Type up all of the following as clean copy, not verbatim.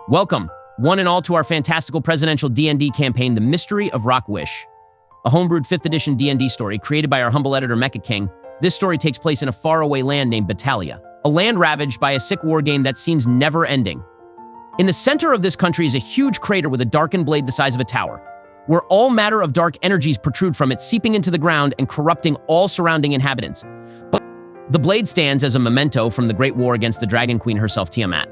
Welcome, one and all, to our fantastical presidential D&D campaign, The Mystery of RockWish. A homebrewed 5th edition D&D story created by our humble editor, Mecha King. This story takes place in a faraway land named Batalia, a land ravaged by a sick war game that seems never ending. In the center of this country is a huge crater with a darkened blade the size of a tower, where all matter of dark energies protrude from it, seeping into the ground and corrupting all surrounding inhabitants. But the blade stands as a memento from the Great War against the Dragon Queen herself, Tiamat.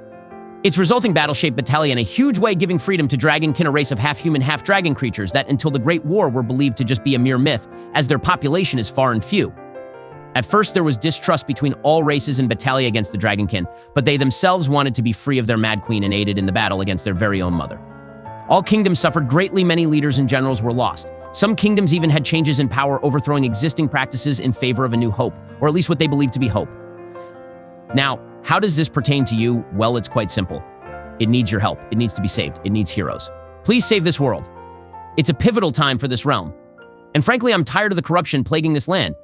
Its resulting battle shaped Batalia in a huge way, giving freedom to Dragonkin, a race of half-human, half-dragon creatures that, until the Great War, were believed to just be a mere myth, as their population is far and few. At first, there was distrust between all races in Batalia against the Dragonkin, but they themselves wanted to be free of their Mad Queen and aided in the battle against their very own mother. All kingdoms suffered greatly, many leaders and generals were lost. Some kingdoms even had changes in power, overthrowing existing practices in favor of a new hope, or at least what they believed to be hope. Now, how does this pertain to you? Well, it's quite simple. It needs your help. It needs to be saved. It needs heroes. Please save this world. It's a pivotal time for this realm. And frankly, I'm tired of the corruption plaguing this land.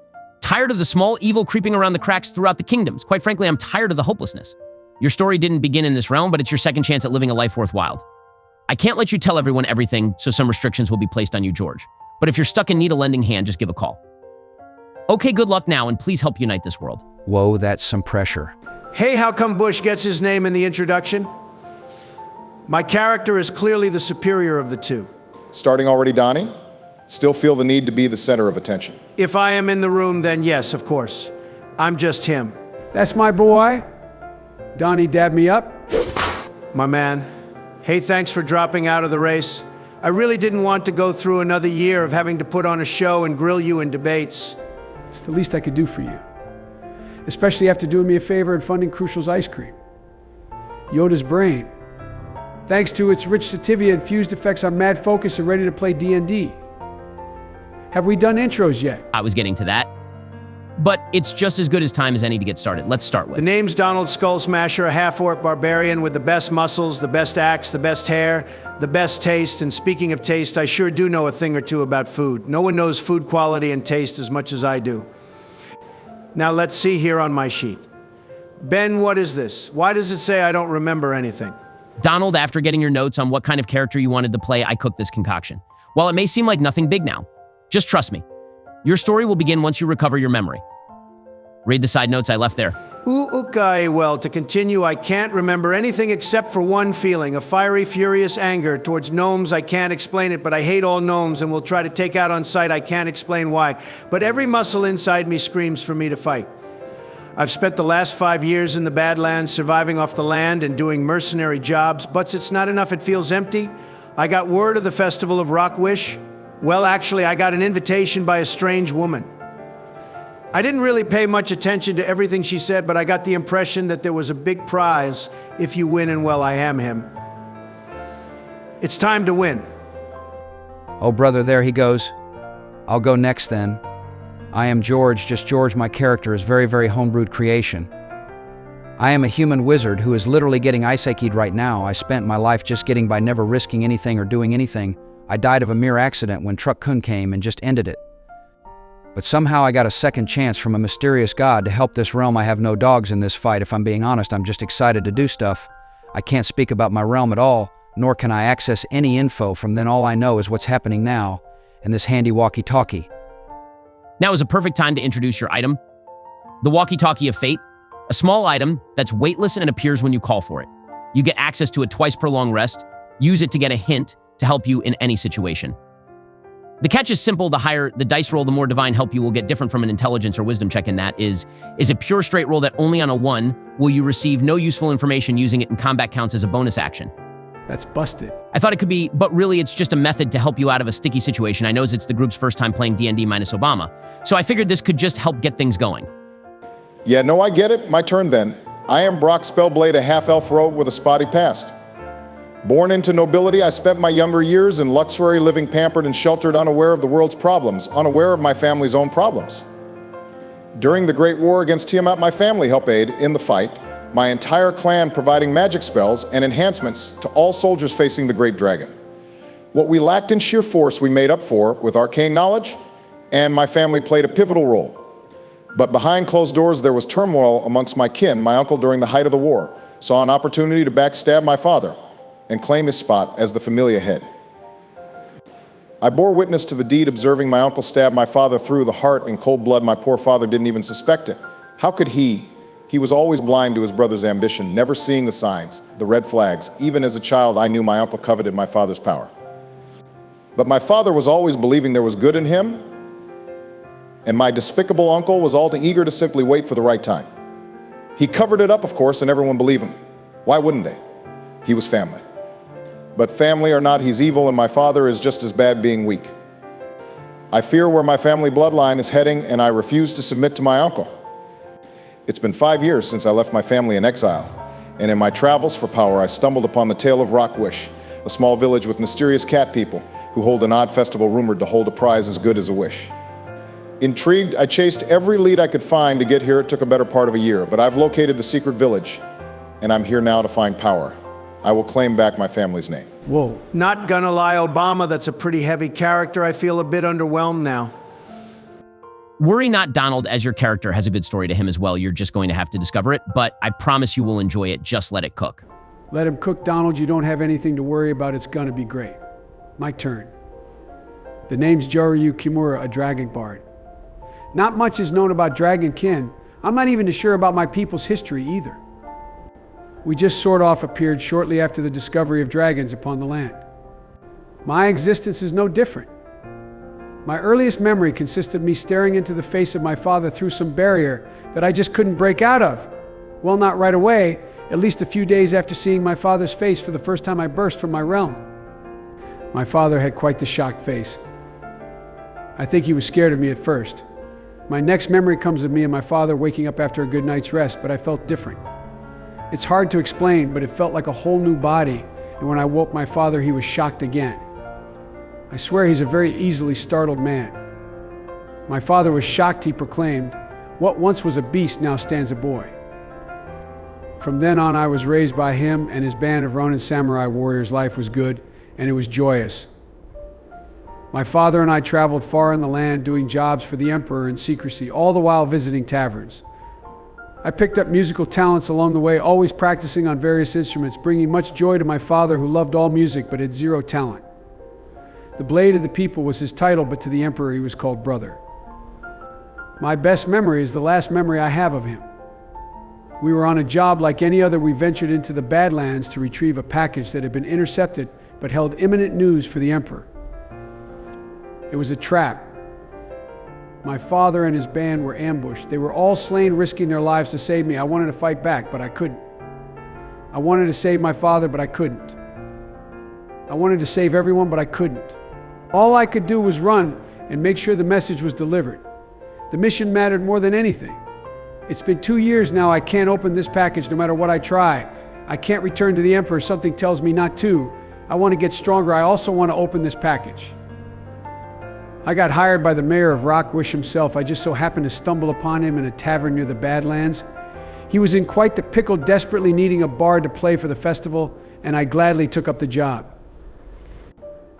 Tired of the small evil creeping around the cracks throughout the kingdoms. Quite frankly, I'm tired of the hopelessness. Your story didn't begin in this realm, but it's your second chance at living a life worthwhile. I can't let you tell everyone everything, so some restrictions will be placed on you, George. But if you're stuck in need of a lending hand, just give a call. Okay, good luck now, and please help unite this world. Whoa, that's some pressure. Hey, how come Bush gets his name in the introduction? My character is clearly the superior of the two. Starting already, Donnie? Still feel the need to be the center of attention? If I am in the room, then yes, of course. I'm just him. That's my boy. Donnie dabbed me up. My man. Hey, thanks for dropping out of the race. I really didn't want to go through another year of having to put on a show and grill you in debates. It's the least I could do for you. Especially after doing me a favor and funding Crucial's ice cream. Yoda's brain. Thanks to its rich sativia infused effects, I'm mad focused and ready to play D&D. Have we done intros yet? I was getting to that. But it's just as good as time as any to get started. Let's start with. The name's Donald Skull Smasher, a half-orc barbarian with the best muscles, the best axe, the best hair, the best taste. And speaking of taste, I sure do know a thing or two about food. No one knows food quality and taste as much as I do. Now let's see here on my sheet. Ben, what is this? Why does it say I don't remember anything? Donald, after getting your notes on what kind of character you wanted to play, I cooked this concoction. While it may seem like nothing big now, just trust me. Your story will begin once you recover your memory. Read the side notes I left there. Okay, well, to continue, I can't remember anything except for one feeling, a fiery, furious anger towards gnomes. I can't explain it, but I hate all gnomes and will try to take out on sight. I can't explain why, but every muscle inside me screams for me to fight. I've spent the last 5 years in the Badlands surviving off the land and doing mercenary jobs, but it's not enough. It feels empty. I got word of the festival of RockWish. Well, actually, I got an invitation by a strange woman. I didn't really pay much attention to everything she said, but I got the impression that there was a big prize if you win, and well, I am him. It's time to win. Oh, brother, there he goes. I'll go next then. I am George, just George. My character is very, very homebrewed creation. I am a human wizard who is literally getting ice-akied right now. I spent my life just getting by, never risking anything or doing anything. I died of a mere accident when Truck Kun came and just ended it. But somehow I got a second chance from a mysterious god to help this realm. I have no dogs in this fight. If I'm being honest, I'm just excited to do stuff. I can't speak about my realm at all, nor can I access any info from then. All I know is what's happening now, and this handy walkie-talkie. Now is a perfect time to introduce your item. The walkie-talkie of fate, a small item that's weightless and appears when you call for it. You get access to it twice per long rest. Use it to get a hint to help you in any situation. The catch is simple. The higher the dice roll, the more divine help you will get, different from an intelligence or wisdom check, and that is a pure straight roll that only on a 1 will you receive no useful information. Using it in combat counts as a bonus action. That's busted. I thought it could be, but really it's just a method to help you out of a sticky situation. I know it's the group's first time playing D&D minus Obama, so I figured this could just help get things going. Yeah, no, I get it. My turn then. I am Brock Spellblade, a half-elf rogue with a spotty past. Born into nobility, I spent my younger years in luxury, living pampered and sheltered, unaware of the world's problems, unaware of my family's own problems. During the Great War against Tiamat, my family helped aid in the fight, my entire clan providing magic spells and enhancements to all soldiers facing the Great Dragon. What we lacked in sheer force, we made up for with arcane knowledge, and my family played a pivotal role. But behind closed doors, there was turmoil amongst my kin. My uncle, during the height of the war, saw an opportunity to backstab my father. and claim his spot as the familia head. I bore witness to the deed, observing my uncle stab my father through the heart in cold blood. My poor father didn't even suspect it. How could he? He was always blind to his brother's ambition, never seeing the signs, the red flags. Even as a child, I knew my uncle coveted my father's power. But my father was always believing there was good in him, and my despicable uncle was all too eager to simply wait for the right time. He covered it up, of course, and everyone believed him. Why wouldn't they? He was family. But family or not, he's evil, and my father is just as bad being weak. I fear where my family bloodline is heading, and I refuse to submit to my uncle. It's been 5 years since I left my family in exile, and in my travels for power, I stumbled upon the tale of RockWish, a small village with mysterious cat people who hold an odd festival rumored to hold a prize as good as a wish. Intrigued, I chased every lead I could find. To get here, it took a better part of a year, but I've located the secret village, and I'm here now to find power. I will claim back my family's name. Whoa. Not gonna lie, Obama, that's a pretty heavy character. I feel a bit underwhelmed now. Worry not, Donald, as your character has a good story to him as well. You're just going to have to discover it, but I promise you will enjoy it. Just let it cook. Let him cook, Donald. You don't have anything to worry about. It's gonna be great. My turn. The name's Joryu Kimura, a dragon bard. Not much is known about dragon kin. I'm not even sure about my people's history either. We just sort of appeared shortly after the discovery of dragons upon the land. My existence is no different. My earliest memory consists of me staring into the face of my father through some barrier that I just couldn't break out of. Well, not right away, at least a few days after seeing my father's face for the first time I burst from my realm. My father had quite the shocked face. I think he was scared of me at first. My next memory comes of me and my father waking up after a good night's rest, but I felt different. It's hard to explain, but it felt like a whole new body, and when I woke my father, he was shocked again. I swear he's a very easily startled man. My father was shocked, he proclaimed. What once was a beast now stands a boy. From then on, I was raised by him and his band of Ronin samurai warriors. Life was good, and it was joyous. My father and I traveled far in the land, doing jobs for the emperor in secrecy, all the while visiting taverns. I picked up musical talents along the way, always practicing on various instruments, bringing much joy to my father, who loved all music but had zero talent. The Blade of the People was his title, but to the emperor he was called brother. My best memory is the last memory I have of him. We were on a job like any other. We ventured into the Badlands to retrieve a package that had been intercepted but held imminent news for the emperor. It was a trap. My father and his band were ambushed. They were all slain, risking their lives to save me. I wanted to fight back, but I couldn't. I wanted to save my father, but I couldn't. I wanted to save everyone, but I couldn't. All I could do was run and make sure the message was delivered. The mission mattered more than anything. It's been 2 years now. I can't open this package no matter what I try. I can't return to the Emperor. Something tells me not to. I want to get stronger. I also want to open this package. I got hired by the mayor of RockWish himself. I just so happened to stumble upon him in a tavern near the Badlands. He was in quite the pickle, desperately needing a bard to play for the festival, and I gladly took up the job.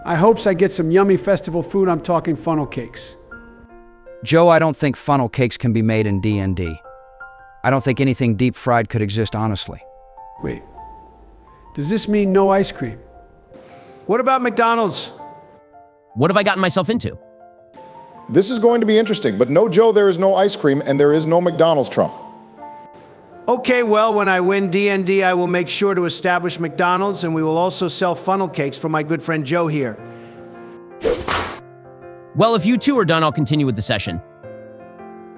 I hopes I get some yummy festival food. I'm talking funnel cakes. Joe, I don't think funnel cakes can be made in D&D. I don't think anything deep fried could exist, honestly. Wait, does this mean no ice cream? What about McDonald's? What have I gotten myself into? This is going to be interesting, but no, Joe, there is no ice cream and there is no McDonald's, Trump. Okay, well, when I win D&D, I will make sure to establish McDonald's, and we will also sell funnel cakes for my good friend Joe here. Well, if you two are done, I'll continue with the session.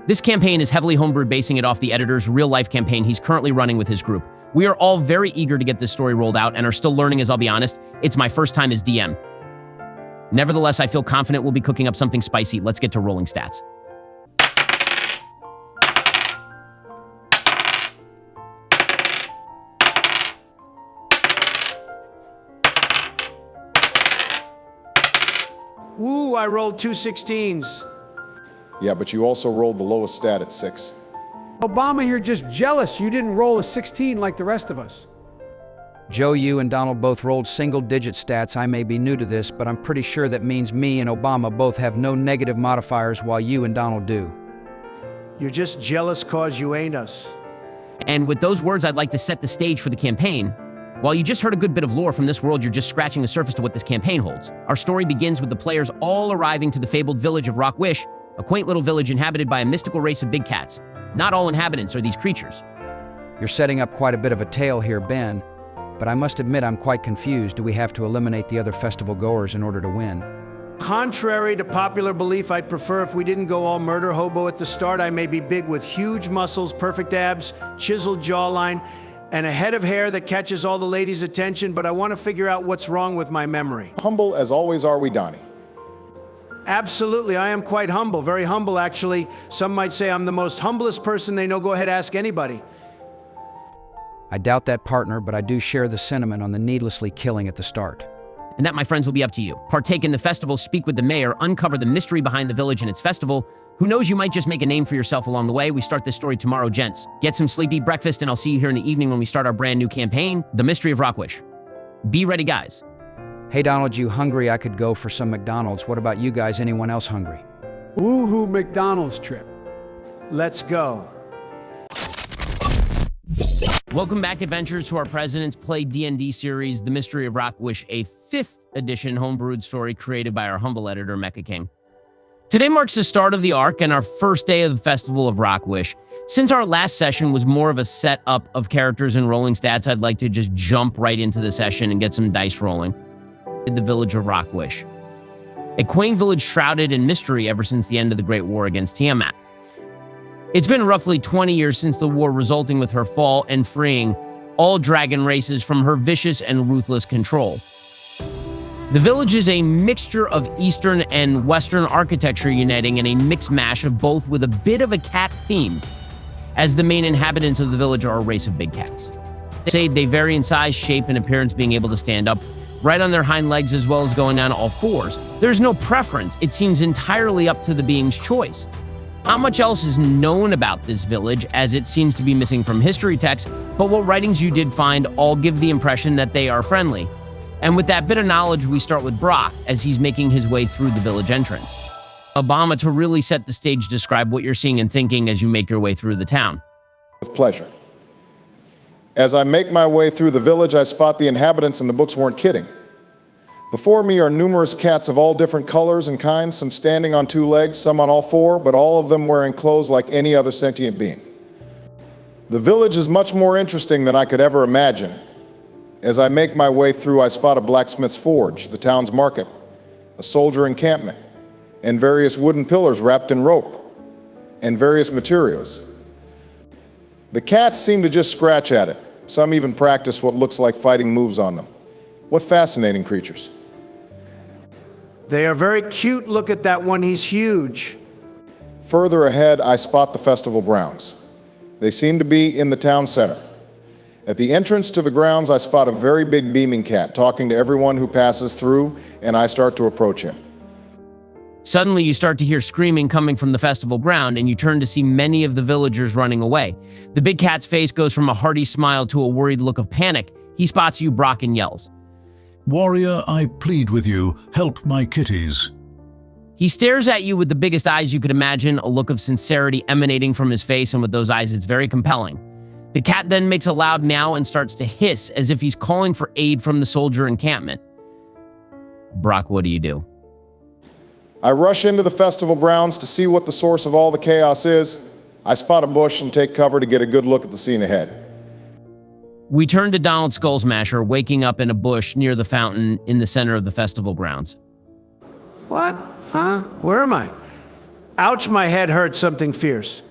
This campaign is heavily homebrewed, basing it off the editor's real-life campaign he's currently running with his group. We are all very eager to get this story rolled out and are still learning, as I'll be honest. It's my first time as DM. Nevertheless, I feel confident we'll be cooking up something spicy. Let's get to rolling stats. Woo, I rolled 2 16s. Yeah, but you also rolled the lowest stat at 6. Obama, you're just jealous. You didn't roll a 16 like the rest of us. Joe, you and Donald both rolled single-digit stats. I may be new to this, but I'm pretty sure that means me and Obama both have no negative modifiers while you and Donald do. You're just jealous cause you ain't us. And with those words, I'd like to set the stage for the campaign. While you just heard a good bit of lore from this world, you're just scratching the surface to what this campaign holds. Our story begins with the players all arriving to the fabled village of RockWish, a quaint little village inhabited by a mystical race of big cats. Not all inhabitants are these creatures. You're setting up quite a bit of a tale here, Ben, but I must admit I'm quite confused. Do we have to eliminate the other festival goers in order to win? Contrary to popular belief, I'd prefer if we didn't go all murder hobo at the start. I may be big with huge muscles, perfect abs, chiseled jawline, and a head of hair that catches all the ladies' attention, but I want to figure out what's wrong with my memory. Humble as always are we, Donnie. Absolutely, I am quite humble, very humble actually. Some might say I'm the most humblest person they know. Go ahead, ask anybody. I doubt that, partner, but I do share the sentiment on the needlessly killing at the start. And that, my friends, will be up to you. Partake in the festival, speak with the mayor, uncover the mystery behind the village and its festival. Who knows, you might just make a name for yourself along the way. We start this story tomorrow, gents. Get some sleep, eat breakfast, and I'll see you here in the evening when we start our brand new campaign, The Mystery of RockWish. Be ready, guys. Hey, Donald, you hungry? I could go for some McDonald's. What about you guys? Anyone else hungry? Woohoo McDonald's trip. Let's go. Welcome back, adventurers, to our President's Play D&D series, The Mystery of RockWish, a 5th edition homebrewed story created by our humble editor, Mecha King. Today marks the start of the arc and our first day of the Festival of RockWish. Since our last session was more of a setup of characters and rolling stats, I'd like to just jump right into the session and get some dice rolling. The village of RockWish, a quaint village shrouded in mystery ever since the end of the Great War against Tiamat. It's been roughly 20 years since the war, resulting with her fall and freeing all dragon races from her vicious and ruthless control. The village is a mixture of Eastern and Western architecture uniting in a mixed mash of both, with a bit of a cat theme, as the main inhabitants of the village are a race of big cats. They vary in size, shape, and appearance, being able to stand up right on their hind legs as well as going on all fours. There's no preference. It seems entirely up to the being's choice. Not much else is known about this village, as it seems to be missing from history texts, but what writings you did find all give the impression that they are friendly. And with that bit of knowledge, we start with Brock as he's making his way through the village entrance. Obama, to really set the stage, describe what you're seeing and thinking as you make your way through the town. With pleasure. As I make my way through the village, I spot the inhabitants, and the books weren't kidding. Before me are numerous cats of all different colors and kinds, some standing on 2 legs, some on all 4, but all of them wearing clothes like any other sentient being. The village is much more interesting than I could ever imagine. As I make my way through, I spot a blacksmith's forge, the town's market, a soldier encampment, and various wooden pillars wrapped in rope, and various materials. The cats seem to just scratch at it. Some even practice what looks like fighting moves on them. What fascinating creatures. They are very cute. Look at that one, he's huge. Further ahead, I spot the festival grounds. They seem to be in the town center. At the entrance to the grounds, I spot a very big beaming cat talking to everyone who passes through, and I start to approach him. Suddenly, you start to hear screaming coming from the festival ground, and you turn to see many of the villagers running away. The big cat's face goes from a hearty smile to a worried look of panic. He spots you, Brock, and yells, "Warrior, I plead with you, help my kitties." He stares at you with the biggest eyes you could imagine, a look of sincerity emanating from his face, and with those eyes, it's very compelling. The cat then makes a loud meow and starts to hiss as if he's calling for aid from the soldier encampment. Brock, what do you do? I rush into the festival grounds to see what the source of all the chaos is. I spot a bush and take cover to get a good look at the scene ahead. We turn to Donald Skullsmasher, waking up in a bush near the fountain in the center of the festival grounds. What? Huh? Where am I? Ouch, my head hurts something fierce.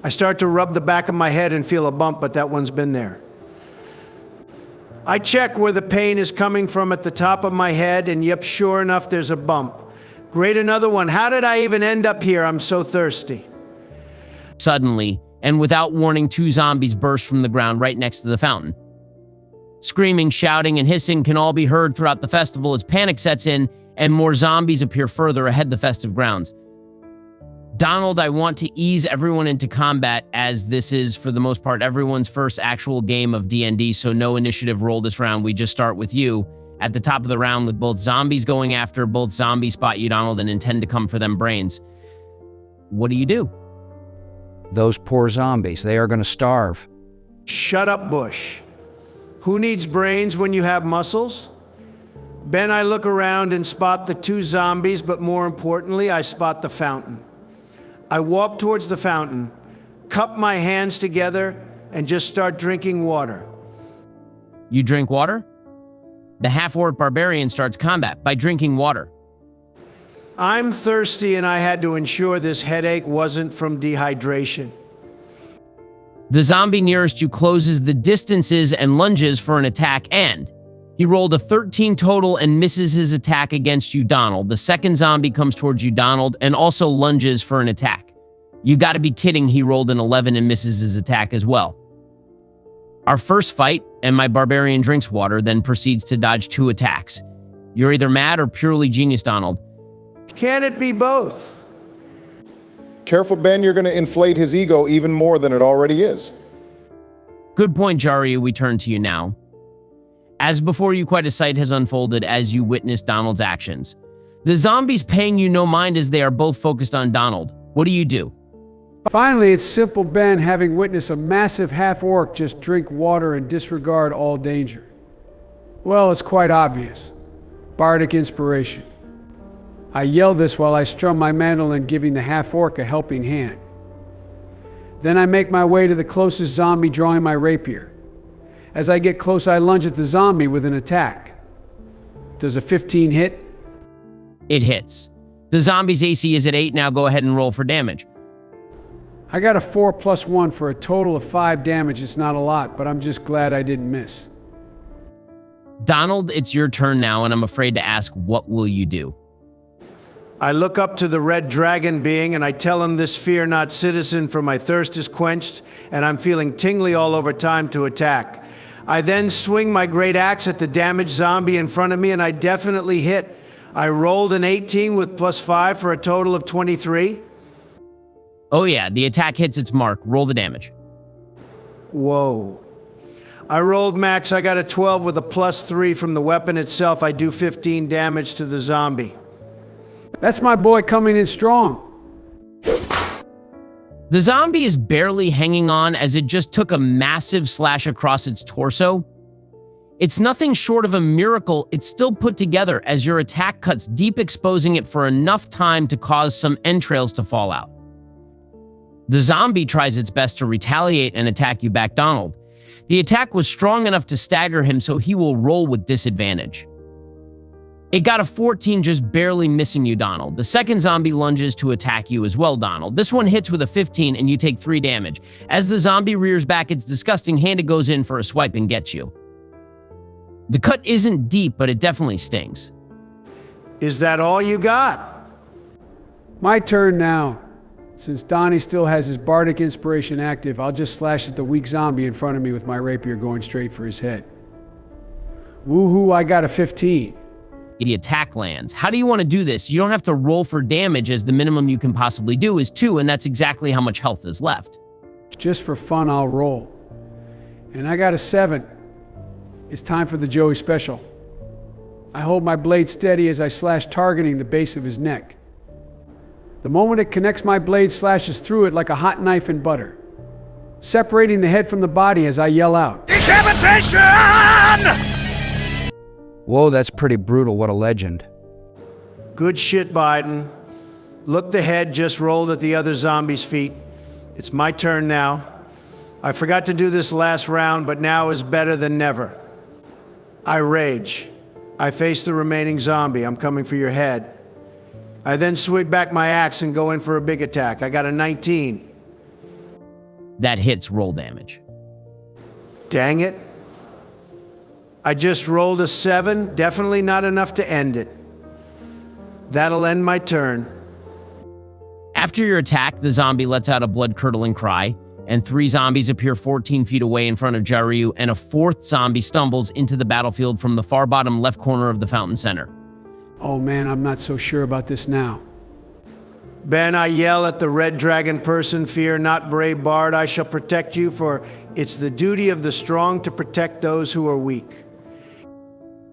I start to rub the back of my head and feel a bump, but that one's been there. I check where the pain is coming from at the top of my head, and yep, sure enough, there's a bump. Great, another one. How did I even end up here? I'm so thirsty. Suddenly, and without warning, 2 zombies burst from the ground right next to the fountain. Screaming, shouting, and hissing can all be heard throughout the festival as panic sets in and more zombies appear further ahead the festive grounds. Donald, I want to ease everyone into combat, as this is, for the most part, everyone's first actual game of D&D, so no initiative roll this round. We just start with you at the top of the round with both zombies going after. Both zombies spot you, Donald, and intend to come for them brains. What do you do? Those poor zombies, they are going to starve. Shut up, Bush. Who needs brains when you have muscles? Ben, I look around and spot the two zombies, but more importantly, I spot the fountain. I walk towards the fountain, cup my hands together, and just start drinking water. You drink water? The half-orc barbarian starts combat by drinking water. I'm thirsty and I had to ensure this headache wasn't from dehydration. The zombie nearest you closes the distances and lunges for an attack, and he rolled a 13 total and misses his attack against you, Donald. The second zombie comes towards you, Donald, and also lunges for an attack. You gotta be kidding, he rolled an 11 and misses his attack as well. Our first fight, and my barbarian drinks water, then proceeds to dodge 2 attacks. You're either mad or purely genius, Donald. Can it be both? Careful, Ben, you're going to inflate his ego even more than it already is. Good point, Jaryu. We turn to you now. As before you, quite a sight has unfolded as you witness Donald's actions. The zombies paying you no mind as they are both focused on Donald. What do? Finally, it's simple Ben, having witnessed a massive half-orc just drink water and disregard all danger. Well, it's quite obvious. Bardic inspiration. I yell this while I strum my mandolin, giving the half-orc a helping hand. Then I make my way to the closest zombie, drawing my rapier. As I get close, I lunge at the zombie with an attack. Does a 15 hit? It hits. The zombie's AC is at 8. Now go ahead and roll for damage. I got a 4 + 1 for a total of 5 damage. It's not a lot, but I'm just glad I didn't miss. Donald, it's your turn now, and I'm afraid to ask, what will you do? I look up to the red dragon being and I tell him this fear not citizen, for my thirst is quenched and I'm feeling tingly all over, time to attack. I then swing my great axe at the damaged zombie in front of me and I definitely hit. I rolled an 18 with +5 for a total of 23. Oh yeah, the attack hits its mark. Roll the damage. Whoa. I rolled max. I got a 12 with a +3 from the weapon itself. I do 15 damage to the zombie. That's my boy coming in strong. The zombie is barely hanging on as it just took a massive slash across its torso. It's nothing short of a miracle it's still put together as your attack cuts deep, exposing it for enough time to cause some entrails to fall out. The zombie tries its best to retaliate and attack you back, Donald. The attack was strong enough to stagger him, so he will roll with disadvantage. It got a 14, just barely missing you, Donald. The second zombie lunges to attack you as well, Donald. This one hits with a 15 and you take 3 damage. As the zombie rears back its disgusting hand, it goes in for a swipe and gets you. The cut isn't deep, but it definitely stings. Is that all you got? My turn now. Since Donnie still has his bardic inspiration active, I'll just slash at the weak zombie in front of me with my rapier, going straight for his head. Woohoo, I got a 15. The attack lands. How do you want to do this? You don't have to roll for damage, as the minimum you can possibly do is 2, and that's exactly how much health is left. Just for fun, I'll roll. And I got a 7. It's time for the Joey special. I hold my blade steady as I slash, targeting the base of his neck. The moment it connects, my blade slashes through it like a hot knife in butter, separating the head from the body as I yell out, "Decapitation!" Whoa, that's pretty brutal. What a legend. Good shit, Biden. Look, the head just rolled at the other zombie's feet. It's my turn now. I forgot to do this last round, but now is better than never. I rage. I face the remaining zombie. I'm coming for your head. I then swing back my axe and go in for a big attack. I got a 19. That hits. Roll damage. Dang it. I just rolled a 7. Definitely not enough to end it. That'll end my turn. After your attack, the zombie lets out a blood-curdling cry, and 3 zombies appear 14 feet away in front of Jaryu, and a 4th zombie stumbles into the battlefield from the far bottom left corner of the fountain center. Oh man, I'm not so sure about this now. Ben, I yell at the red dragon person, "Fear not, brave bard, I shall protect you, for it's the duty of the strong to protect those who are weak."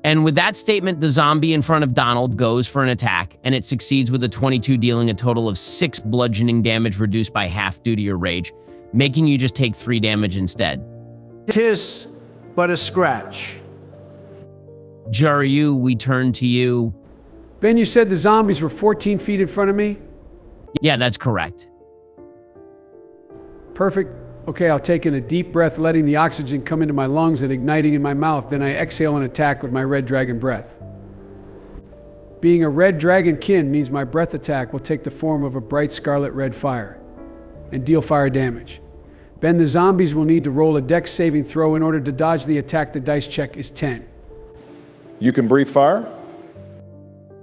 And with that statement, the zombie in front of Donald goes for an attack, and it succeeds with a 22, dealing a total of 6 bludgeoning damage, reduced by half due to your rage, making you just take 3 damage instead. Tis but a scratch. Joryu, we turn to you. Ben, you said the zombies were 14 feet in front of me? Yeah, that's correct. Perfect. Okay, I'll take in a deep breath, letting the oxygen come into my lungs and igniting in my mouth. Then I exhale and attack with my red dragon breath. Being a red dragon kin means my breath attack will take the form of a bright scarlet red fire and deal fire damage. Ben, the zombies will need to roll a dex saving throw in order to dodge the attack. The dice check is 10. You can breathe fire?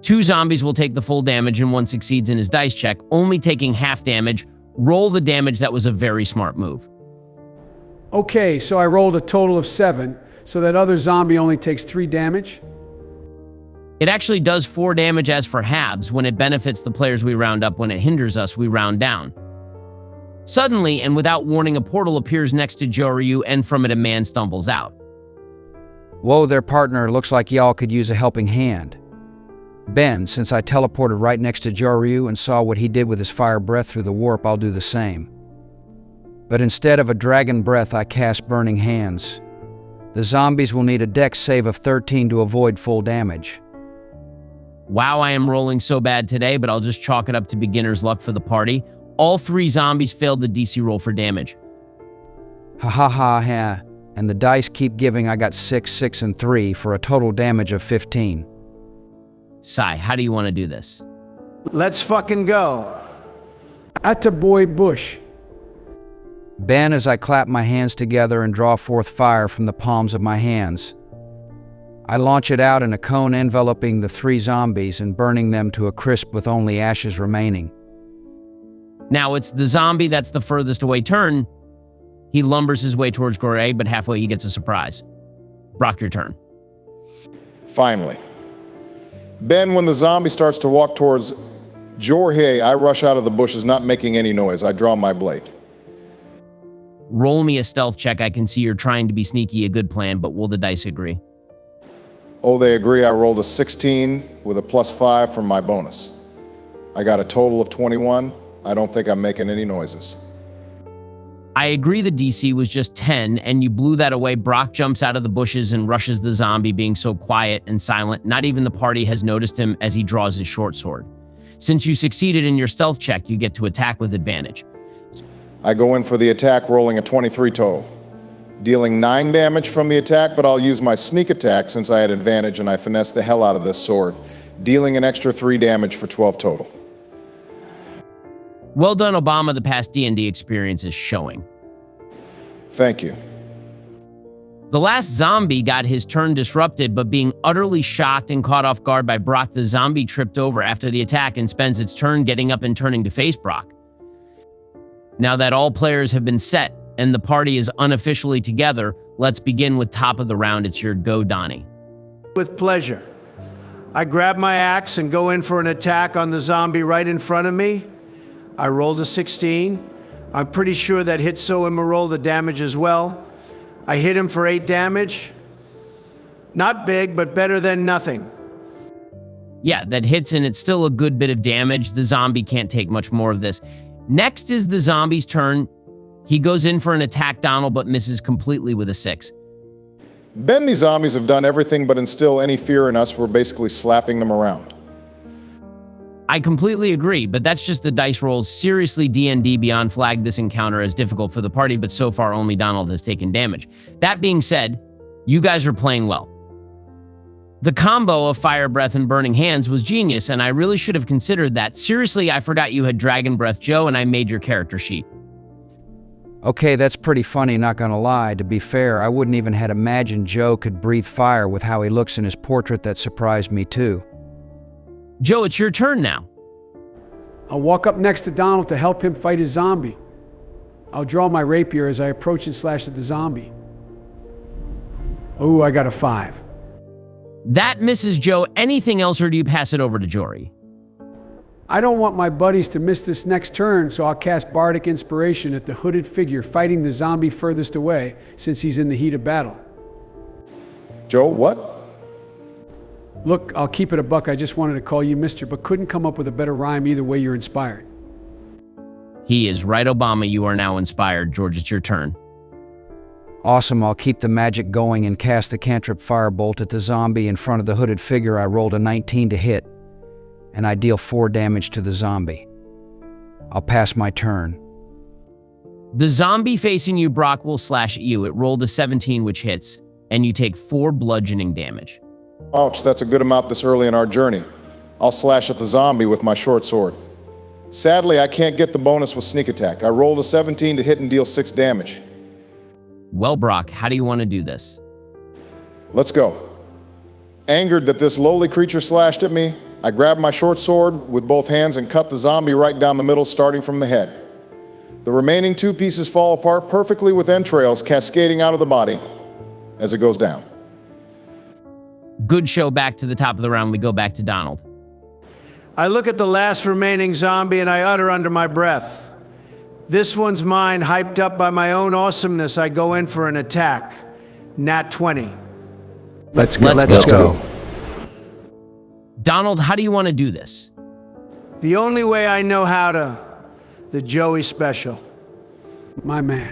2 zombies will take the full damage and 1 succeeds in his dice check, only taking half damage. Roll the damage. That was a very smart move. Okay, so I rolled a total of 7, so that other zombie only takes 3 damage. It actually does 4 damage as for halves. When it benefits the players, we round up. When it hinders us, we round down. Suddenly, and without warning, a portal appears next to Joryu, and from it a man stumbles out. Whoa there, partner. Looks like y'all could use a helping hand. Ben, since I teleported right next to Joryu and saw what he did with his fire breath through the warp, I'll do the same. But instead of a dragon breath, I cast Burning Hands. The zombies will need a dex save of 13 to avoid full damage. Wow, I am rolling so bad today, but I'll just chalk it up to beginner's luck for the party. All 3 zombies failed the DC roll for damage. Ha ha ha ha. And the dice keep giving. I got 6, 6, and 3 for a total damage of 15. Sai, how do you want to do this? Let's fucking go. Attaboy Bush. Ben, as I clap my hands together and draw forth fire from the palms of my hands. I launch it out in a cone enveloping the 3 zombies and burning them to a crisp with only ashes remaining. Now it's the zombie that's the furthest away turn. He lumbers his way towards Gore, but halfway he gets a surprise. Brock, your turn. Finally. Ben, when the zombie starts to walk towards Jorge, I rush out of the bushes, not making any noise. I draw my blade. Roll me a stealth check. I can see you're trying to be sneaky, a good plan, but will the dice agree? Oh, they agree. I rolled a 16 with a +5 from my bonus. I got a total of 21. I don't think I'm making any noises. I agree the DC was just 10, and you blew that away. Brock jumps out of the bushes and rushes the zombie, being so quiet and silent. Not even the party has noticed him as he draws his short sword. Since you succeeded in your stealth check, you get to attack with advantage. I go in for the attack, rolling a 23 total. Dealing 9 damage from the attack, but I'll use my sneak attack since I had advantage and I finessed the hell out of this sword, dealing an extra 3 damage for 12 total. Well done, Obama. The past D&D experience is showing. Thank you. The last zombie got his turn disrupted, but being utterly shocked and caught off guard by Brock, the zombie tripped over after the attack and spends its turn getting up and turning to face Brock. Now that all players have been set and the party is unofficially together, let's begin with top of the round. It's your go, Donnie. With pleasure. I grab my axe and go in for an attack on the zombie right in front of me. I rolled a 16. I'm pretty sure that hits, so I'm gonna roll the damage as well. I hit him for 8 damage. Not big, but better than nothing. Yeah, that hits, and it's still a good bit of damage. The zombie can't take much more of this. Next is the zombie's turn. He goes in for an attack, Donald, but misses completely with a 6. Ben, these zombies have done everything but instill any fear in us. We're basically slapping them around. I completely agree, but that's just the dice rolls. Seriously, D&D Beyond flagged this encounter as difficult for the party, but so far only Donald has taken damage. That being said, you guys are playing well. The combo of Fire Breath and Burning Hands was genius, and I really should have considered that. Seriously, I forgot you had Dragon Breath, Joe, and I made your character sheet. Okay, that's pretty funny, not gonna lie. To be fair, I wouldn't even had imagined Joe could breathe fire with how he looks in his portrait. That surprised me too. Joe, it's your turn now. I'll walk up next to Donald to help him fight his zombie. I'll draw my rapier as I approach and slash at the zombie. Oh, I got a 5. That misses, Joe. Anything else, or do you pass it over to Jory? I don't want my buddies to miss this next turn, so I'll cast Bardic Inspiration at the hooded figure fighting the zombie furthest away, since he's in the heat of battle. Joe, what? Look, I'll keep it a buck. I just wanted to call you Mister, but couldn't come up with a better rhyme. Either way, you're inspired. He is right, Obama. You are now inspired. George, it's your turn. Awesome, I'll keep the magic going and cast the cantrip firebolt at the zombie in front of the hooded figure. I rolled a 19 to hit, and I deal 4 damage to the zombie. I'll pass my turn. The zombie facing you, Brock, will slash at you. It rolled a 17, which hits, and you take 4 bludgeoning damage. Ouch, that's a good amount this early in our journey. I'll slash at the zombie with my short sword. Sadly, I can't get the bonus with sneak attack. I rolled a 17 to hit and deal 6 damage. Well, Brock, how do you want to do this? Let's go. Angered that this lowly creature slashed at me, I grabbed my short sword with both hands and cut the zombie right down the middle, starting from the head. The remaining 2 pieces fall apart perfectly with entrails cascading out of the body as it goes down. Good show. Back to the top of the round. We go back to Donald. I look at the last remaining zombie and I utter under my breath, "This one's mine." Hyped up by my own awesomeness, I go in for an attack. Nat 20. Let's go. Let's go. Donald, how do you want to do this? The only way I know how to. The Joey special. My man.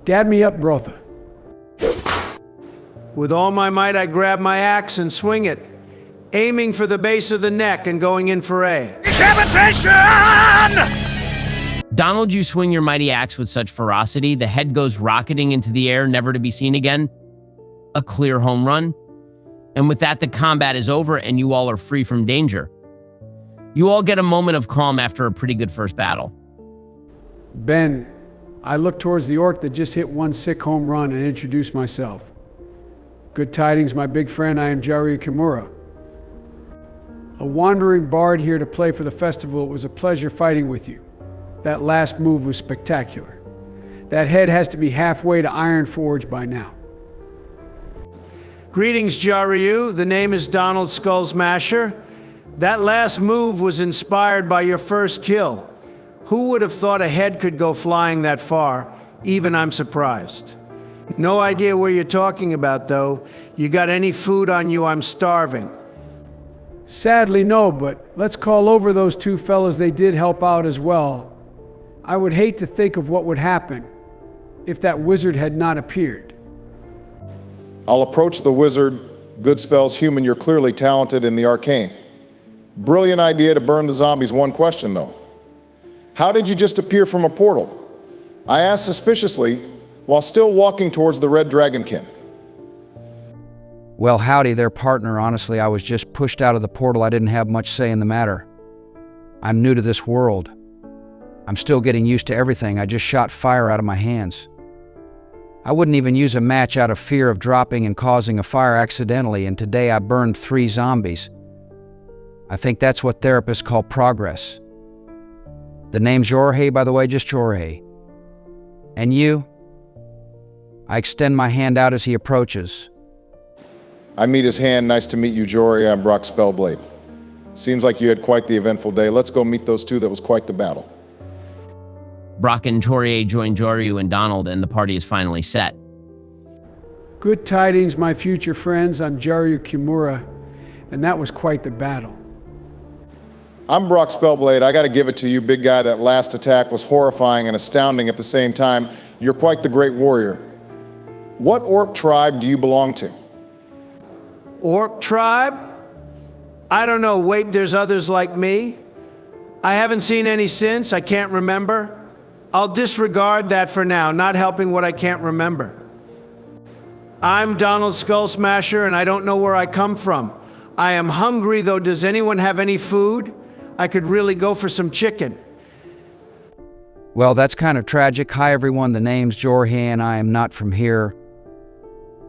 Dad me up, brother. With all my might, I grab my axe and swing it, aiming for the base of the neck and going in for a decapitation! Donald, you swing your mighty axe with such ferocity, the head goes rocketing into the air, never to be seen again. A clear home run. And with that, the combat is over and you all are free from danger. You all get a moment of calm after a pretty good first battle. Ben, I look towards the orc that just hit 1 sick home run and introduce myself. Good tidings, my big friend. I am Jaryu Kimura, a wandering bard here to play for the festival. It was a pleasure fighting with you. That last move was spectacular. That head has to be halfway to Iron Forge by now. Greetings, Jaryu. The name is Donald Skullsmasher. That last move was inspired by your first kill. Who would have thought a head could go flying that far? Even I'm surprised. No idea where you're talking about, though. You got any food on you? I'm starving. Sadly, no, but let's call over those 2 fellas. They did help out as well. I would hate to think of what would happen if that wizard had not appeared. I'll approach the wizard. Good spells, human, you're clearly talented in the arcane. Brilliant idea to burn the zombies. One question, though. How did you just appear from a portal? I asked suspiciously while still walking towards the red dragonkin. Well, howdy there, partner. Honestly, I was just pushed out of the portal. I didn't have much say in the matter. I'm new to this world. I'm still getting used to everything. I just shot fire out of my hands. I wouldn't even use a match out of fear of dropping and causing a fire accidentally, and today I burned 3 zombies. I think that's what therapists call progress. The name's Jorge, by the way, just Jorge. And you? I extend my hand out as he approaches. I meet his hand. Nice to meet you, Jory. I'm Brock Spellblade. Seems like you had quite the eventful day. Let's go meet those 2. That was quite the battle. Brock and Torier join Jaryu and Donald, and the party is finally set. Good tidings, my future friends. I'm Jaryu Kimura, and that was quite the battle. I'm Brock Spellblade. I gotta give it to you, big guy. That last attack was horrifying and astounding at the same time. You're quite the great warrior. What orc tribe do you belong to? Orc tribe? I don't know. Wait, there's others like me? I haven't seen any since. I can't remember. I'll disregard that for now, not helping what I can't remember. I'm Donald Skullsmasher, and I don't know where I come from. I am hungry, though. Does anyone have any food? I could really go for some chicken. Well, that's kind of tragic. Hi, everyone. The name's Jorge, and I am not from here.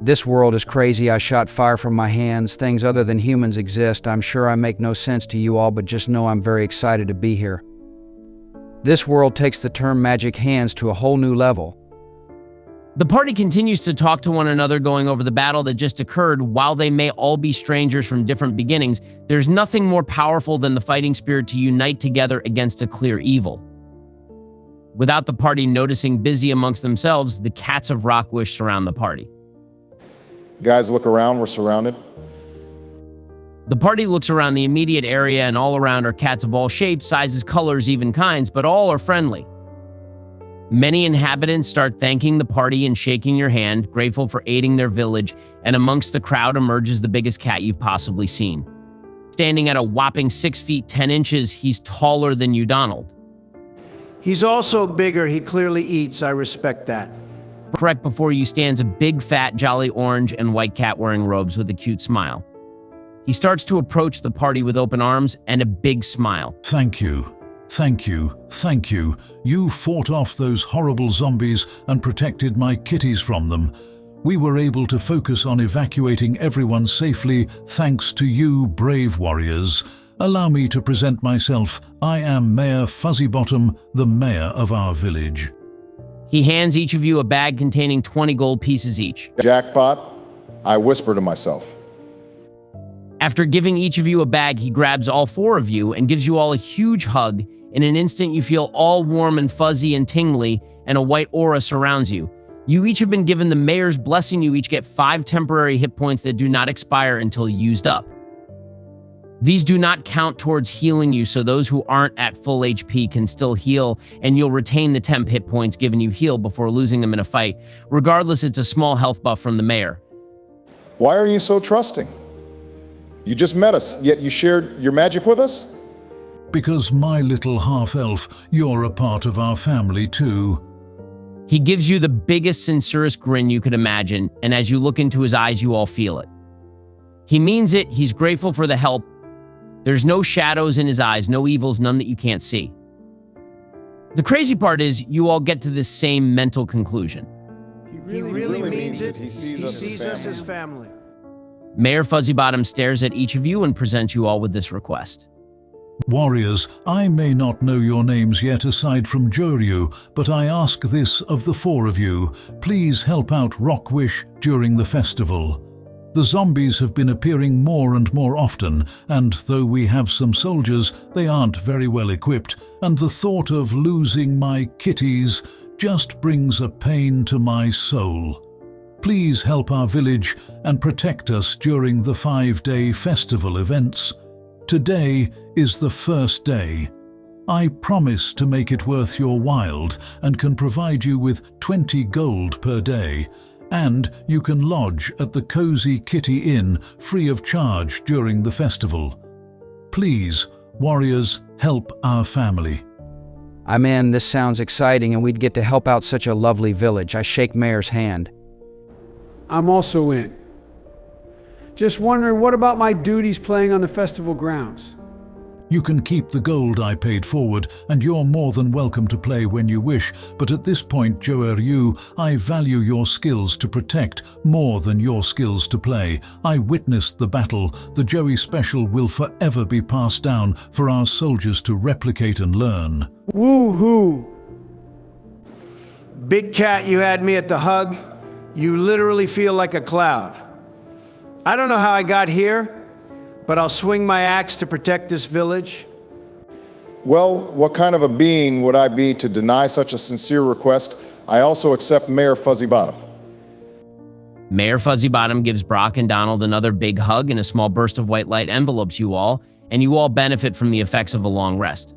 This world is crazy. I shot fire from my hands. Things other than humans exist. I'm sure I make no sense to you all, but just know I'm very excited to be here. This world takes the term magic hands to a whole new level. The party continues to talk to one another, going over the battle that just occurred. While they may all be strangers from different beginnings, there's nothing more powerful than the fighting spirit to unite together against a clear evil. Without the party noticing, busy amongst themselves, the cats of RockWish surround the party. Guys, look around. We're surrounded. The party looks around the immediate area, and all around are cats of all shapes, sizes, colors, even kinds, but all are friendly. Many inhabitants start thanking the party and shaking your hand, grateful for aiding their village, and amongst the crowd emerges the biggest cat you've possibly seen. Standing at a whopping 6 feet 10 inches, he's taller than you, Donald. He's also bigger. He clearly eats. I respect that. Correct before you stands a big, fat, jolly orange and white cat wearing robes with a cute smile. He starts to approach the party with open arms and a big smile. Thank you. Thank you. Thank you. You fought off those horrible zombies and protected my kitties from them. We were able to focus on evacuating everyone safely thanks to you, brave warriors. Allow me to present myself. I am Mayor Fuzzybottom, the mayor of our village. He hands each of you a bag containing 20 gold pieces each. Jackpot, I whisper to myself. After giving each of you a bag, he grabs all 4 of you and gives you all a huge hug. In an instant, you feel all warm and fuzzy and tingly, and a white aura surrounds you. You each have been given the mayor's blessing. You each get 5 temporary hit points that do not expire until used up. These do not count towards healing you, so those who aren't at full HP can still heal, and you'll retain the temp hit points given you heal before losing them in a fight. Regardless, it's a small health buff from the mayor. Why are you so trusting? You just met us, yet you shared your magic with us? Because my little half-elf, you're a part of our family too. He gives you the biggest, sincerest grin you could imagine, and as you look into his eyes, you all feel it. He means it. He's grateful for the help. There's no shadows in his eyes, no evils, none that you can't see. The crazy part is you all get to this same mental conclusion. He really means it. He sees us as family. Mayor Fuzzybottom stares at each of you and presents you all with this request. Warriors, I may not know your names yet aside from Joryu, but I ask this of the 4 of you. Please help out RockWish during the festival. The zombies have been appearing more and more often, and though we have some soldiers, they aren't very well equipped, and the thought of losing my kitties just brings a pain to my soul. Please help our village and protect us during the 5-day festival events. Today is the first day. I promise to make it worth your while and can provide you with 20 gold per day. And you can lodge at the Cozy Kitty Inn free of charge during the festival. Please, warriors, help our family. I'm in. This sounds exciting, and we'd get to help out such a lovely village. I shake Mayor's hand. I'm also in. Just wondering, what about my duties playing on the festival grounds? You can keep the gold I paid forward, and you're more than welcome to play when you wish, but at this point, Joryu, I value your skills to protect more than your skills to play. I witnessed the battle. The Joey Special will forever be passed down for our soldiers to replicate and learn. Woo-hoo! Big cat, you had me at the hug. You literally feel like a cloud. I don't know how I got here, but I'll swing my axe to protect this village. Well, what kind of a being would I be to deny such a sincere request? I also accept Mayor Fuzzybottom. Mayor Fuzzybottom gives Brock and Donald another big hug, and a small burst of white light envelopes you all, and you all benefit from the effects of a long rest.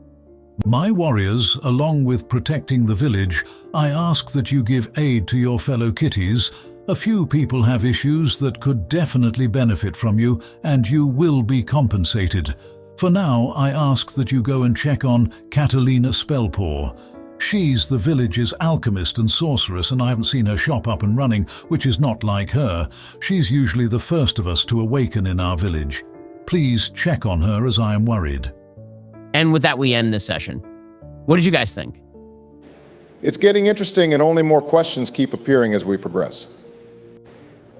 My warriors, along with protecting the village, I ask that you give aid to your fellow kitties. A few people have issues that could definitely benefit from you, and you will be compensated. For now, I ask that you go and check on Catalina Spellpaw. She's the village's alchemist and sorceress, and I haven't seen her shop up and running, which is not like her. She's usually the first of us to awaken in our village. Please check on her, as I am worried. And with that, we end this session. What did you guys think? It's getting interesting, and only more questions keep appearing as we progress.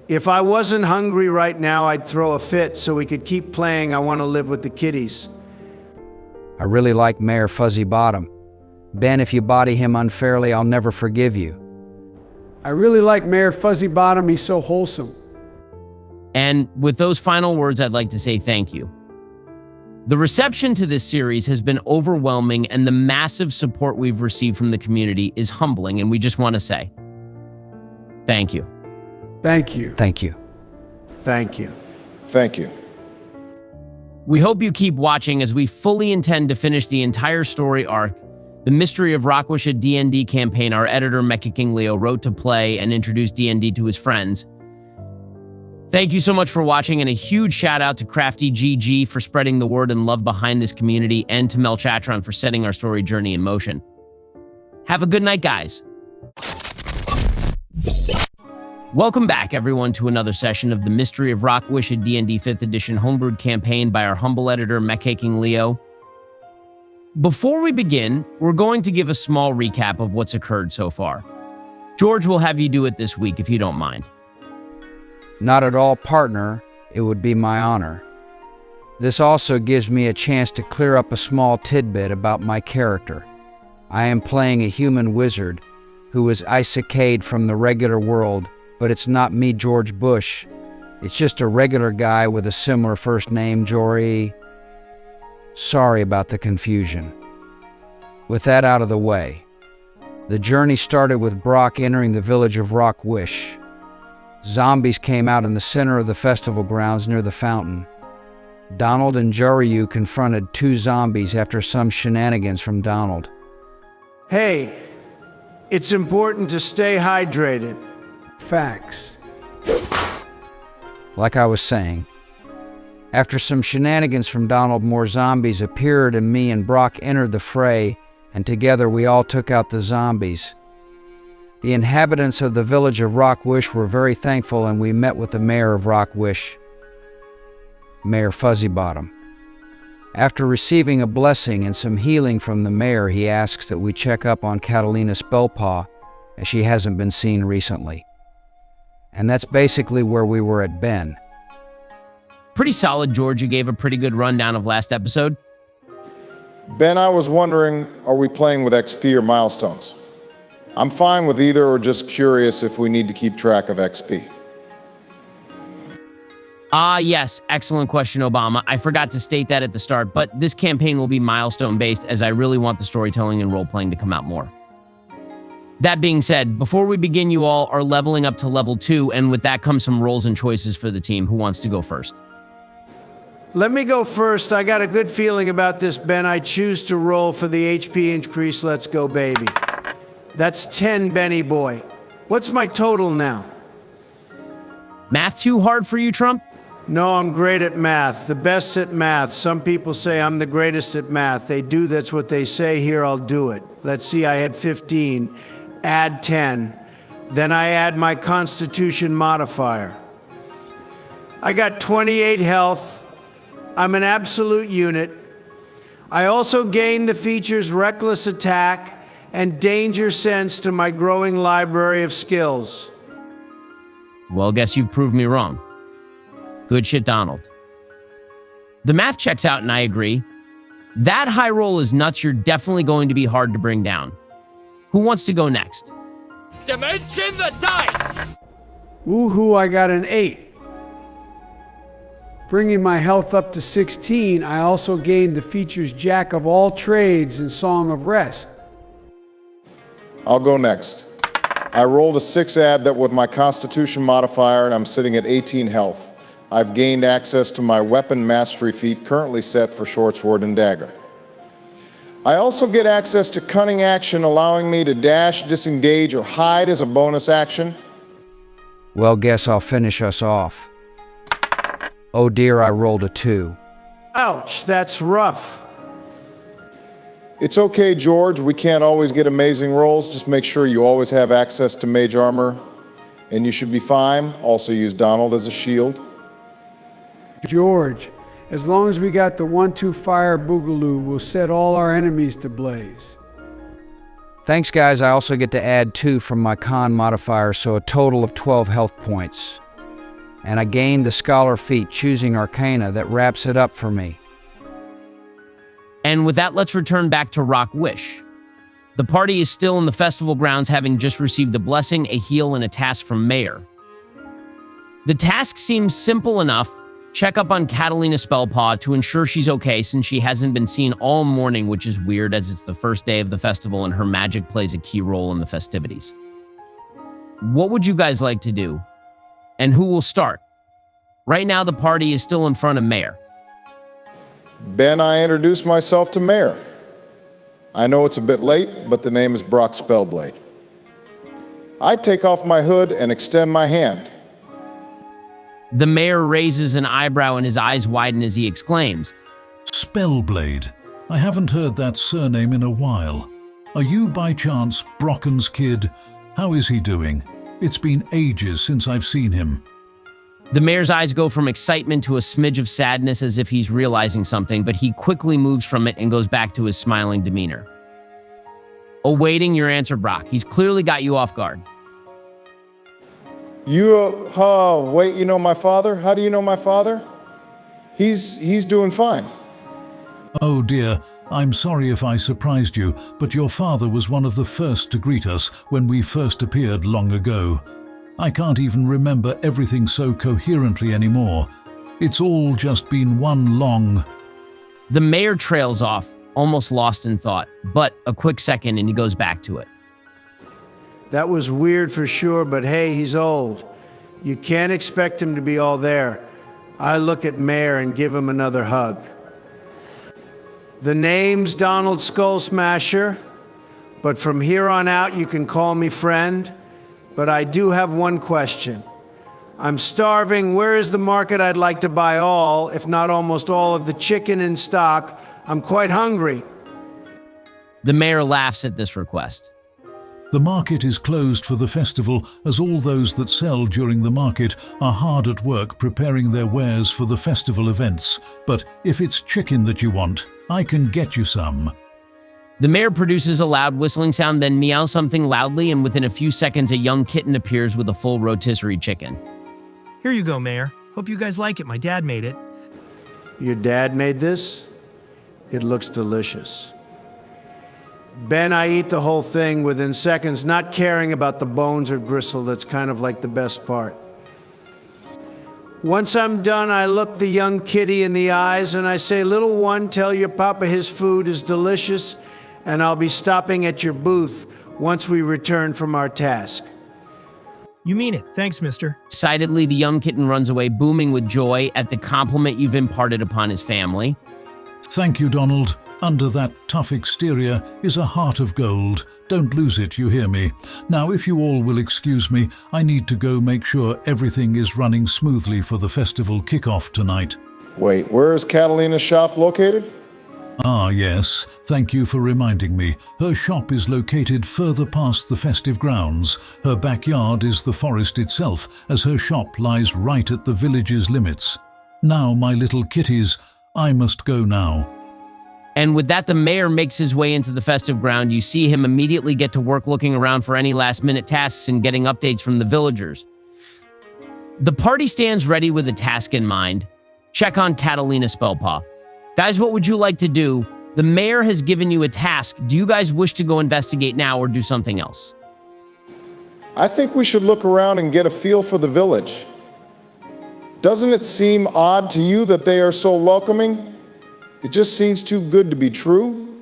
If I wasn't hungry right now, I'd throw a fit so we could keep playing I Want to Live with the Kitties. I really like Mayor Fuzzybottom. Ben, if you body him unfairly, I'll never forgive you. I really like Mayor Fuzzybottom. He's so wholesome. And with those final words, I'd like to say thank you. The reception to this series has been overwhelming, and the massive support we've received from the community is humbling, and we just want to say thank you. Thank you. Thank you. Thank you. Thank you. We hope you keep watching, as we fully intend to finish the entire story arc The Mystery of RockWish, a D&D campaign our editor, Mecha King Leo, wrote to play and introduce D&D to his friends. Thank you so much for watching, and a huge shout out to Crafty GG for spreading the word and love behind this community, and to Melchatron for setting our story journey in motion. Have a good night, guys. Welcome back, everyone, to another session of The Mystery of RockWish, a D&D 5th edition homebrewed campaign by our humble editor, Mecha King Leo. Before we begin, we're going to give a small recap of what's occurred so far. George will have you do it this week, if you don't mind. Not at all, partner. It would be my honor. This also gives me a chance to clear up a small tidbit about my character. I am playing a human wizard who is isekai'd from the regular world, but it's not me, George Bush. It's just a regular guy with a similar first name, Jory. Sorry about the confusion. With that out of the way, the journey started with Brock entering the village of RockWish. Zombies came out in the center of the festival grounds near the fountain. Donald and Joryu confronted two zombies after some shenanigans from Donald. Hey, it's important to stay hydrated. Facts. Like I was saying, after some shenanigans from Donald, more zombies appeared and me and Brock entered the fray, and together we all took out the zombies. The inhabitants of the village of RockWish were very thankful, and we met with the mayor of RockWish, Mayor Fuzzybottom. After receiving a blessing and some healing from the mayor, he asks that we check up on Catalina Spellpaw, as she hasn't been seen recently. And that's basically where we were at Ben. Pretty solid, George. You gave a pretty good rundown of last episode. Ben, I was wondering, are we playing with XP or milestones? I'm fine with either, or just curious if we need to keep track of XP. Yes. Excellent question, Obama. I forgot to state that at the start, but this campaign will be milestone-based, as I really want the storytelling and role-playing to come out more. That being said, before we begin, you all are leveling up to level 2, and with that comes some roles and choices for the team. Who wants to go first? Let me go first. I got a good feeling about this, Ben. I choose to roll for the HP increase. Let's go, baby. That's 10, Benny boy. What's my total now? Math too hard for you, Trump? No, I'm great at math. The best at math. Some people say I'm the greatest at math. They do, that's what they say. Here, I'll do it. Let's see, I had 15. Add 10. Then I add my Constitution modifier. I got 28 health. I'm an absolute unit. I also gained the features Reckless Attack and Danger Sense to my growing library of skills. Well, guess you've proved me wrong. Good shit, Donald. The math checks out, and I agree. That high roll is nuts. You're definitely going to be hard to bring down. Who wants to go next? Dimension the dice! Woohoo, I got an 8. Bringing my health up to 16, I also gained the features Jack of all trades and Song of Rest. I'll go next. I rolled a 6 add that with my Constitution modifier, and I'm sitting at 18 health. I've gained access to my weapon mastery feat, currently set for short sword and dagger. I also get access to cunning action, allowing me to dash, disengage, or hide as a bonus action. Well, guess I'll finish us off. Oh dear, I rolled a 2. Ouch, that's rough. It's okay, George. We can't always get amazing rolls. Just make sure you always have access to mage armor, and you should be fine. Also use Donald as a shield. George, as long as we got the 1-2 fire boogaloo, we'll set all our enemies to blaze. Thanks, guys. I also get to add 2 from my con modifier, so a total of 12 health points. And I gained the Scholar feat, choosing Arcana, that wraps it up for me. And with that, let's return back to RockWish. The party is still in the festival grounds, having just received a blessing, a heal, and a task from Mayor. The task seems simple enough. Check up on Catalina Spellpaw to ensure she's okay, since she hasn't been seen all morning, which is weird as it's the first day of the festival and her magic plays a key role in the festivities. What would you guys like to do? And who will start? Right now, the party is still in front of Mayor. Ben, I introduced myself to Mayor. I know it's a bit late, but the name is Brock Spellblade. I take off my hood and extend my hand. The mayor raises an eyebrow and his eyes widen as he exclaims, Spellblade. I haven't heard that surname in a while. Are you by chance Brocken's kid? How is he doing? It's been ages since I've seen him. The mayor's eyes go from excitement to a smidge of sadness as if he's realizing something, but he quickly moves from it and goes back to his smiling demeanor. Awaiting your answer, Brock. He's clearly got you off guard. Wait, you know my father? How do you know my father? He's doing fine. Oh dear, I'm sorry if I surprised you, but your father was one of the first to greet us when we first appeared long ago. I can't even remember everything so coherently anymore. It's all just been one long... The mayor trails off, almost lost in thought, but a quick second and he goes back to it. That was weird for sure, but hey, he's old. You can't expect him to be all there. I look at Mayor and give him another hug. The name's Donald Skull Smasher, but from here on out you can call me friend. But I do have one question. I'm starving. Where is the market? I'd like to buy all, if not almost all, of the chicken in stock. I'm quite hungry. The mayor laughs at this request. The market is closed for the festival, as all those that sell during the market are hard at work preparing their wares for the festival events. But if it's chicken that you want, I can get you some. The mayor produces a loud whistling sound, then meows something loudly, and within a few seconds a young kitten appears with a full rotisserie chicken. Here you go, Mayor. Hope you guys like it. My dad made it. Your dad made this? It looks delicious. Ben, I eat the whole thing within seconds, not caring about the bones or gristle. That's kind of like the best part. Once I'm done, I look the young kitty in the eyes and I say, little one, tell your papa his food is delicious, and I'll be stopping at your booth once we return from our task. You mean it. Thanks, mister. Excitedly, the young kitten runs away, booming with joy at the compliment you've imparted upon his family. Thank you, Donald. Under that tough exterior is a heart of gold. Don't lose it, you hear me? Now, if you all will excuse me, I need to go make sure everything is running smoothly for the festival kickoff tonight. Wait, where is Catalina's shop located? Ah, yes. Thank you for reminding me. Her shop is located further past the festive grounds. Her backyard is the forest itself, as her shop lies right at the village's limits. Now, my little kitties, I must go now. And with that, the mayor makes his way into the festive ground. You see him immediately get to work looking around for any last-minute tasks and getting updates from the villagers. The party stands ready with a task in mind. Check on Catalina Spellpaw. Guys, what would you like to do? The mayor has given you a task. Do you guys wish to go investigate now or do something else? I think we should look around and get a feel for the village. Doesn't it seem odd to you that they are so welcoming? It just seems too good to be true.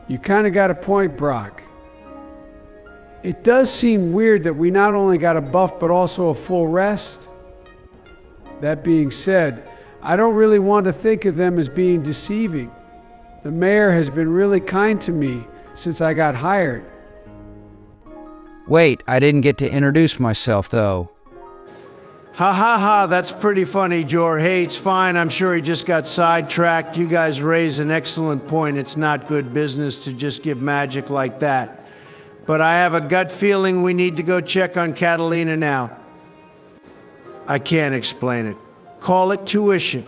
You kind of got a point, Brock. It does seem weird that we not only got a buff, but also a full rest. That being said, I don't really want to think of them as being deceiving. The mayor has been really kind to me since I got hired. Wait, I didn't get to introduce myself, though. Ha ha ha, that's pretty funny, Jor. Hey, it's fine. I'm sure he just got sidetracked. You guys raise an excellent point. It's not good business to just give magic like that. But I have a gut feeling we need to go check on Catalina now. I can't explain it. Call it tuition.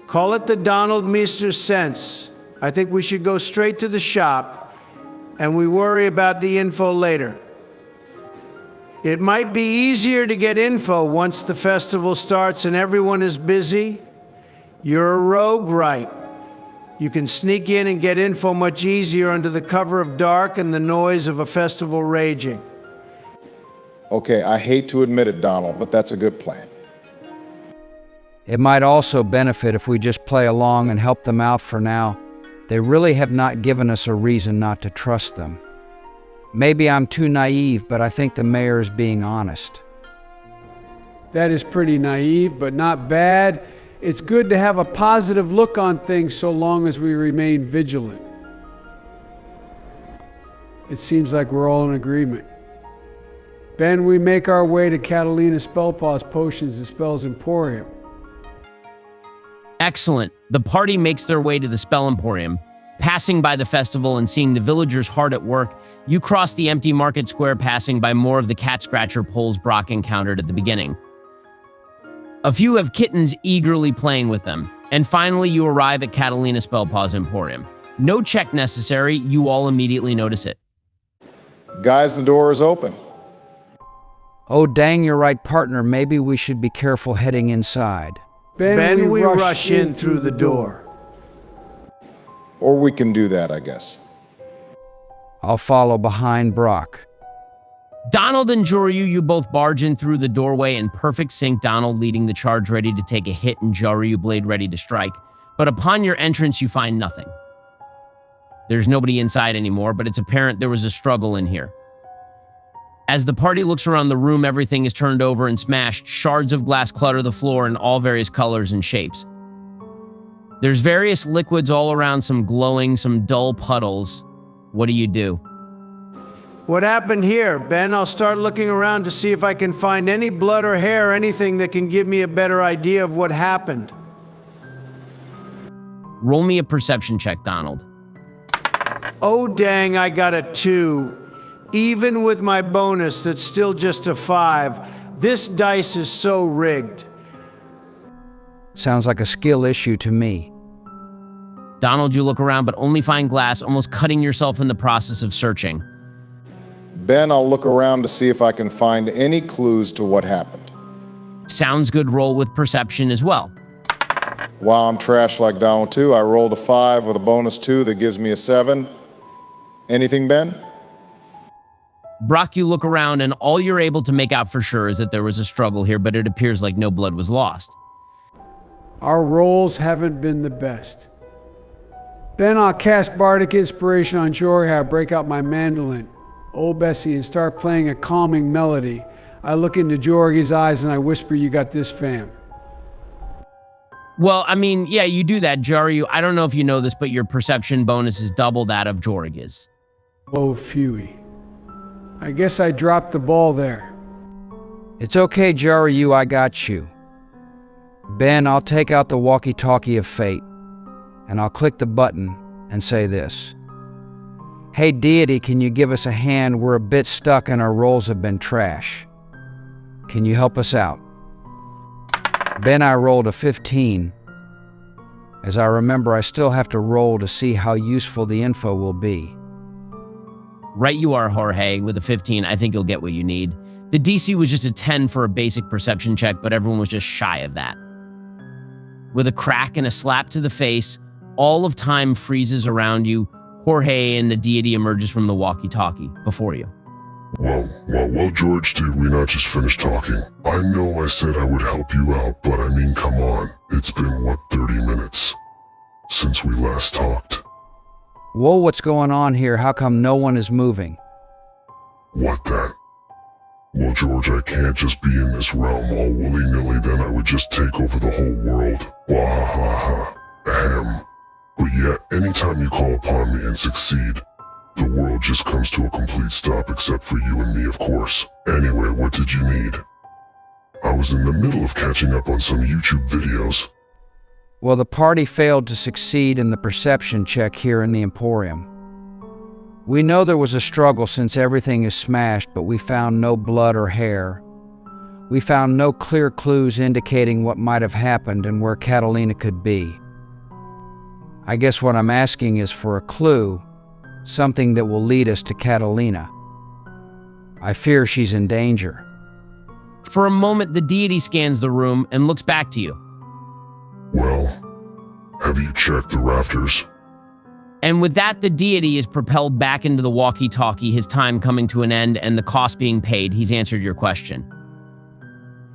Call it the Donald Meester sense. I think we should go straight to the shop, and we worry about the info later. It might be easier to get info once the festival starts and everyone is busy. You're a rogue, right? You can sneak in and get info much easier under the cover of dark and the noise of a festival raging. Okay, I hate to admit it, Donald, but that's a good plan. It might also benefit if we just play along and help them out for now. They really have not given us a reason not to trust them. Maybe I'm too naive, but I think the mayor is being honest. That is pretty naive, but not bad. It's good to have a positive look on things so long as we remain vigilant. It seems like we're all in agreement. Ben, we make our way to Catalina Spellpaw's Potions and Spells Emporium. Excellent. The party makes their way to the Spell Emporium. Passing by the festival and seeing the villagers hard at work, you cross the empty market square, passing by more of the cat scratcher poles Brock encountered at the beginning. A few have kittens eagerly playing with them. And finally, you arrive at Catalina Spellpaw's Emporium. No check necessary, you all immediately notice it. Guys, the door is open. Oh, dang, you're right, partner. Maybe we should be careful heading inside. Ben, we rush in through the door. Or we can do that, I guess. I'll follow behind Brock. Donald and Joryu, you both barge in through the doorway in perfect sync, Donald leading the charge ready to take a hit and Joryu blade ready to strike. But upon your entrance, you find nothing. There's nobody inside anymore, but it's apparent there was a struggle in here. As the party looks around the room, everything is turned over and smashed. Shards of glass clutter the floor in all various colors and shapes. There's various liquids all around, some glowing, some dull puddles. What do you do? What happened here, Ben? I'll start looking around to see if I can find any blood or hair, anything that can give me a better idea of what happened. Roll me a perception check, Donald. Oh, dang, I got a 2. Even with my bonus, that's still just a 5. This dice is so rigged. Sounds like a skill issue to me. Donald, you look around, but only find glass, almost cutting yourself in the process of searching. Ben, I'll look around to see if I can find any clues to what happened. Sounds good. Roll with perception as well. Wow, I'm trash like Donald too. I rolled a 5 with a bonus 2 that gives me a 7. Anything, Ben? Brock, you look around, and all you're able to make out for sure is that there was a struggle here, but it appears like no blood was lost. Our rolls haven't been the best. Ben, I'll cast Bardic Inspiration on Jorya, break out my mandolin, Old Bessie, and start playing a calming melody. I look into Jorya's eyes and I whisper, "You got this, fam." Well, I mean, yeah, you do that, Joryu. I don't know if you know this, but your perception bonus is double that of Jorya's. Oh, phewie. I guess I dropped the ball there. It's okay, Joryu, I got you. Ben, I'll take out the walkie-talkie of fate, and I'll click the button and say this. Hey, deity, can you give us a hand? We're a bit stuck and our rolls have been trash. Can you help us out? Ben, I rolled a 15. As I remember, I still have to roll to see how useful the info will be. Right you are, Jorge. With a 15, I think you'll get what you need. The DC was just a 10 for a basic perception check, but everyone was just shy of that. With a crack and a slap to the face, all of time freezes around you. Jorge and the deity emerges from the walkie-talkie before you. Well, George, did we not just finish talking? I know I said I would help you out, but I mean, come on. It's been, 30 minutes since we last talked? Whoa, what's going on here? How come no one is moving? What that? Well, George, I can't just be in this realm all willy-nilly, then I would just take over the whole world. Wahaha. Ahem. But yet, anytime you call upon me and succeed, the world just comes to a complete stop except for you and me, of course. Anyway, what did you need? I was in the middle of catching up on some YouTube videos. Well, the party failed to succeed in the perception check here in the Emporium. We know there was a struggle since everything is smashed, but we found no blood or hair. We found no clear clues indicating what might have happened and where Catalina could be. I guess what I'm asking is for a clue, something that will lead us to Catalina. I fear she's in danger. For a moment, the deity scans the room and looks back to you. Well, have you checked the rafters? And with that, the deity is propelled back into the walkie-talkie, his time coming to an end and the cost being paid. He's answered your question.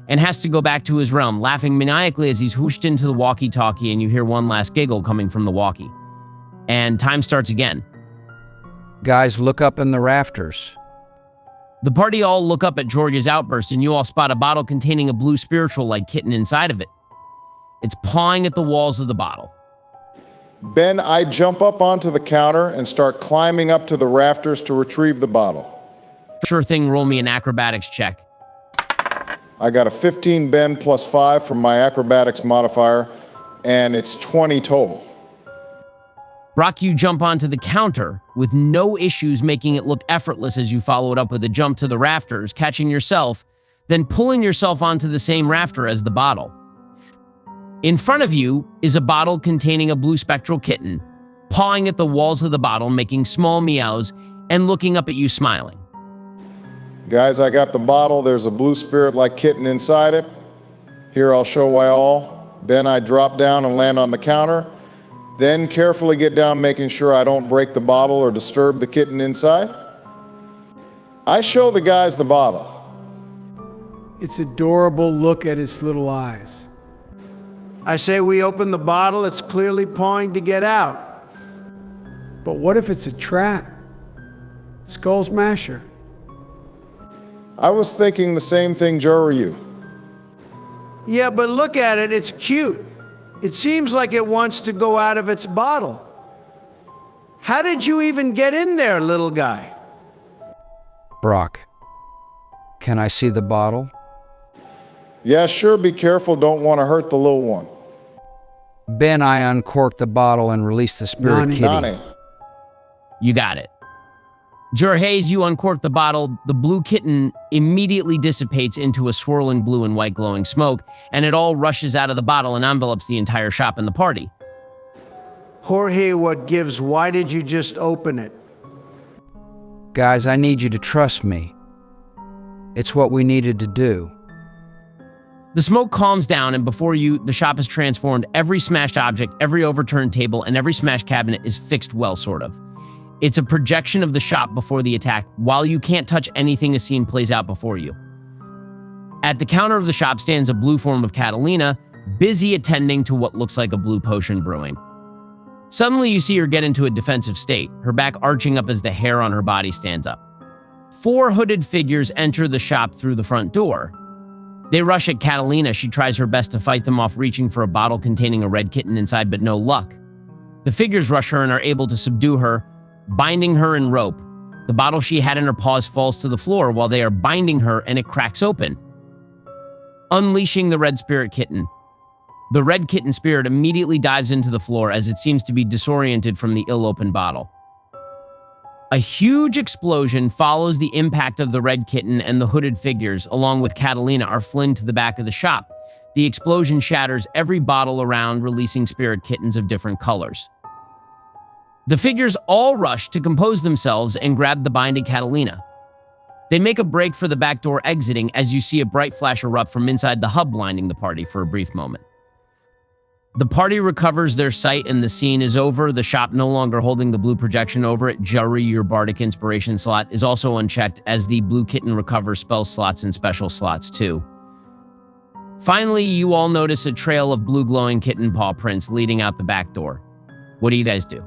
And has to go back to his realm, laughing maniacally as he's whooshed into the walkie-talkie, and you hear one last giggle coming from the walkie. And time starts again. Guys, look up in the rafters. The party all look up at George's outburst, and you all spot a bottle containing a blue spiritual-like kitten inside of it. It's pawing at the walls of the bottle. Ben, I jump up onto the counter and start climbing up to the rafters to retrieve the bottle. Sure thing, roll me an acrobatics check. I got a 15 Ben plus 5 from my acrobatics modifier, and it's 20 total. Brock, you jump onto the counter with no issues, making it look effortless as you follow it up with a jump to the rafters, catching yourself, then pulling yourself onto the same rafter as the bottle. In front of you is a bottle containing a blue spectral kitten, pawing at the walls of the bottle, making small meows, and looking up at you smiling. Guys, I got the bottle. There's a blue spirit-like kitten inside it. Here, I'll show why all. Then I drop down and land on the counter. Then carefully get down, making sure I don't break the bottle or disturb the kitten inside. I show the guys the bottle. It's adorable. Look at its little eyes. I say we open the bottle, it's clearly pawing to get out. But what if it's a trap? Skull Smasher. I was thinking the same thing, Joe, or you. Yeah, but look at it, it's cute. It seems like it wants to go out of its bottle. How did you even get in there, little guy? Brock, can I see the bottle? Yeah, sure, be careful, don't want to hurt the little one. Ben, I uncorked the bottle and released the spirit Nani. kitty. Nani. You got it. Jorge, you uncork the bottle. The blue kitten immediately dissipates into a swirling blue and white glowing smoke, and it all rushes out of the bottle and envelops the entire shop and the party. Jorge, what gives? Why did you just open it? Guys, I need you to trust me. It's what we needed to do. The smoke calms down, and before you, the shop is transformed. Every smashed object, every overturned table, and every smashed cabinet is fixed well, sort of. It's a projection of the shop before the attack. While you can't touch anything, a scene plays out before you. At the counter of the shop stands a blue form of Catalina, busy attending to what looks like a blue potion brewing. Suddenly, you see her get into a defensive state, her back arching up as the hair on her body stands up. 4 hooded figures enter the shop through the front door. They rush at Catalina. She tries her best to fight them off, reaching for a bottle containing a red kitten inside, but no luck. The figures rush her and are able to subdue her, binding her in rope. The bottle she had in her paws falls to the floor while they are binding her, and it cracks open, unleashing the red spirit kitten. The red kitten spirit immediately dives into the floor as it seems to be disoriented from the ill-opened bottle. A huge explosion follows the impact of the red kitten, and the hooded figures, along with Catalina, are flung to the back of the shop. The explosion shatters every bottle around, releasing spirit kittens of different colors. The figures all rush to compose themselves and grab the binded Catalina. They make a break for the back door, exiting as you see a bright flash erupt from inside the hub, blinding the party for a brief moment. The party recovers their sight and the scene is over, the shop no longer holding the blue projection over it. Jari, your bardic inspiration slot, is also unchecked as the blue kitten recovers spell slots and special slots too. Finally, you all notice a trail of blue glowing kitten paw prints leading out the back door. What do you guys do?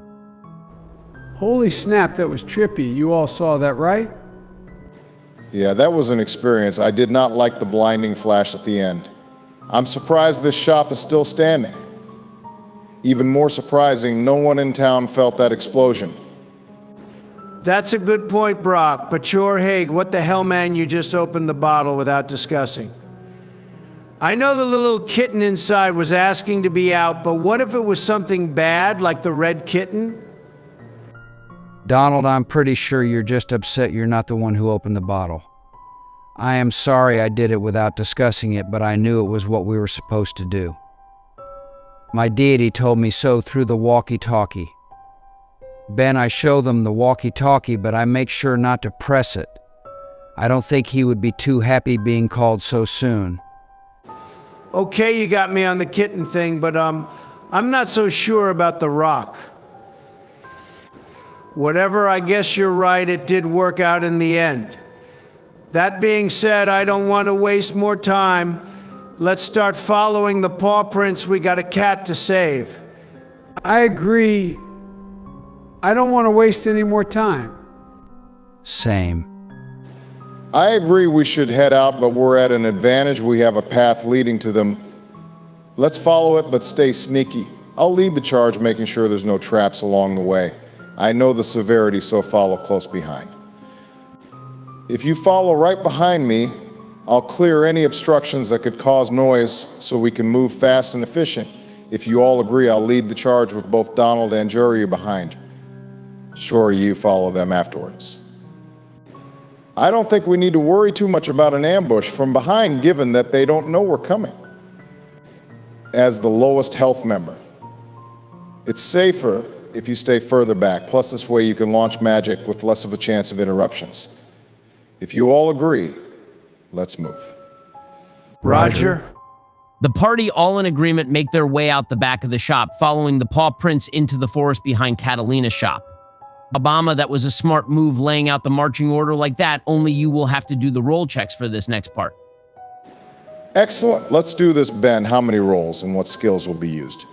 Holy snap, that was trippy. You all saw that, right? Yeah, that was an experience. I did not like the blinding flash at the end. I'm surprised this shop is still standing. Even more surprising, no one in town felt that explosion. That's a good point, Brock, but Jorge, what the hell, man, you just opened the bottle without discussing. I know the little kitten inside was asking to be out, but what if it was something bad, like the red kitten? Donald, I'm pretty sure you're just upset you're not the one who opened the bottle. I am sorry I did it without discussing it, but I knew it was what we were supposed to do. My deity told me so through the walkie-talkie. Ben, I show them the walkie-talkie, but I make sure not to press it. I don't think he would be too happy being called so soon. Okay, you got me on the kitten thing, but I'm not so sure about the rock. Whatever, I guess you're right, it did work out in the end. That being said, I don't want to waste more time. Let's start following the paw prints. We got a cat to save. I agree. I don't want to waste any more time. Same. I agree we should head out, but we're at an advantage. We have a path leading to them. Let's follow it, but stay sneaky. I'll lead the charge, making sure there's no traps along the way. I know the severity, so follow close behind. If you follow right behind me, I'll clear any obstructions that could cause noise so we can move fast and efficient. If you all agree, I'll lead the charge with both Donald and Juryu behind. Sure, you follow them afterwards. I don't think we need to worry too much about an ambush from behind, given that they don't know we're coming. As the lowest health member, it's safer if you stay further back, plus this way you can launch magic with less of a chance of interruptions. If you all agree, let's move. Roger. The party, all in agreement, make their way out the back of the shop, following the paw prints into the forest behind Catalina's shop. Obama, that was a smart move, laying out the marching order like that, only you will have to do the roll checks for this next part. Excellent. Let's do this, Ben. How many rolls and what skills will be used?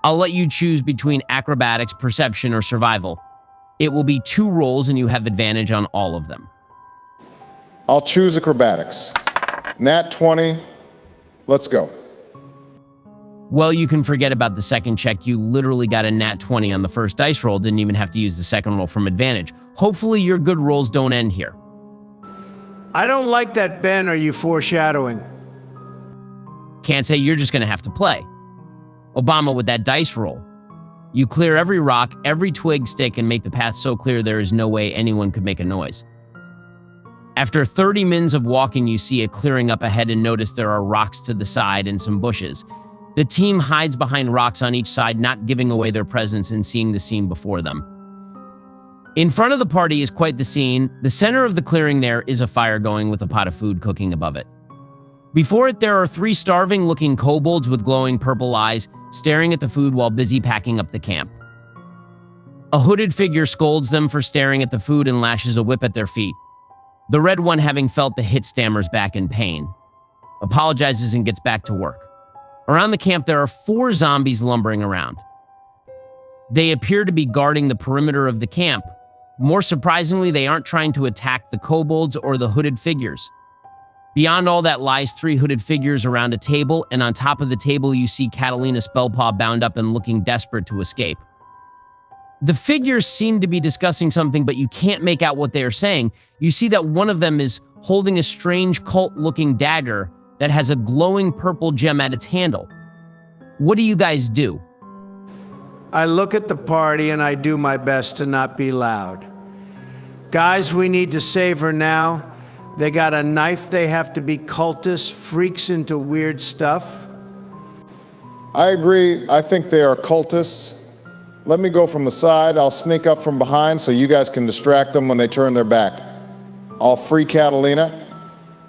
I'll let you choose between acrobatics, perception, or survival. It will be 2 rolls and you have advantage on all of them. I'll choose acrobatics. Nat 20. Let's go. Well, you can forget about the second check. You literally got a nat 20 on the first dice roll, didn't even have to use the second roll from advantage. Hopefully your good rolls don't end here. I don't like that, Ben. Are you foreshadowing? Can't say, you're just gonna have to play. Obama, with that dice roll, you clear every rock, every twig, stick, and make the path so clear there is no way anyone could make a noise. After 30 minutes of walking, you see a clearing up ahead and notice there are rocks to the side and some bushes. The team hides behind rocks on each side, not giving away their presence and seeing the scene before them. In front of the party is quite the scene. The center of the clearing there is a fire going with a pot of food cooking above it. Before it, there are 3 starving-looking kobolds with glowing purple eyes staring at the food while busy packing up the camp. A hooded figure scolds them for staring at the food and lashes a whip at their feet. The red one, having felt the hit, stammers back in pain, apologizes and gets back to work. Around the camp, there are 4 zombies lumbering around. They appear to be guarding the perimeter of the camp. More surprisingly, they aren't trying to attack the kobolds or the hooded figures. Beyond all that lies 3 hooded figures around a table, and on top of the table you see Catalina Spellpaw bound up and looking desperate to escape. The figures seem to be discussing something, but you can't make out what they are saying. You see that one of them is holding a strange cult-looking dagger that has a glowing purple gem at its handle. What do you guys do? I look at the party and I do my best to not be loud. Guys, we need to save her now. They got a knife, they have to be cultists, freaks into weird stuff. I agree. I think they are cultists. Let me go from the side. I'll sneak up from behind so you guys can distract them when they turn their back. I'll free Catalina.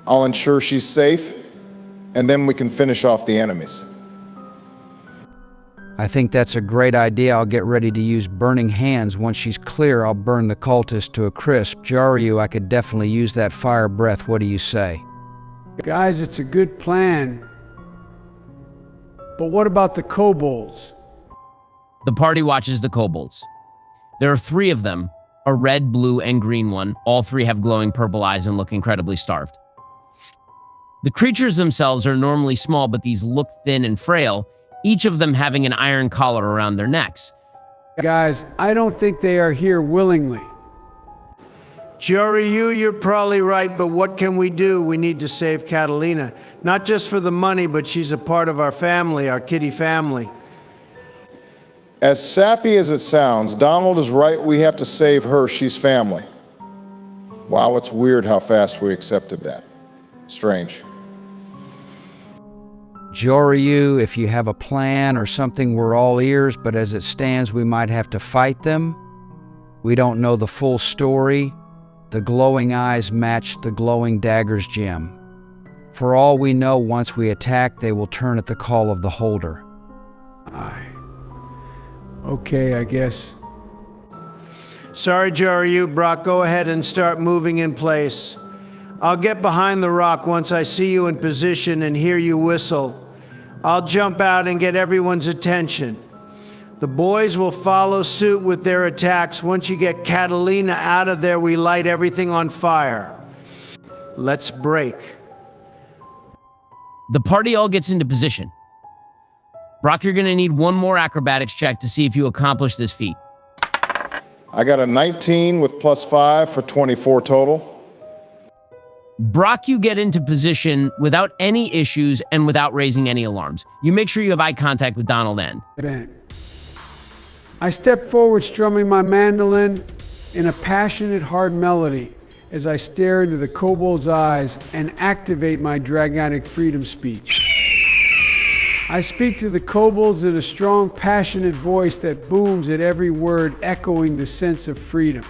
I'll ensure she's safe. And then we can finish off the enemies. I think that's a great idea. I'll get ready to use burning hands. Once she's clear, I'll burn the cultist to a crisp. Juryu, I could definitely use that fire breath. What do you say? Guys, it's a good plan. But what about the kobolds? The party watches the kobolds. There are 3 of them, a red, blue, and green one. All 3 have glowing purple eyes and look incredibly starved. The creatures themselves are normally small, but these look thin and frail, each of them having an iron collar around their necks. Guys, I don't think they are here willingly. Juryu, you're probably right, but what can we do? We need to save Catalina. Not just for the money, but she's a part of our family, our kitty family. As sappy as it sounds, Donald is right. We have to save her. She's family. Wow, it's weird how fast we accepted that. Strange. Juryu, if you have a plan or something, we're all ears, but as it stands, we might have to fight them. We don't know the full story. The glowing eyes match the glowing dagger's gem. For all we know, once we attack, they will turn at the call of the holder. Okay, I guess. Sorry, Juryu. Brock, go ahead and start moving in place. I'll get behind the rock once I see you in position and hear you whistle. I'll jump out and get everyone's attention. The boys will follow suit with their attacks. Once you get Catalina out of there, we light everything on fire. Let's break. The party all gets into position. Brock, you're going to need one more acrobatics check to see if you accomplish this feat. I got a 19 with +5 for 24 total. Brock, you get into position without any issues and without raising any alarms. You make sure you have eye contact with Donald N. I step forward strumming my mandolin in a passionate, hard melody as I stare into the kobold's eyes and activate my dragonic freedom speech. I speak to the kobolds in a strong, passionate voice that booms at every word, echoing the sense of freedom.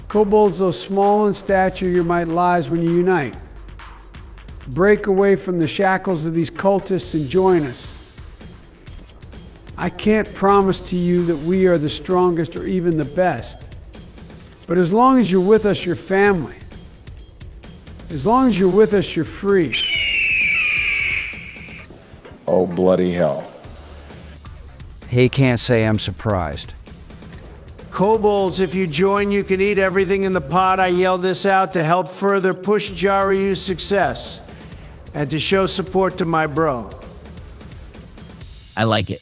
Kobolds, though small in stature, your might lies when you unite. Break away from the shackles of these cultists and join us. I can't promise to you that we are the strongest or even the best. But as long as you're with us, you're family. As long as you're with us, you're free. Oh, bloody hell. He can't say I'm surprised. Kobolds, if you join, you can eat everything in the pot. I yell this out to help further push Jaryu's success and to show support to my bro. I like it.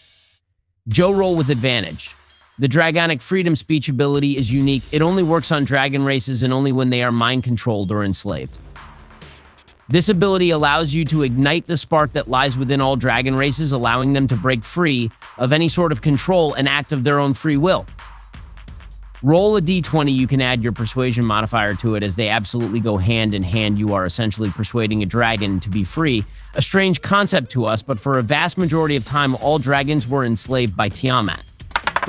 Joe, roll with advantage. The Dragonic Freedom Speech ability is unique. It only works on dragon races and only when they are mind-controlled or enslaved. This ability allows you to ignite the spark that lies within all dragon races, allowing them to break free of any sort of control and act of their own free will. Roll a d20, you can add your persuasion modifier to it as they absolutely go hand in hand. You are essentially persuading a dragon to be free. A strange concept to us, but for a vast majority of time, all dragons were enslaved by Tiamat.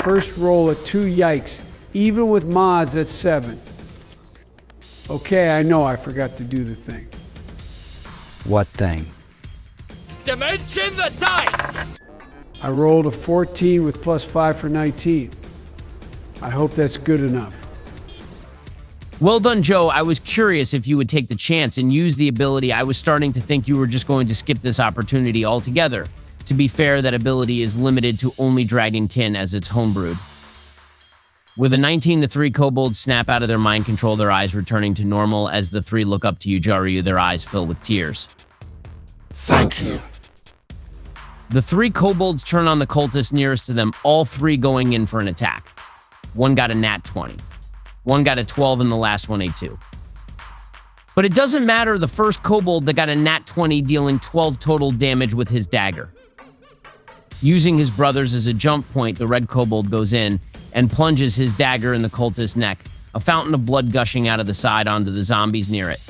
First roll at 2 yikes. Even with mods, that's 7. Okay, I know I forgot to do the thing. What thing? Dimension the dice! I rolled a 14 with +5 for 19. I hope that's good enough. Well done, Joe. I was curious if you would take the chance and use the ability. I was starting to think you were just going to skip this opportunity altogether. To be fair, that ability is limited to only Dragonkin as it's homebrewed. With a 19, the 3 kobolds snap out of their mind control, their eyes returning to normal. As the 3 look up to you, Jaryu, their eyes fill with tears. Thank you. The 3 kobolds turn on the cultists nearest to them, all 3 going in for an attack. One got a nat 20. One got a 12 and the last one a 2. But it doesn't matter, the first kobold that got a nat 20 dealing 12 total damage with his dagger. Using his brothers as a jump point, the red kobold goes in and plunges his dagger in the cultist's neck, a fountain of blood gushing out of the side onto the zombies near it.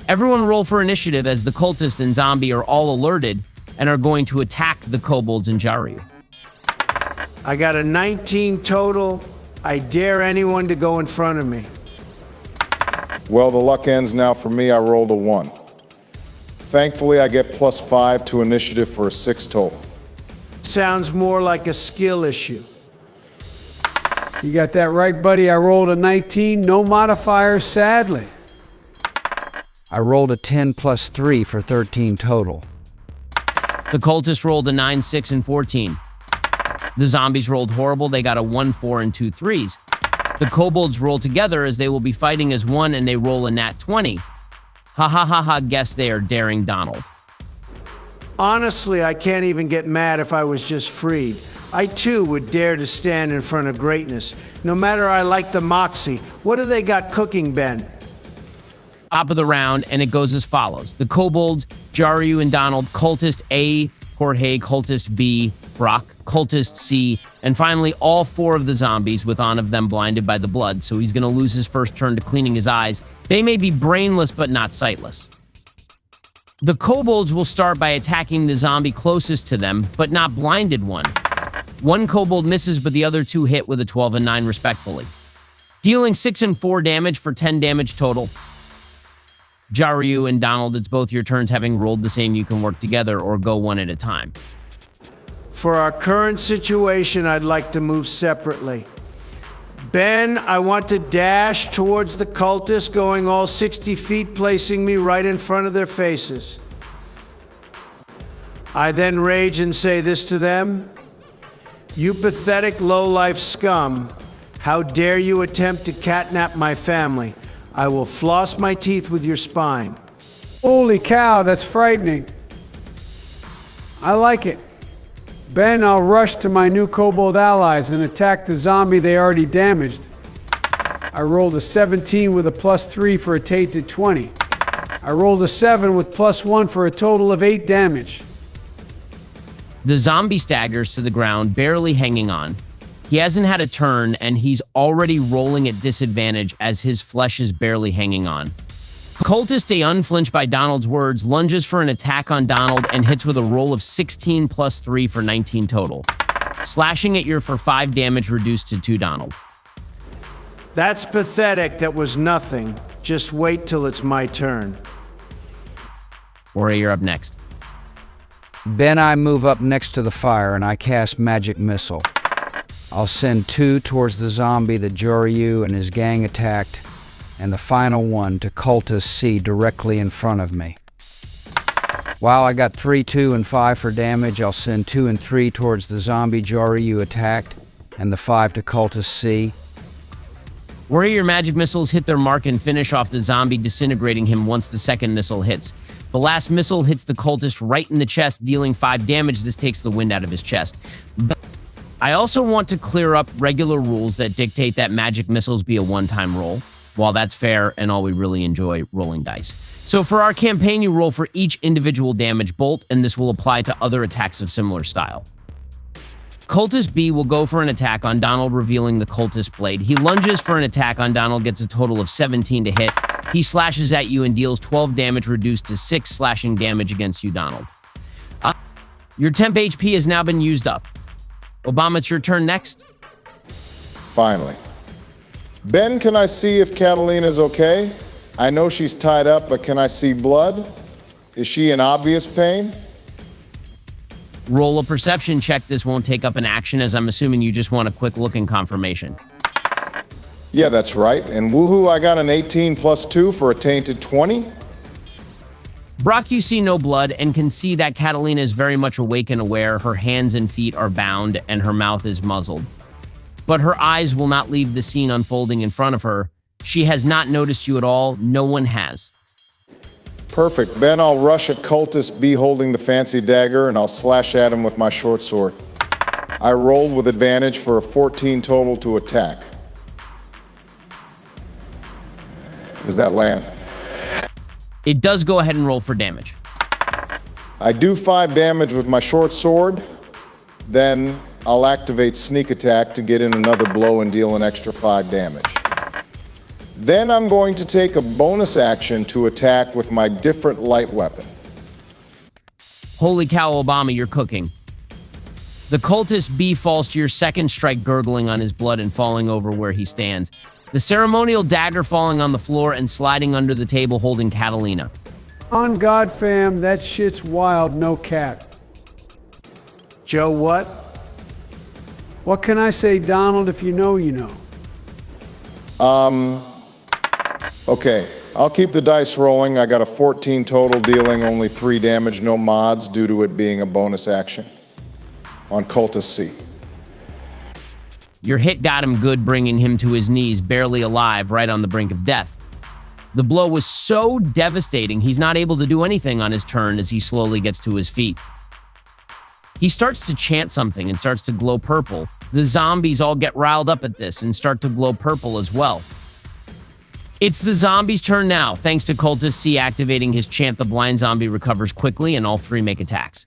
Everyone roll for initiative as the cultist and zombie are all alerted and are going to attack the kobolds and Jaryu. I got a 19 total. I dare anyone to go in front of me. Well, the luck ends now for me. I rolled a 1. Thankfully, I get +5 to initiative for a 6 total. Sounds more like a skill issue. You got that right, buddy. I rolled a 19, no modifiers, sadly. I rolled a 10 + 3 for 13 total. The cultists rolled a 9, 6, and 14. The zombies rolled horrible. They got a 1, 4, and 2 3s. The kobolds roll together as they will be fighting as one, and they roll a nat 20. Ha ha ha ha, guess they are daring Donald. Honestly, I can't even get mad if I was just freed. I too would dare to stand in front of greatness. No matter I like the moxie. What do they got cooking, Ben? Top of the round, and it goes as follows. The kobolds, Jaryu and Donald, cultist A, Jorge, cultist B, Brock, cultist C, and finally all 4 of the zombies, with one of them blinded by the blood, so he's going to lose his first turn to cleaning his eyes. They may be brainless, but not sightless. The kobolds will start by attacking the zombie closest to them, but not blinded one. One kobold misses, but the other 2 hit with a 12 and 9 respectively, dealing 6 and 4 damage for 10 damage total. Jaryu and Donald, it's both your turns. Having rolled the same, you can work together or go one at a time. For our current situation, I'd like to move separately. Ben, I want to dash towards the cultists, going all 60 feet, placing me right in front of their faces. I then rage and say this to them: "You pathetic low-life scum, how dare you attempt to catnap my family? I will floss my teeth with your spine." Holy cow, that's frightening. I like it. Ben, I'll rush to my new kobold allies and attack the zombie they already damaged. I rolled a 17 with a +3 for a tainted 20. I rolled a 7 with +1 for a total of 8 damage. The zombie staggers to the ground, barely hanging on. He hasn't had a turn, and he's already rolling at disadvantage as his flesh is barely hanging on. Cultist, stay unflinched by Donald's words, lunges for an attack on Donald and hits with a roll of 16 + 3 for 19 total. Slashing at you for 5 damage, reduced to 2, Donald. That's pathetic. That was nothing. Just wait till it's my turn. Ori, you're up next. Ben, I move up next to the fire and I cast Magic Missile. I'll send 2 towards the zombie that Joryu and his gang attacked, and the final one to Cultist C directly in front of me. While I got 3, 2, and 5 for damage, I'll send 2 and 3 towards the zombie Joryu attacked, and the 5 to Cultist C. Where your magic missiles hit their mark and finish off the zombie, disintegrating him once the second missile hits. The last missile hits the cultist right in the chest, dealing 5 damage. This takes the wind out of his chest. But I also want to clear up regular rules that dictate that magic missiles be a one-time roll. While that's fair and all, we really enjoy rolling dice. So for our campaign, you roll for each individual damage bolt, and this will apply to other attacks of similar style. Cultist B will go for an attack on Donald, revealing the cultist blade. He lunges for an attack on Donald, gets a total of 17 to hit. He slashes at you and deals 12 damage, reduced to 6 slashing damage against you, Donald. Your temp HP has now been used up. Obama, it's your turn next. Finally. Ben, can I see if Catalina's okay? I know she's tied up, but can I see blood? Is she in obvious pain? Roll a perception check. This won't take up an action, as I'm assuming you just want a quick look and confirmation. Yeah, that's right. And woohoo, I got an 18 + 2 for a tainted 20. Brock, you see no blood and can see that Catalina is very much awake and aware. Her hands and feet are bound and her mouth is muzzled. But her eyes will not leave the scene unfolding in front of her. She has not noticed you at all. No one has. Perfect. Ben, I'll rush at Cultist B holding the fancy dagger, and I'll slash at him with my short sword. I rolled with advantage for a 14 total to attack. Does that land? It does. Go ahead and roll for damage. I do 5 damage with my short sword, then I'll activate sneak attack to get in another blow and deal an extra 5 damage. Then I'm going to take a bonus action to attack with my different light weapon. Holy cow, Obama, you're cooking. The cultist B falls to your second strike, gurgling on his blood and falling over where he stands. The ceremonial dagger falling on the floor and sliding under the table, holding Catalina. On God, fam, that shit's wild, no cap. Joe, what? What can I say, Donald? If you know, you know. Okay, I'll keep the dice rolling. I got a 14 total, dealing only 3 damage, no mods, due to it being a bonus action on Cultist C. Your hit got him good, bringing him to his knees, barely alive, right on the brink of death. The blow was so devastating, he's not able to do anything on his turn as he slowly gets to his feet. He starts to chant something and starts to glow purple. The zombies all get riled up at this and start to glow purple as well. It's the zombies' turn now. Thanks to Cultist C activating his chant, the blind zombie recovers quickly and all 3 make attacks.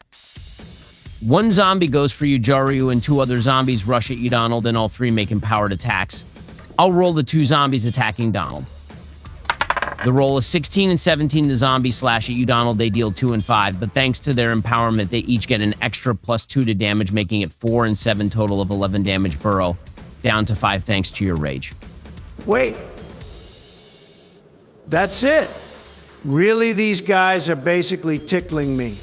1 zombie goes for you, Joryu, and 2 other zombies rush at you, Donald, and all 3 make empowered attacks. I'll roll the 2 zombies attacking Donald. The roll is 16 and 17. The zombies slash at you, Donald. They deal 2 and 5, but thanks to their empowerment, they each get an extra +2 to damage, making it 4 and 7 total of 11 damage. Burrow down to 5 thanks to your rage. Wait. That's it. Really, these guys are basically tickling me.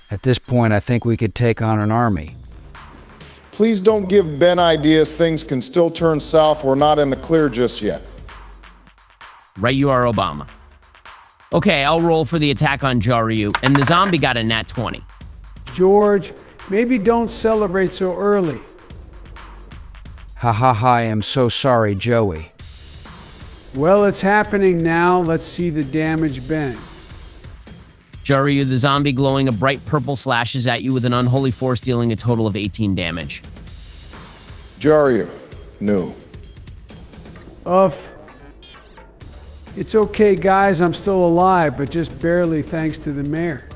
At this point, I think we could take on an army. Please don't give Ben ideas. Things can still turn south. We're not in the clear just yet. Right you are, Obama. Okay, I'll roll for the attack on Joryu, and the zombie got a nat 20. George, maybe don't celebrate so early. Ha ha ha, I am so sorry, Joey. Well, it's happening now. Let's see the damage, Ben. Jaryu, the zombie glowing a bright purple, slashes at you with an unholy force, dealing a total of 18 damage. Jaryu, no. It's okay, guys. I'm still alive, but just barely thanks to the mayor.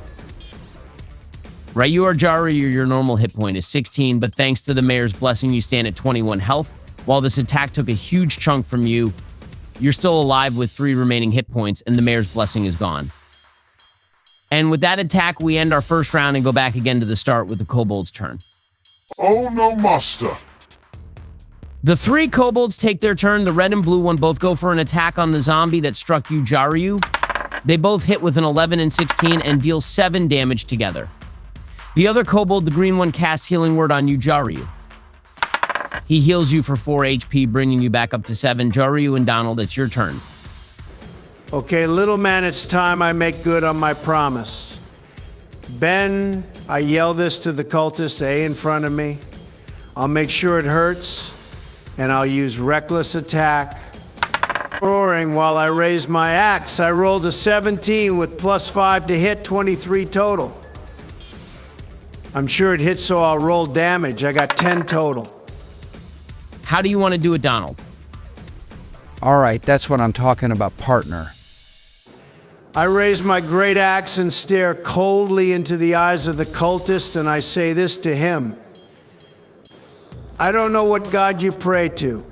Ryu or Jaryu, your normal hit point is 16, but thanks to the mayor's blessing, you stand at 21 health. While this attack took a huge chunk from you, you're still alive with 3 remaining hit points, and the mayor's blessing is gone. And with that attack, we end our first round and go back again to the start with the kobold's turn. Oh no, master. The 3 kobolds take their turn. The red and blue one both go for an attack on the zombie that struck you, Jaryu. They both hit with an 11 and 16 and deal 7 damage together. The other kobold, the green one, casts Healing Word on you, Jaryu. He heals you for 4 HP, bringing you back up to 7. Jaryu and Donald, it's your turn. Okay, little man, it's time I make good on my promise. Ben, I yell this to the cultist A in front of me. I'll make sure it hurts, and I'll use reckless attack. Roaring while I raise my axe. I rolled a 17 with +5 to hit, 23 total. I'm sure it hits, so I'll roll damage. I got 10 total. How do you want to do it, Donald? All right, that's what I'm talking about, partner. I raise my great axe and stare coldly into the eyes of the cultist, and I say this to him. I don't know what God you pray to,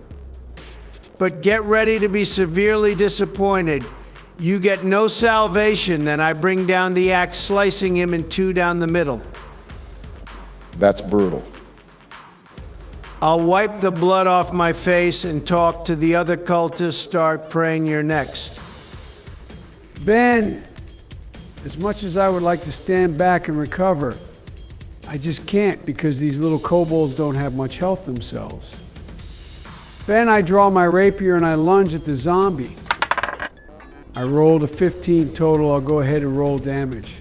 but get ready to be severely disappointed. You get no salvation, then I bring down the axe, slicing him in 2 down the middle. That's brutal. I'll wipe the blood off my face and talk to the other cultists. Start praying you're next. Ben, as much as I would like to stand back and recover, I just can't because these little kobolds don't have much health themselves. Ben, I draw my rapier and I lunge at the zombie. I rolled a 15 total. I'll go ahead and roll damage.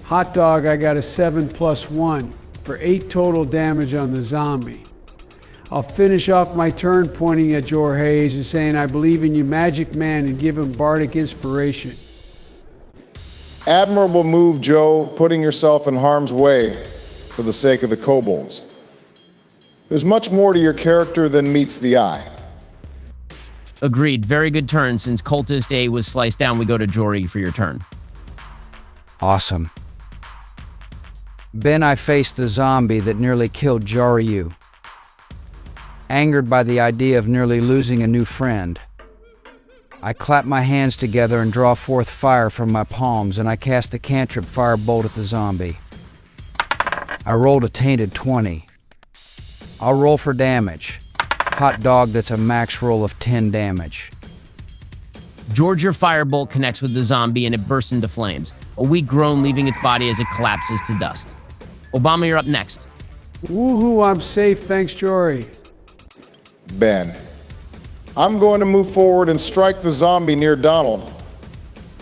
Hot dog, I got a 7 + 1 for 8 total damage on the zombie. I'll finish off my turn pointing at Jor Hayes and saying, I believe in you, magic man, and give him bardic inspiration. Admirable move, Joe, putting yourself in harm's way for the sake of the kobolds. There's much more to your character than meets the eye. Agreed. Very good turn. Since cultist A was sliced down, we go to Jory for your turn. Awesome. Ben, I faced the zombie that nearly killed Jaryu. Angered by the idea of nearly losing a new friend, I clap my hands together and draw forth fire from my palms, and I cast the cantrip firebolt at the zombie. I rolled a tainted 20. I'll roll for damage. Hot dog, that's a max roll of 10 damage. George, your firebolt connects with the zombie and it bursts into flames. A weak groan leaving its body as it collapses to dust. Obama, you're up next. Woohoo, I'm safe, thanks, Jory. Ben, I'm going to move forward and strike the zombie near Donald,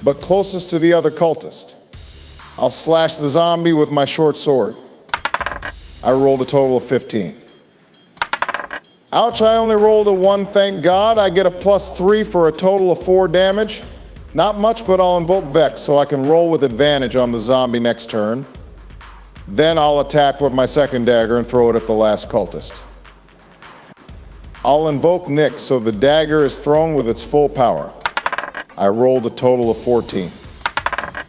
but closest to the other cultist. I'll slash the zombie with my short sword. I rolled a total of 15. Ouch, I only rolled a 1, thank God. I get a +3 for a total of 4 damage. Not much, but I'll invoke Vex so I can roll with advantage on the zombie next turn. Then I'll attack with my second dagger and throw it at the last cultist. I'll invoke Nick so the dagger is thrown with its full power. I rolled a total of 14,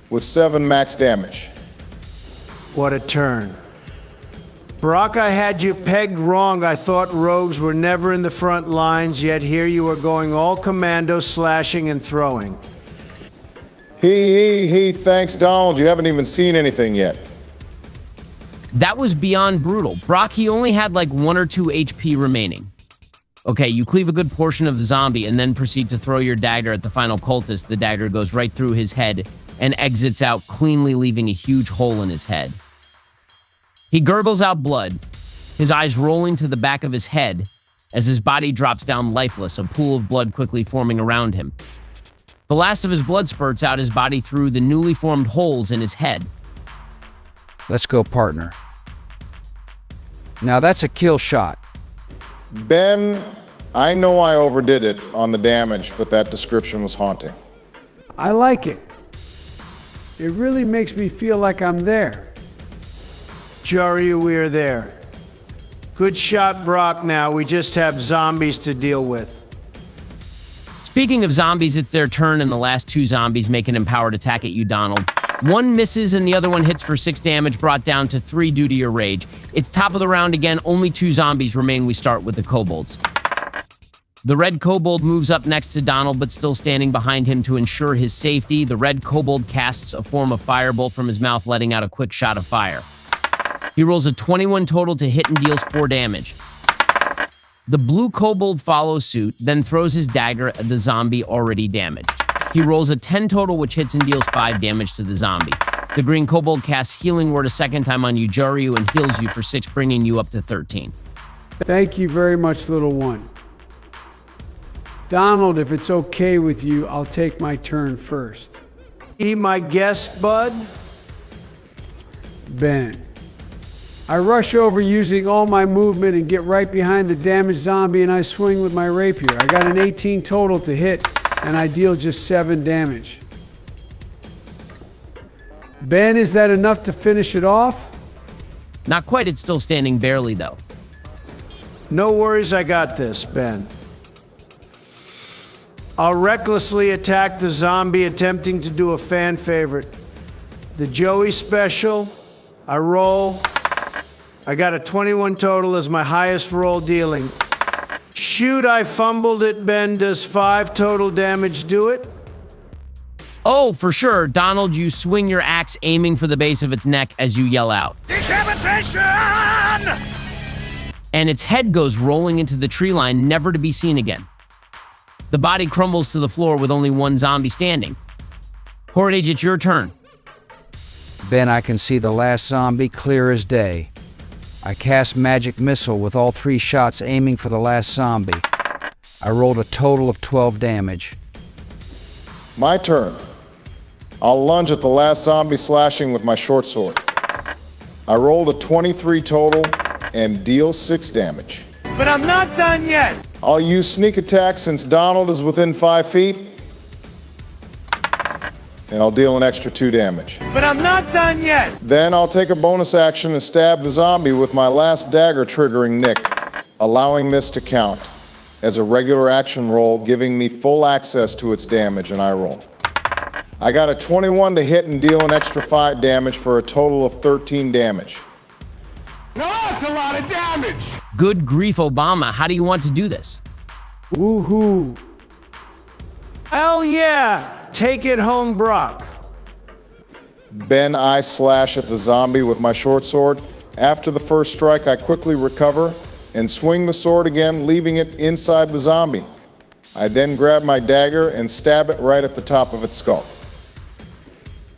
with 7 max damage. What a turn. Brock, I had you pegged wrong. I thought rogues were never in the front lines, yet here you are going all commando, slashing and throwing. Thanks, Donald. You haven't even seen anything yet. That was beyond brutal. Brock, he only had like 1 or 2 HP remaining. Okay, you cleave a good portion of the zombie and then proceed to throw your dagger at the final cultist. The dagger goes right through his head and exits out cleanly, leaving a huge hole in his head. He gurgles out blood, his eyes rolling to the back of his head as his body drops down lifeless, a pool of blood quickly forming around him. The last of his blood spurts out his body through the newly formed holes in his head. Let's go, partner. Now that's a kill shot. Ben, I know I overdid it on the damage, but that description was haunting. I like it. It really makes me feel like I'm there. Joryu, we are there. Good shot, Brock. Now we just have zombies to deal with. Speaking of zombies, it's their turn, and the last two zombies make an empowered attack at you, Donald. One misses and the other one hits for 6 damage, brought down to 3 due to your rage. It's top of the round again. Only 2 zombies remain. We start with the kobolds. The red kobold moves up next to Donald, but still standing behind him to ensure his safety. The red kobold casts a form of firebolt from his mouth, letting out a quick shot of fire. He rolls a 21 total to hit and deals 4 damage. The blue kobold follows suit, then throws his dagger at the zombie already damaged. He rolls a 10 total, which hits and deals 5 damage to the zombie. The green kobold casts Healing Word a second time on you, Joryu, and heals you for 6, bringing you up to 13. Thank you very much, little one. Donald, if it's okay with you, I'll take my turn first. Be my guest, bud. Ben. I rush over using all my movement and get right behind the damaged zombie, and I swing with my rapier. I got an 18 total to hit, and I deal just 7 damage. Ben, is that enough to finish it off? Not quite. It's still standing barely, though. No worries, I got this, Ben. I'll recklessly attack the zombie, attempting to do a fan favorite. The Joey special. I roll. I got a 21 total as my highest roll dealing. Shoot, I fumbled it, Ben. Does 5 total damage do it? Oh, for sure. Donald, you swing your axe, aiming for the base of its neck as you yell out. Decapitation! And its head goes rolling into the tree line, never to be seen again. The body crumbles to the floor with only 1 zombie standing. Hordage, it's your turn. Ben, I can see the last zombie clear as day. I cast Magic Missile with all 3 shots aiming for the last zombie. I rolled a total of 12 damage. My turn. I'll lunge at the last zombie, slashing with my short sword. I rolled a 23 total and deal 6 damage. But I'm not done yet! I'll use sneak attack since Donald is within 5 feet. And I'll deal an extra 2 damage. But I'm not done yet! Then I'll take a bonus action and stab the zombie with my last dagger, triggering Nick, allowing this to count as a regular action roll, giving me full access to its damage, and I roll. I got a 21 to hit and deal an extra 5 damage for a total of 13 damage. Now that's a lot of damage! Good grief, Obama. How do you want to do this? Woohoo! Hell yeah! Take it home, Brock. Ben, I slash at the zombie with my short sword. After the first strike, I quickly recover and swing the sword again, leaving it inside the zombie. I then grab my dagger and stab it right at the top of its skull.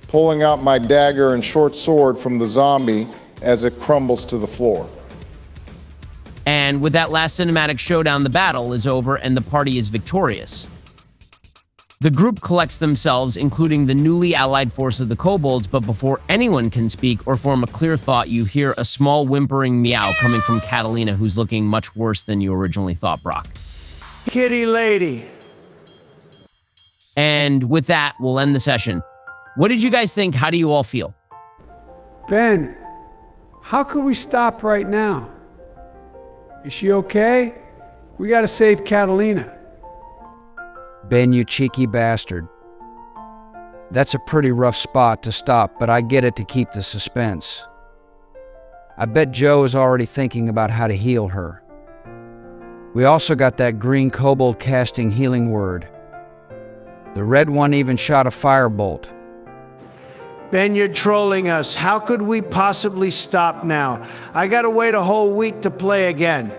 Pulling out my dagger and short sword from the zombie as it crumbles to the floor. And with that last cinematic showdown, the battle is over and the party is victorious. The group collects themselves, including the newly allied force of the kobolds, but before anyone can speak or form a clear thought, you hear a small whimpering meow coming from Catalina, who's looking much worse than you originally thought, Brock. Kitty lady. And with that, we'll end the session. What did you guys think? How do you all feel? Ben, how could we stop right now? Is she okay? We gotta save Catalina. Ben, you cheeky bastard. That's a pretty rough spot to stop, but I get it to keep the suspense. I bet Joe is already thinking about how to heal her. We also got that green kobold casting Healing Word. The red one even shot a firebolt. Ben, you're trolling us. How could we possibly stop now? I gotta wait a whole week to play again.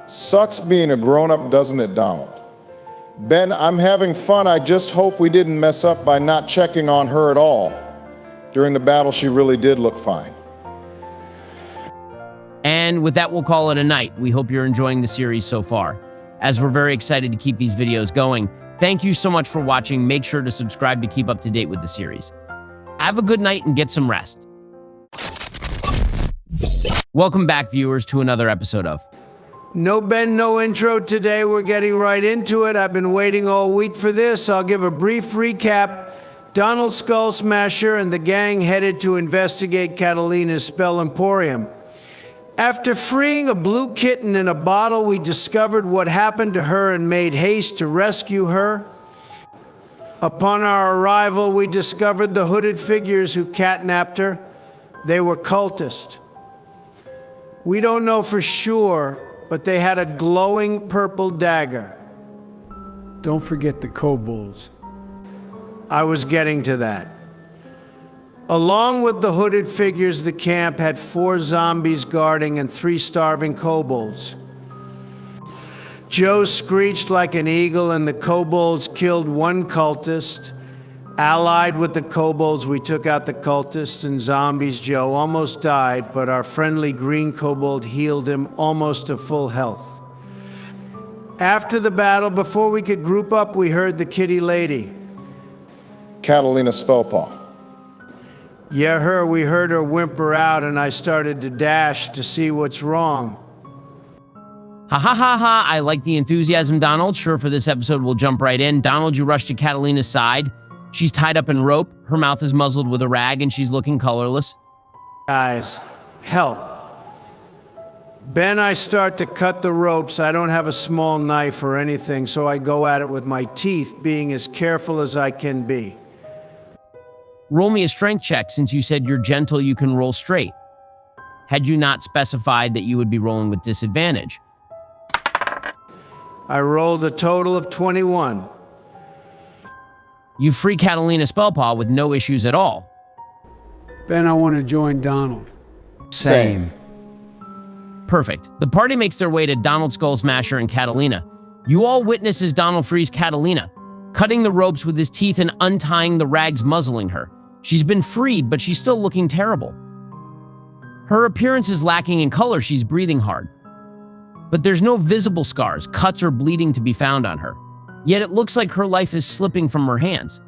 Sucks being a grown-up, doesn't it, Donald? Ben, I'm having fun. I just hope we didn't mess up by not checking on her at all. During the battle, she really did look fine. And with that, we'll call it a night. We hope you're enjoying the series so far, as we're very excited to keep these videos going. Thank you so much for watching. Make sure to subscribe to keep up to date with the series. Have a good night and get some rest. Welcome back, viewers, to another episode of No Ben, no intro today. We're getting right into it. I've been waiting all week for this. I'll give a brief recap Donald Skull Smasher and the gang headed to investigate Catalina's spell emporium. After freeing a blue kitten in a bottle, we discovered what happened to her and made haste to rescue her. Upon our arrival, we discovered the hooded figures who catnapped her. They were cultists. We don't know for sure, but they had a glowing purple dagger. Don't forget the kobolds. I was getting to that. Along with the hooded figures, the camp had 4 zombies guarding and 3 starving kobolds. Joe screeched like an eagle and the kobolds killed 1 cultist. Allied with the kobolds, we took out the cultists and zombies. Joe almost died, but our friendly green kobold healed him almost to full health. After the battle, before we could group up, we heard the kitty lady. Catalina Spellpaw. Yeah, we heard her whimper out, and I started to dash to see what's wrong. Ha ha ha ha, I like the enthusiasm, Donald. Sure, for this episode, we'll jump right in. Donald, you rush to Catalina's side. She's tied up in rope, her mouth is muzzled with a rag, and she's looking colorless. Guys, help. Ben, I start to cut the ropes. I don't have a small knife or anything, so I go at it with my teeth, being as careful as I can be. Roll me a strength check. Since you said you're gentle, you can roll straight. Had you not specified that you would be rolling with disadvantage? I rolled a total of 21. You free Catalina Spellpaw with no issues at all. Ben, I want to join Donald. Same. Perfect. The party makes their way to Donald Skull Smasher and Catalina. You all witness as Donald frees Catalina, cutting the ropes with his teeth and untying the rags muzzling her. She's been freed, but she's still looking terrible. Her appearance is lacking in color. She's breathing hard. But there's no visible scars, cuts, or bleeding to be found on her. Yet it looks like her life is slipping from her hands.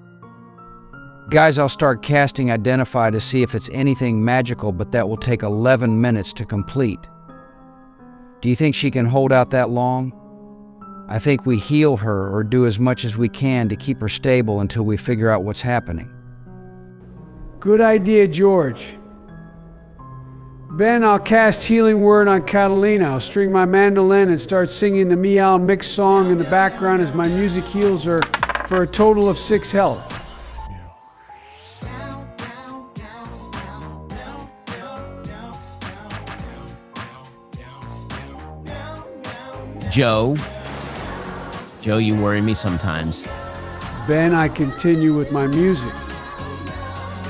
Guys, I'll start casting Identify to see if it's anything magical, but that will take 11 minutes to complete. Do you think she can hold out that long? I think we heal her or do as much as we can to keep her stable until we figure out what's happening. Good idea, George. Ben, I'll cast Healing Word on Catalina. I'll string my mandolin and start singing the Meow Mix song in the background as my music heals her for a total of 6 health. Joe, you worry me sometimes. Ben, I continue with my music.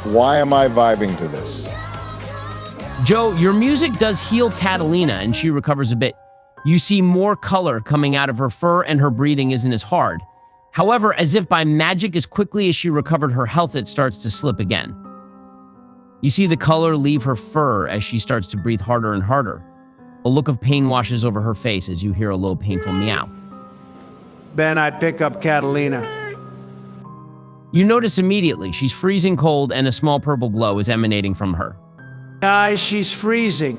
Why am I vibing to this? Joe, your music does heal Catalina and she recovers a bit. You see more color coming out of her fur and her breathing isn't as hard. However, as if by magic, as quickly as she recovered her health, it starts to slip again. You see the color leave her fur as she starts to breathe harder and harder. A look of pain washes over her face as you hear a low, painful meow. Ben, I pick up Catalina. You notice immediately she's freezing cold and a small purple glow is emanating from her. Guys, she's freezing.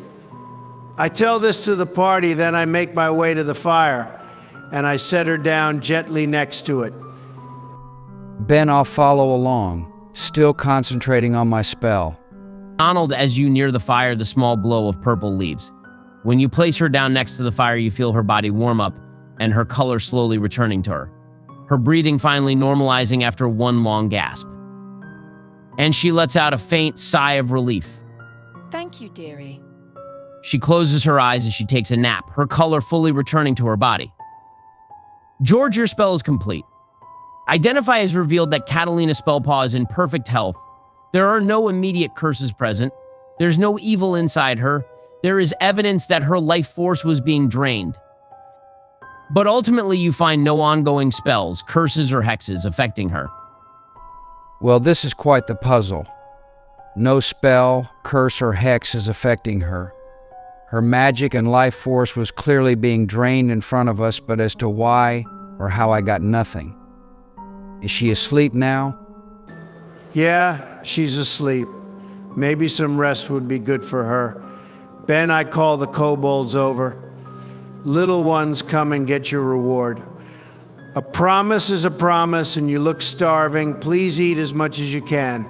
I tell this to the party, then I make my way to the fire, and I set her down gently next to it. Ben, I'll follow along, still concentrating on my spell. Donald, as you near the fire, the small glow of purple leaves. When you place her down next to the fire, you feel her body warm up and her color slowly returning to her. Her breathing finally normalizing after one long gasp. And she lets out a faint sigh of relief. Thank you, dearie. She closes her eyes as she takes a nap, her color fully returning to her body. George, your spell is complete. Identify has revealed that Catalina Spellpaw is in perfect health. There are no immediate curses present. There's no evil inside her. There is evidence that her life force was being drained. But ultimately, you find no ongoing spells, curses, or hexes affecting her. Well, this is quite the puzzle. No spell, curse, or hex is affecting her. Her magic and life force was clearly being drained in front of us, but as to why or how, I got nothing. Is she asleep now? Yeah, she's asleep. Maybe some rest would be good for her. Ben, I call the kobolds over. Little ones, come and get your reward. A promise is a promise, and you look starving. Please eat as much as you can.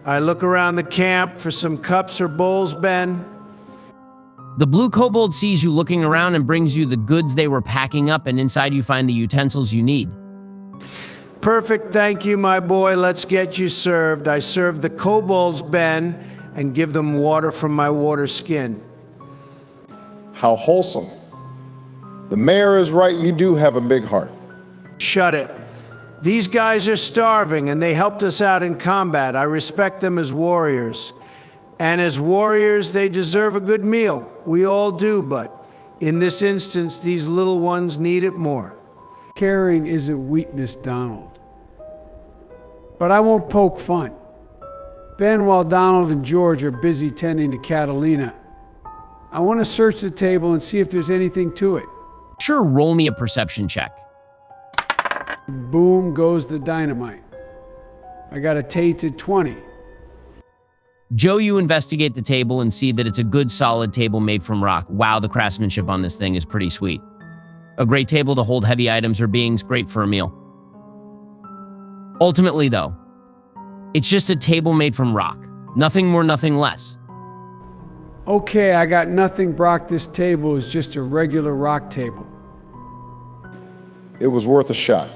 I look around the camp for some cups or bowls, Ben. The blue kobold sees you looking around and brings you the goods they were packing up, and inside you find the utensils you need. Perfect, thank you, my boy. Let's get you served. I serve the kobolds, Ben, and give them water from my water skin. How wholesome. The mayor is right, you do have a big heart. Shut it. These guys are starving, and they helped us out in combat. I respect them as warriors. And as warriors, they deserve a good meal. We all do, but in this instance, these little ones need it more. Caring isn't weakness, Donald. But I won't poke fun. Ben, while Donald and George are busy tending to Catalina, I want to search the table and see if there's anything to it. Sure, roll me a perception check. Boom goes the dynamite. I got a tainted 20. Joe, you investigate the table and see that it's a good, solid table made from rock. Wow, the craftsmanship on this thing is pretty sweet. A great table to hold heavy items or beings, great for a meal. Ultimately, though, it's just a table made from rock. Nothing more, nothing less. Okay, I got nothing. Brock, this table is just a regular rock table. It was worth a shot.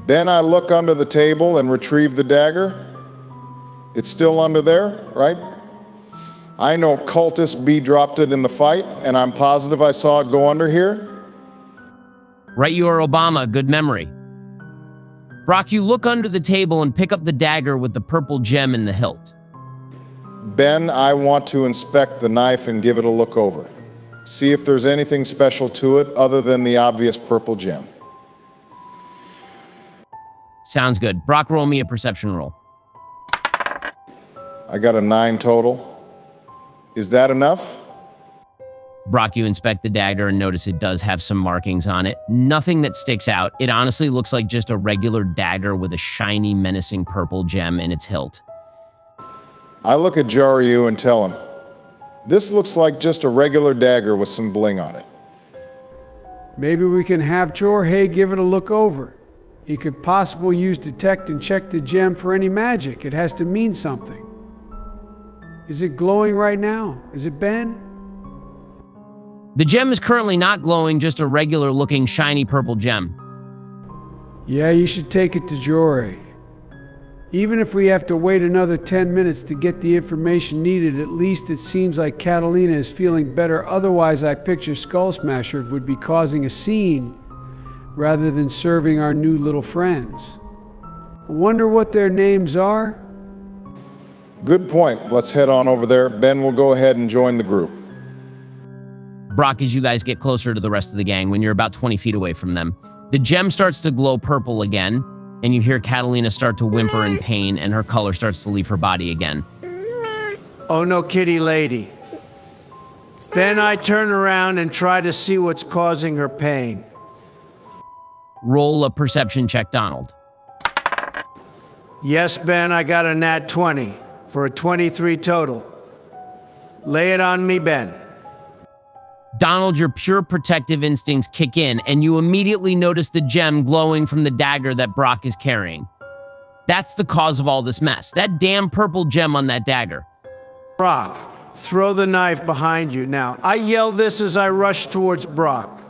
Then I look under the table and retrieve the dagger. It's still under there, right? I know cultist B dropped it in the fight, and I'm positive I saw it go under here. Right, you are Obama, good memory. Brock, you look under the table and pick up the dagger with the purple gem in the hilt. Ben, I want to inspect the knife and give it a look over. See if there's anything special to it other than the obvious purple gem. Sounds good. Brock, roll me a perception roll. I got a 9 total. Is that enough? Brock, you inspect the dagger and notice it does have some markings on it. Nothing that sticks out. It honestly looks like just a regular dagger with a shiny, menacing purple gem in its hilt. I look at Jaryu and tell him, this looks like just a regular dagger with some bling on it. Maybe we can have Jorge give it a look over. He could possibly use detect and check the gem for any magic. It has to mean something. Is it glowing right now? Is it Ben? The gem is currently not glowing, just a regular looking shiny purple gem. Yeah, you should take it to Jorge. Even if we have to wait another 10 minutes to get the information needed, at least it seems like Catalina is feeling better. Otherwise, I picture Skull Smasher would be causing a scene rather than serving our new little friends. Wonder what their names are? Good point. Let's head on over there. Ben will go ahead and join the group. Brock, as you guys get closer to the rest of the gang, when you're about 20 feet away from them, the gem starts to glow purple again, and you hear Catalina start to whimper in pain, and her color starts to leave her body again. Oh no, kitty lady. Then I turn around and try to see what's causing her pain. Roll a perception check, Donald. Yes, Ben, I got a nat 20 for a 23 total. Lay it on me, Ben. Donald, your pure protective instincts kick in, and you immediately notice the gem glowing from the dagger that Brock is carrying. That's the cause of all this mess. That damn purple gem on that dagger. Brock, throw the knife behind you. Now, I yell this as I rush towards Brock.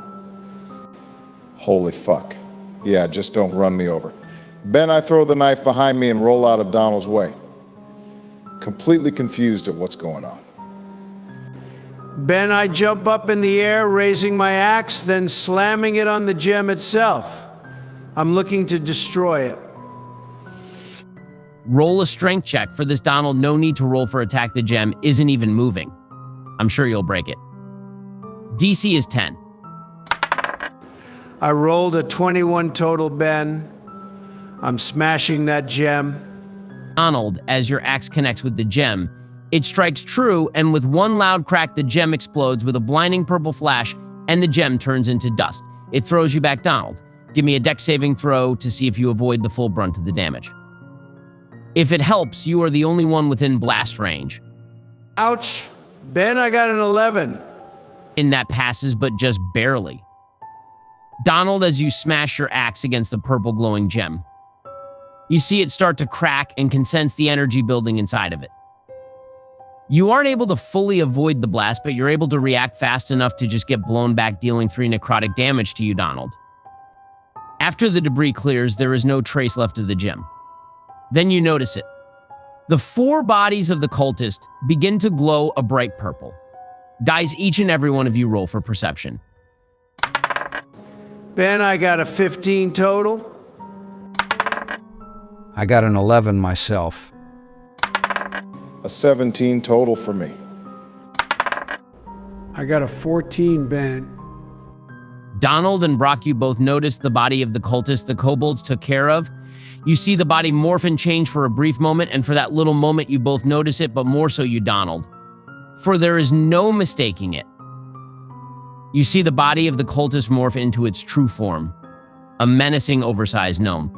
Holy fuck. Yeah, just don't run me over. Ben, I throw the knife behind me and roll out of Donald's way. Completely confused at what's going on. Ben, I jump up in the air, raising my axe, then slamming it on the gem itself. I'm looking to destroy it. Roll a strength check for this, Donald. No need to roll for attack. The gem isn't even moving. I'm sure you'll break it. DC is 10. I rolled a 21 total, Ben. I'm smashing that gem. Donald, as your axe connects with the gem, it strikes true, and with one loud crack, the gem explodes with a blinding purple flash, and the gem turns into dust. It throws you back, Donald. Give me a dex saving throw to see if you avoid the full brunt of the damage. If it helps, you are the only one within blast range. Ouch. Ben, I got an 11. And that passes, but just barely. Donald, as you smash your axe against the purple glowing gem, you see it start to crack and can sense the energy building inside of it. You aren't able to fully avoid the blast, but you're able to react fast enough to just get blown back, dealing 3 necrotic damage to you, Donald. After the debris clears, there is no trace left of the gem. Then you notice it. The 4 bodies of the cultist begin to glow a bright purple. Guys, each and every one of you roll for perception. Ben, I got a 15 total. I got an 11 myself. A 17 total for me. I got a 14, Ben. Donald and Brock, you both notice the body of the cultist the kobolds took care of. You see the body morph and change for a brief moment, and for that little moment you both notice it, but more so you, Donald. For there is no mistaking it. You see the body of the cultist morph into its true form, a menacing, oversized gnome.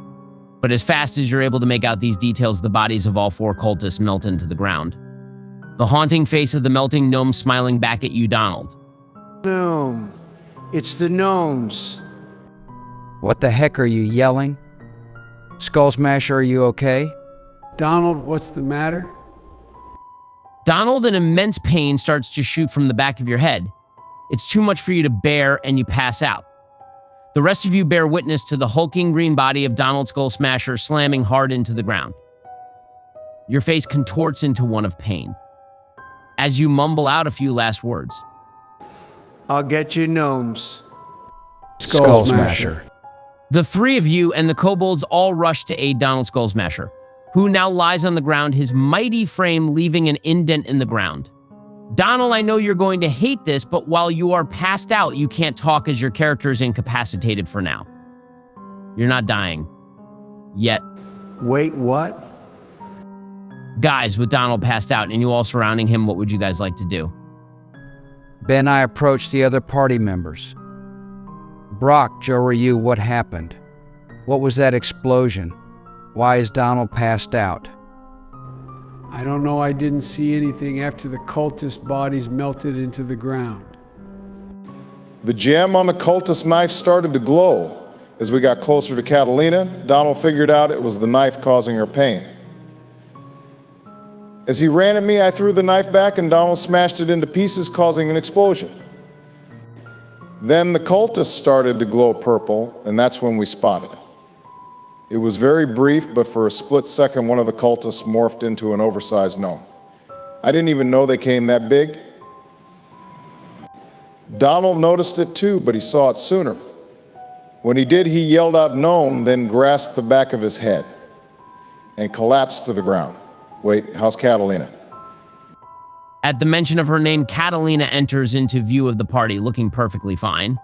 But as fast as you're able to make out these details, the bodies of all 4 cultists melt into the ground. The haunting face of the melting gnome smiling back at you, Donald. Gnome. It's the gnomes. What the heck are you yelling? Skull Smasher, are you okay? Donald, what's the matter? Donald, in immense pain, starts to shoot from the back of your head. It's too much for you to bear, and you pass out. The rest of you bear witness to the hulking green body of Donald Skull Smasher slamming hard into the ground. Your face contorts into one of pain, as you mumble out a few last words. I'll get you, gnomes. Skull Smasher. The 3 of you and the kobolds all rush to aid Donald Skull Smasher, who now lies on the ground, his mighty frame leaving an indent in the ground. Donald, I know you're going to hate this, but while you are passed out, you can't talk as your character is incapacitated for now. You're not dying. Yet. Wait, what? Guys, with Donald passed out and you all surrounding him, what would you guys like to do? Ben, I approached the other party members. Brock, Joe, or you, what happened? What was that explosion? Why is Donald passed out? I don't know, I didn't see anything after the cultist bodies melted into the ground. The gem on the cultist knife started to glow. As we got closer to Catalina, Donald figured out it was the knife causing her pain. As he ran at me, I threw the knife back and Donald smashed it into pieces, causing an explosion. Then the cultist started to glow purple, and that's when we spotted it. It was very brief, but for a split second, one of the cultists morphed into an oversized gnome. I didn't even know they came that big. Donald noticed it too, but he saw it sooner. When he did, he yelled out gnome, then grasped the back of his head and collapsed to the ground. Wait, how's Catalina? At the mention of her name, Catalina enters into view of the party, looking perfectly fine.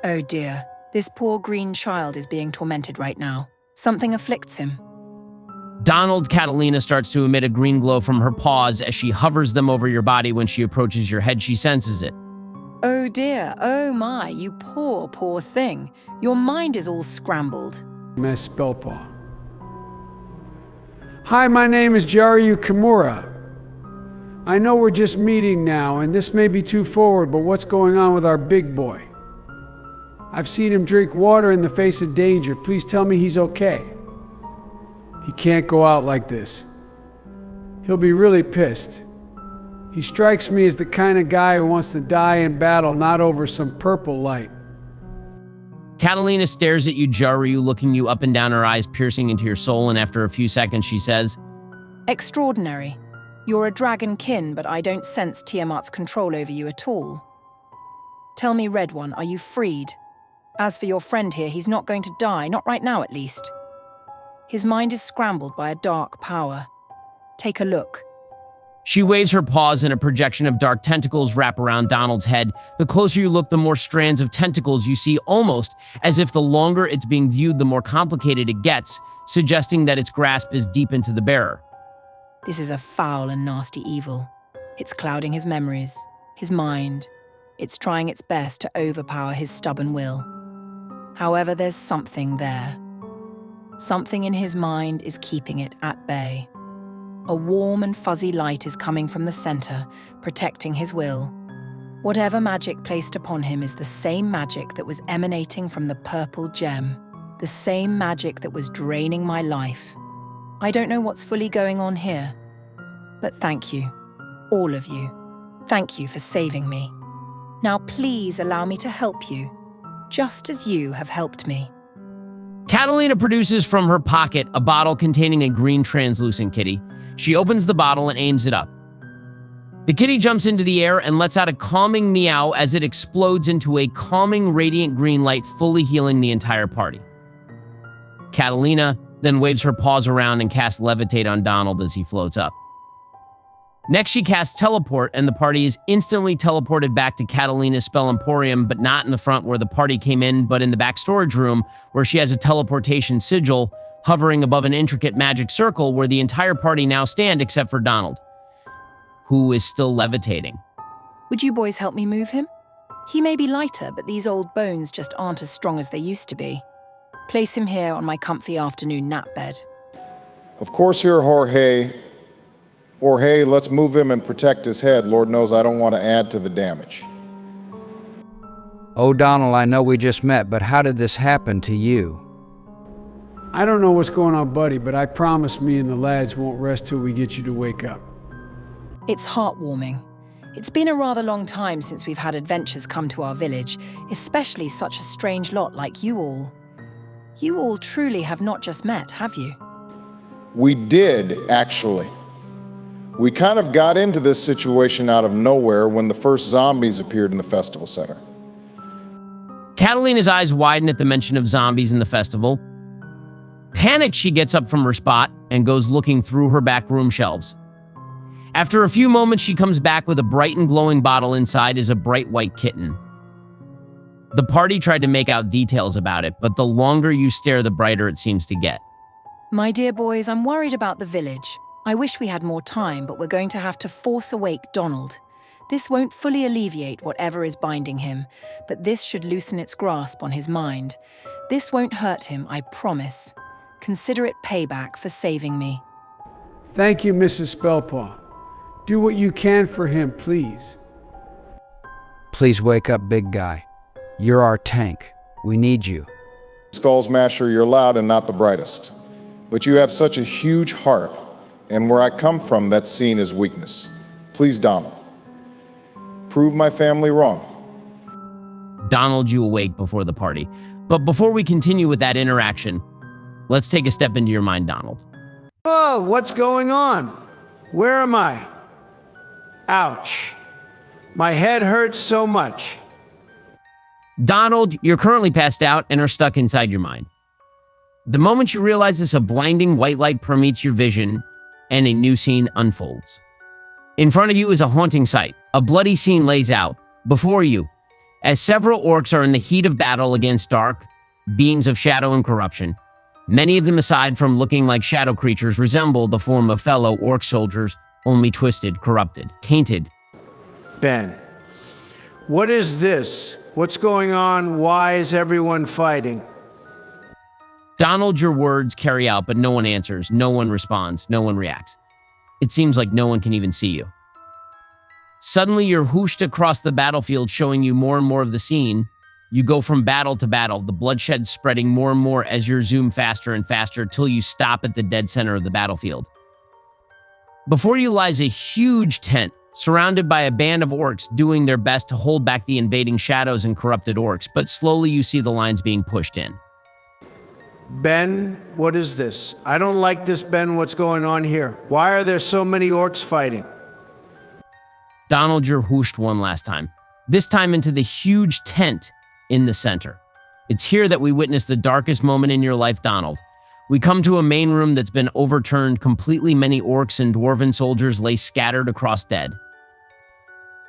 Oh dear, this poor green child is being tormented right now. Something afflicts him. Donald, Catalina starts to emit a green glow from her paws as she hovers them over your body. When she approaches your head, she senses it. Oh dear, oh my, you poor, poor thing. Your mind is all scrambled. Mess Spellpaw. Hi, my name is Jaryu Kimura. I know we're just meeting now, and this may be too forward, but what's going on with our big boy? I've seen him drink water in the face of danger. Please tell me he's okay. He can't go out like this. He'll be really pissed. He strikes me as the kind of guy who wants to die in battle, not over some purple light. Catalina stares at you, Jaryu, looking you up and down, her eyes piercing into your soul, and after a few seconds she says, Extraordinary. You're a dragon kin, but I don't sense Tiamat's control over you at all. Tell me, Red One, are you freed? As for your friend here, he's not going to die, not right now at least. His mind is scrambled by a dark power. Take a look. She waves her paws and a projection of dark tentacles wrap around Donald's head. The closer you look, the more strands of tentacles you see, almost as if the longer it's being viewed, the more complicated it gets, suggesting that its grasp is deep into the bearer. This is a foul and nasty evil. It's clouding his memories, his mind. It's trying its best to overpower his stubborn will. However, there's something there. Something in his mind is keeping it at bay. A warm and fuzzy light is coming from the center, protecting his will. Whatever magic placed upon him is the same magic that was emanating from the purple gem, the same magic that was draining my life. I don't know what's fully going on here, but thank you, all of you. Thank you for saving me. Now please allow me to help you, just as you have helped me. Catalina produces from her pocket a bottle containing a green translucent kitty. She opens the bottle and aims it up. The kitty jumps into the air and lets out a calming meow as it explodes into a calming, radiant green light, fully healing the entire party. Catalina then waves her paws around and casts Levitate on Donald as he floats up. Next, she casts Teleport, and the party is instantly teleported back to Catalina's Spell Emporium, but not in the front where the party came in, but in the back storage room, where she has a teleportation sigil hovering above an intricate magic circle where the entire party now stand except for Donald, who is still levitating. Would you boys help me move him? He may be lighter, but these old bones just aren't as strong as they used to be. Place him here on my comfy afternoon nap bed. Of course, here, Jorge. Jorge, let's move him and protect his head. Lord knows I don't want to add to the damage. Oh, Donald, I know we just met, but how did this happen to you? I don't know what's going on, buddy, but I promise me and the lads won't rest till we get you to wake up. It's heartwarming. It's been a rather long time since we've had adventures come to our village, especially such a strange lot like you all. You all truly have not just met, have you? We did, actually. We kind of got into this situation out of nowhere when the first zombies appeared in the festival center. Catalina's eyes widen at the mention of zombies in the festival. Panicked, she gets up from her spot and goes looking through her back room shelves. After a few moments, she comes back with a bright and glowing bottle. Inside is a bright white kitten. The party tried to make out details about it, but the longer you stare, the brighter it seems to get. My dear boys, I'm worried about the village. I wish we had more time, but we're going to have to force awake Donald. This won't fully alleviate whatever is binding him, but this should loosen its grasp on his mind. This won't hurt him, I promise. Consider it payback for saving me. Thank you, Mrs. Spellpaw. Do what you can for him, please. Please wake up, big guy. You're our tank. We need you. Skull Smasher, you're loud and not the brightest. But you have such a huge heart, and where I come from, that's seen as weakness. Please, Donald, prove my family wrong. Donald, you awake before the party. But before we continue with that interaction, let's take a step into your mind, Donald. Oh, what's going on? Where am I? Ouch. My head hurts so much. Donald, you're currently passed out and are stuck inside your mind. The moment you realize this, a blinding white light permeates your vision and a new scene unfolds. In front of you is a haunting sight. A bloody scene lays out before you as several orcs are in the heat of battle against dark beings of shadow and corruption. Many of them, aside from looking like shadow creatures, resemble the form of fellow orc soldiers, only twisted, corrupted, tainted. Ben, what is this? What's going on? Why is everyone fighting? Donald, your words carry out, but no one answers, no one responds, no one reacts. It seems like no one can even see you. Suddenly, you're whooshed across the battlefield, showing you more and more of the scene. You go from battle to battle, the bloodshed spreading more and more as you zoom faster and faster till you stop at the dead center of the battlefield. Before you lies a huge tent, surrounded by a band of orcs doing their best to hold back the invading shadows and corrupted orcs, but slowly you see the lines being pushed in. Ben, what is this? I don't like this, Ben. What's going on here? Why are there so many orcs fighting? Donald, you're whooshed one last time, this time into the huge tent in the center. It's here that we witness the darkest moment in your life, Donald. We come to a main room that's been overturned completely. Many orcs and dwarven soldiers lay scattered across dead.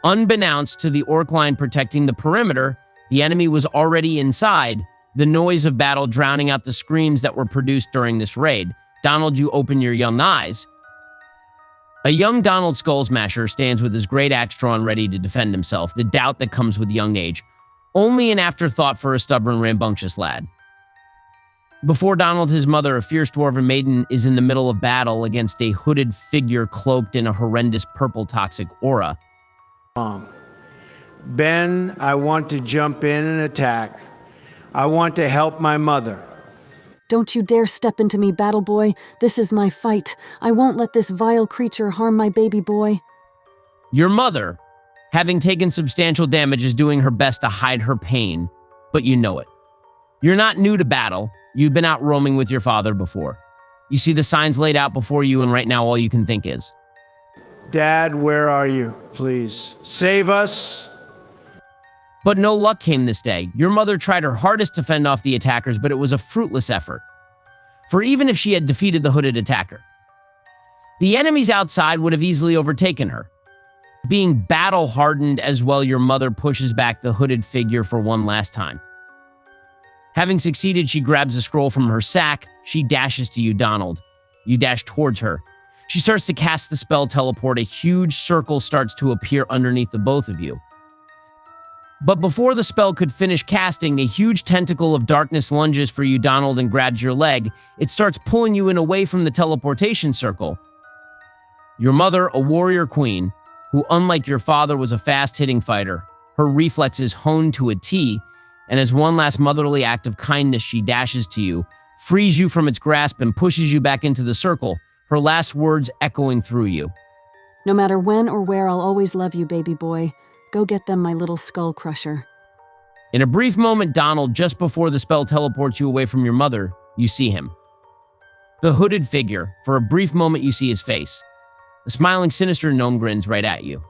Unbeknownst to the orc line protecting the perimeter, the enemy was already inside, the noise of battle drowning out the screams that were produced during this raid. Donald, you open your young eyes. A young Donald Skull Smasher stands with his great axe drawn, ready to defend himself, the doubt that comes with young age. Only an afterthought for a stubborn, rambunctious lad. Before Donald, his mother, a fierce dwarven maiden, is in the middle of battle against a hooded figure cloaked in a horrendous purple toxic aura. Ben, I want to jump in and attack. I want to help my mother. Don't you dare step into me, Battle Boy. This is my fight. I won't let this vile creature harm my baby boy. Your mother, having taken substantial damage, is doing her best to hide her pain, but you know it. You're not new to battle. You've been out roaming with your father before. You see the signs laid out before you, and right now all you can think is, Dad, where are you? Please, save us. But no luck came this day. Your mother tried her hardest to fend off the attackers, but it was a fruitless effort. For even if she had defeated the hooded attacker, the enemies outside would have easily overtaken her. Being battle-hardened as well, your mother pushes back the hooded figure for one last time. Having succeeded, she grabs a scroll from her sack. She dashes to you, Donald. You dash towards her. She starts to cast the spell teleport. A huge circle starts to appear underneath the both of you. But before the spell could finish casting, a huge tentacle of darkness lunges for you, Donald, and grabs your leg. It starts pulling you in away from the teleportation circle. Your mother, a warrior queen, who, unlike your father, was a fast-hitting fighter, her reflexes honed to a T, and as one last motherly act of kindness, she dashes to you, frees you from its grasp, and pushes you back into the circle, her last words echoing through you. No matter when or where, I'll always love you, baby boy. Go get them, my little skull crusher. In a brief moment, Donald, just before the spell teleports you away from your mother, you see him. The hooded figure. For a brief moment, you see his face. The smiling, sinister gnome grins right at you.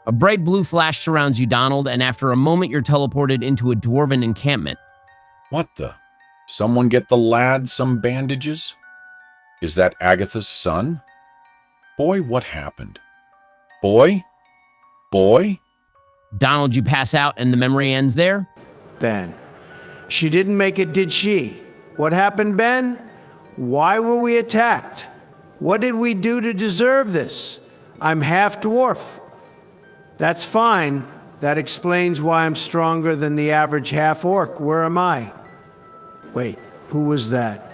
A bright blue flash surrounds you, Donald, and after a moment, you're teleported into a dwarven encampment. What the? Someone get the lad some bandages? Is that Agatha's son? Boy, what happened? Boy? Boy? Donald, you pass out, and the memory ends there? Ben. She didn't make it, did she? What happened, Ben? Why were we attacked? What did we do to deserve this? I'm half dwarf. That's fine. That explains why I'm stronger than the average half orc. Where am I? Wait, who was that?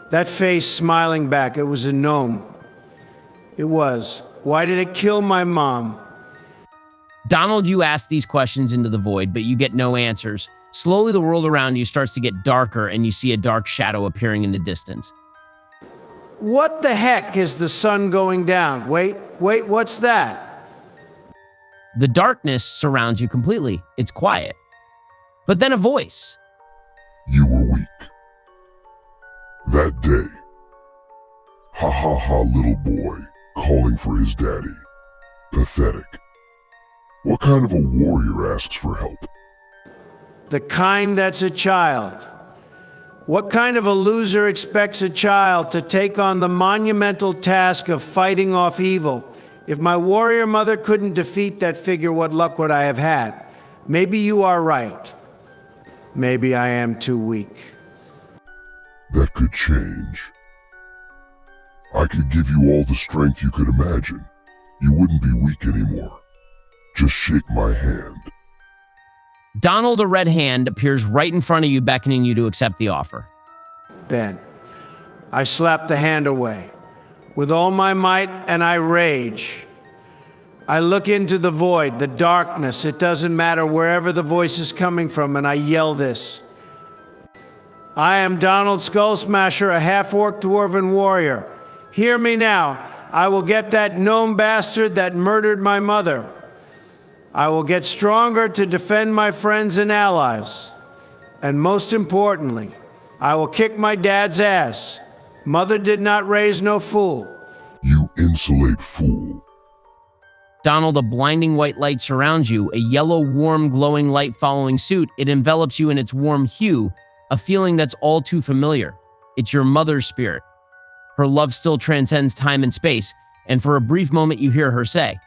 That face smiling back, it was a gnome. It was. Why did it kill my mom? Donald, you ask these questions into the void, but you get no answers. Slowly, the world around you starts to get darker, and you see a dark shadow appearing in the distance. What the heck is the sun going down? Wait, what's that? The darkness surrounds you completely. It's quiet. But then a voice. You were weak. That day. Ha ha ha, little boy, calling for his daddy. Pathetic. What kind of a warrior asks for help? The kind that's a child. What kind of a loser expects a child to take on the monumental task of fighting off evil? If my warrior mother couldn't defeat that figure, what luck would I have had? Maybe you are right. Maybe I am too weak. That could change. I could give you all the strength you could imagine. You wouldn't be weak anymore. Just shake my hand. Donald, a red hand, appears right in front of you, beckoning you to accept the offer. Ben, I slap the hand away with all my might, and I rage. I look into the void, the darkness. It doesn't matter wherever the voice is coming from, and I yell this. I am Donald Skullsmasher, a half-orc dwarven warrior. Hear me now. I will get that gnome bastard that murdered my mother. I will get stronger to defend my friends and allies. And most importantly, I will kick my dad's ass. Mother did not raise no fool. You insolent fool. Donald, a blinding white light surrounds you, a yellow, warm, glowing light following suit. It envelops you in its warm hue, a feeling that's all too familiar. It's your mother's spirit. Her love still transcends time and space, and for a brief moment you hear her say,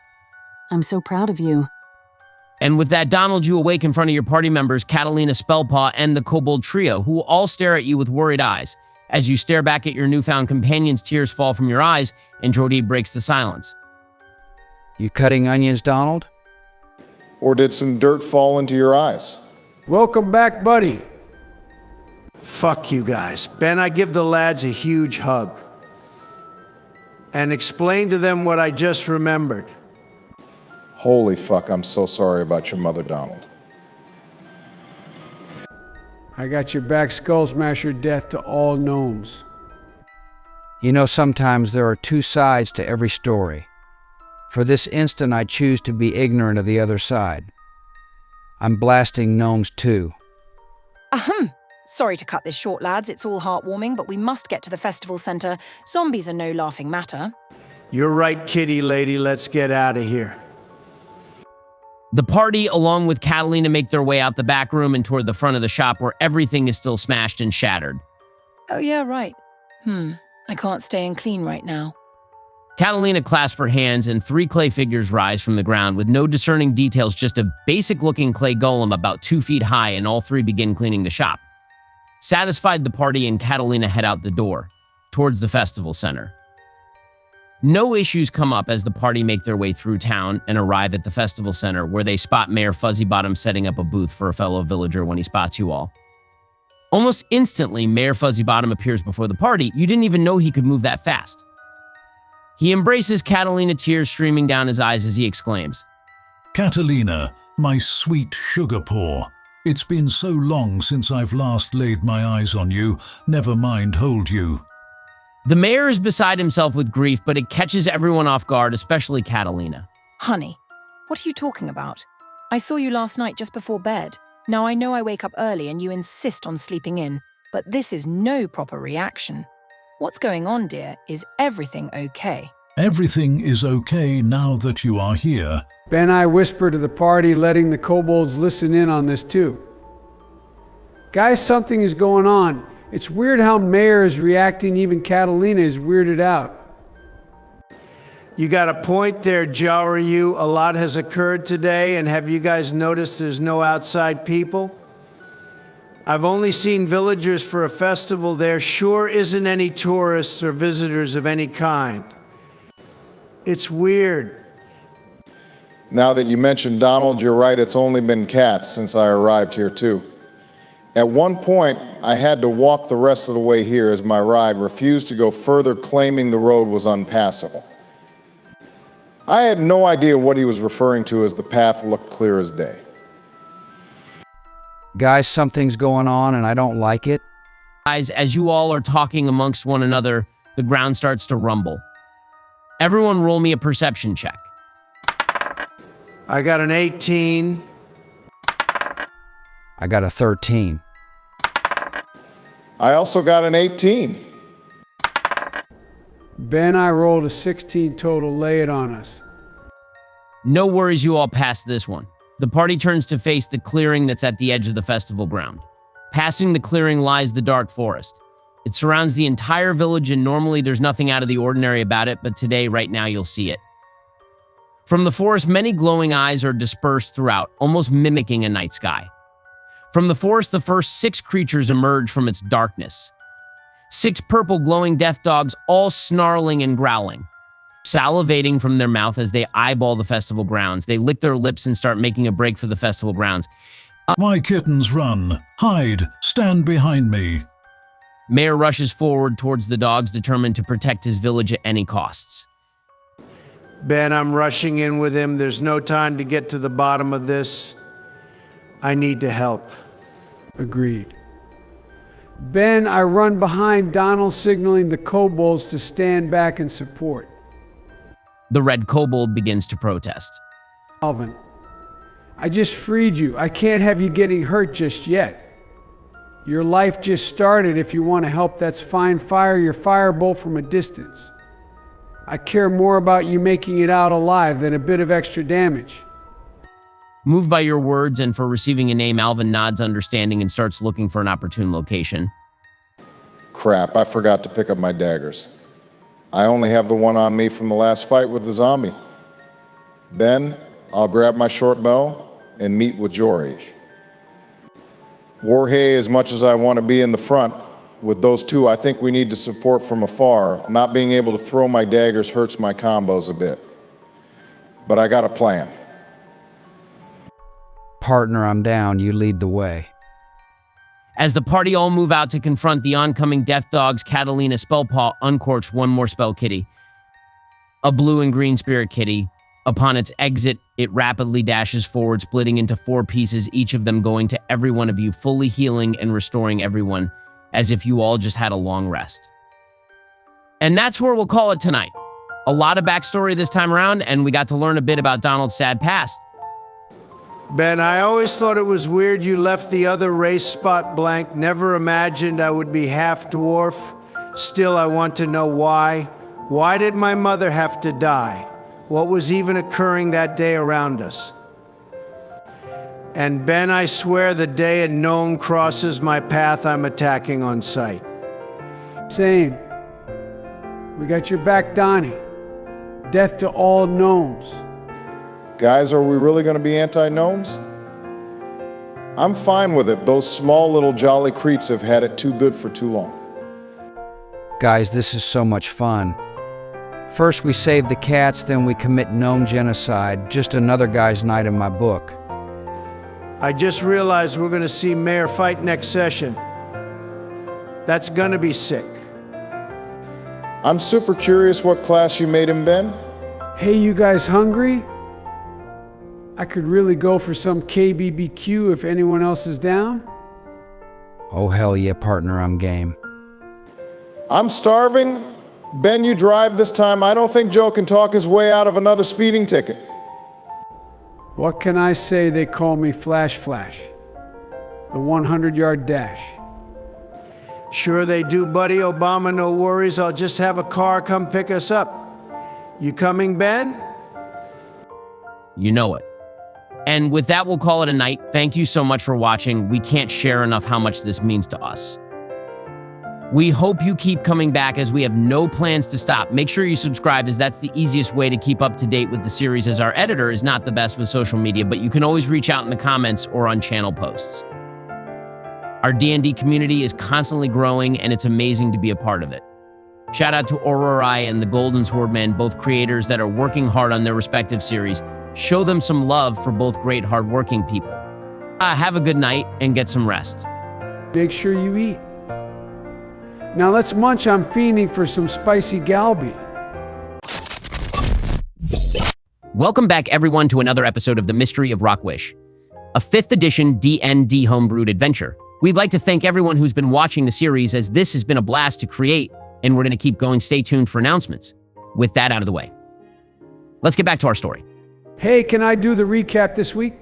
I'm so proud of you. And with that, Donald, you awake in front of your party members, Catalina, Spellpaw, and the Kobold Trio, who all stare at you with worried eyes. As you stare back at your newfound companions, tears fall from your eyes, and Jordi breaks the silence. You cutting onions, Donald? Or did some dirt fall into your eyes? Welcome back, buddy. Fuck you guys. Ben, I give the lads a huge hug and explain to them what I just remembered. Holy fuck, I'm so sorry about your mother, Donald. I got your back, Skull Smasher. Death to all gnomes. You know, sometimes there are two sides to every story. For this instant, I choose to be ignorant of the other side. I'm blasting gnomes too. Ahem. Sorry to cut this short, lads. It's all heartwarming, but we must get to the festival center. Zombies are no laughing matter. You're right, kitty lady. Let's get out of here. The party, along with Catalina, make their way out the back room and toward the front of the shop where everything is still smashed and shattered. Oh, yeah, right. I can't stay and clean right now. Catalina clasps her hands and 3 clay figures rise from the ground with no discerning details, just a basic-looking clay golem about 2 feet high, and all 3 begin cleaning the shop. Satisfied, the party and Catalina head out the door, towards the festival center. No issues come up as the party make their way through town and arrive at the festival center, where they spot Mayor Fuzzybottom setting up a booth for a fellow villager when he spots you all. Almost instantly, Mayor Fuzzybottom appears before the party. You didn't even know he could move that fast. He embraces Catalina, tears streaming down his eyes as he exclaims, Catalina, my sweet sugar paw. It's been so long since I've last laid my eyes on you, never mind hold you. The mayor is beside himself with grief, but it catches everyone off guard, especially Catalina. Honey, what are you talking about? I saw you last night just before bed. Now I know I wake up early and you insist on sleeping in, but this is no proper reaction. What's going on, dear? Is everything okay? Everything is okay now that you are here. Ben, I whisper to the party, letting the kobolds listen in on this too. Guys, something is going on. It's weird how Mayor is reacting, even Catalina is weirded out. You got a point there, Joweryu. A lot has occurred today, and have you guys noticed there's no outside people? I've only seen villagers for a festival. There sure isn't any tourists or visitors of any kind. It's weird. Now that you mentioned Donald, you're right, it's only been cats since I arrived here too. At one point, I had to walk the rest of the way here as my ride refused to go further, claiming the road was unpassable. I had no idea what he was referring to as the path looked clear as day. Guys, something's going on and I don't like it. Guys, as you all are talking amongst one another, the ground starts to rumble. Everyone roll me a perception check. I got an 18. I got a 13. I also got an 18. Ben, I rolled a 16 total. Lay it on us. No worries, you all passed this one. The party turns to face the clearing that's at the edge of the festival ground. Passing the clearing lies the dark forest. It surrounds the entire village, and normally there's nothing out of the ordinary about it, but today, right now, you'll see it. From the forest, many glowing eyes are dispersed throughout, almost mimicking a night sky. From the forest, the first 6 creatures emerge from its darkness. 6 purple glowing death dogs, all snarling and growling, salivating from their mouth as they eyeball the festival grounds. They lick their lips and start making a break for the festival grounds. My kittens, run! Hide! Stand behind me! Mayor rushes forward towards the dogs, determined to protect his village at any costs. Ben, I'm rushing in with him. There's no time to get to the bottom of this. I need to help. Agreed. Ben, I run behind Donald, signaling the kobolds to stand back and support. The red kobold begins to protest. Alvin, I just freed you. I can't have you getting hurt just yet. Your life just started. If you want to help, that's fine. Fire your firebolt from a distance. I care more about you making it out alive than a bit of extra damage. Moved by your words and for receiving a name, Alvin nods understanding and starts looking for an opportune location. Crap, I forgot to pick up my daggers. I only have the one on me from the last fight with the zombie. Ben, I'll grab my short bow and meet with George. Warhay, as much as I want to be in the front, with those two, I think we need to support from afar. Not being able to throw my daggers hurts my combos a bit. But I got a plan. Partner, I'm down. You lead the way. As the party all move out to confront the oncoming death dogs, Catalina Spellpaw uncorks one more spell kitty. A blue and green spirit kitty, Upon its exit, it rapidly dashes forward, splitting into 4 pieces, each of them going to every one of you, fully healing and restoring everyone, as if you all just had a long rest. And that's where we'll call it tonight. A lot of backstory this time around, and we got to learn a bit about Donald's sad past. Ben, I always thought it was weird you left the other race spot blank. Never imagined I would be half dwarf. Still, I want to know why. Why did my mother have to die? What was even occurring that day around us? And Ben, I swear the day a gnome crosses my path, I'm attacking on sight. Same. We got your back, Donnie. Death to all gnomes. Guys, are we really going to be anti-gnomes? I'm fine with it. Those small little jolly creeps have had it too good for too long. Guys, this is so much fun. First we save the cats, then we commit gnome genocide. Just another guy's night in my book. I just realized we're going to see Mayor fight next session. That's going to be sick. I'm super curious what class you made him, Ben. Hey, you guys hungry? I could really go for some KBBQ if anyone else is down. Oh, hell yeah, partner, I'm game. I'm starving. Ben, you drive this time. I don't think Joe can talk his way out of another speeding ticket. What can I say? They call me Flash Flash. The 100-yard dash. Sure they do, buddy. Obama, no worries. I'll just have a car come pick us up. You coming, Ben? You know it. And with that, we'll call it a night. Thank you so much for watching. We can't share enough how much this means to us. We hope you keep coming back, as we have no plans to stop. Make sure you subscribe, as that's the easiest way to keep up to date with the series, as our editor is not the best with social media, but you can always reach out in the comments or on channel posts. Our D&D community is constantly growing, and it's amazing to be a part of it. Shout out to Aurorai and the Golden Swordman, both creators that are working hard on their respective series. Show them some love for both great hardworking people. Have a good night and get some rest. Make sure you eat. Now let's munch. I'm fiending for some spicy galbi. Welcome back, everyone, to another episode of The Mystery of RockWish, a 5th edition DnD homebrewed adventure. We'd like to thank everyone who's been watching the series, as this has been a blast to create, and we're going to keep going. Stay tuned for announcements. With that out of the way, let's get back to our story. Hey, can I do the recap this week?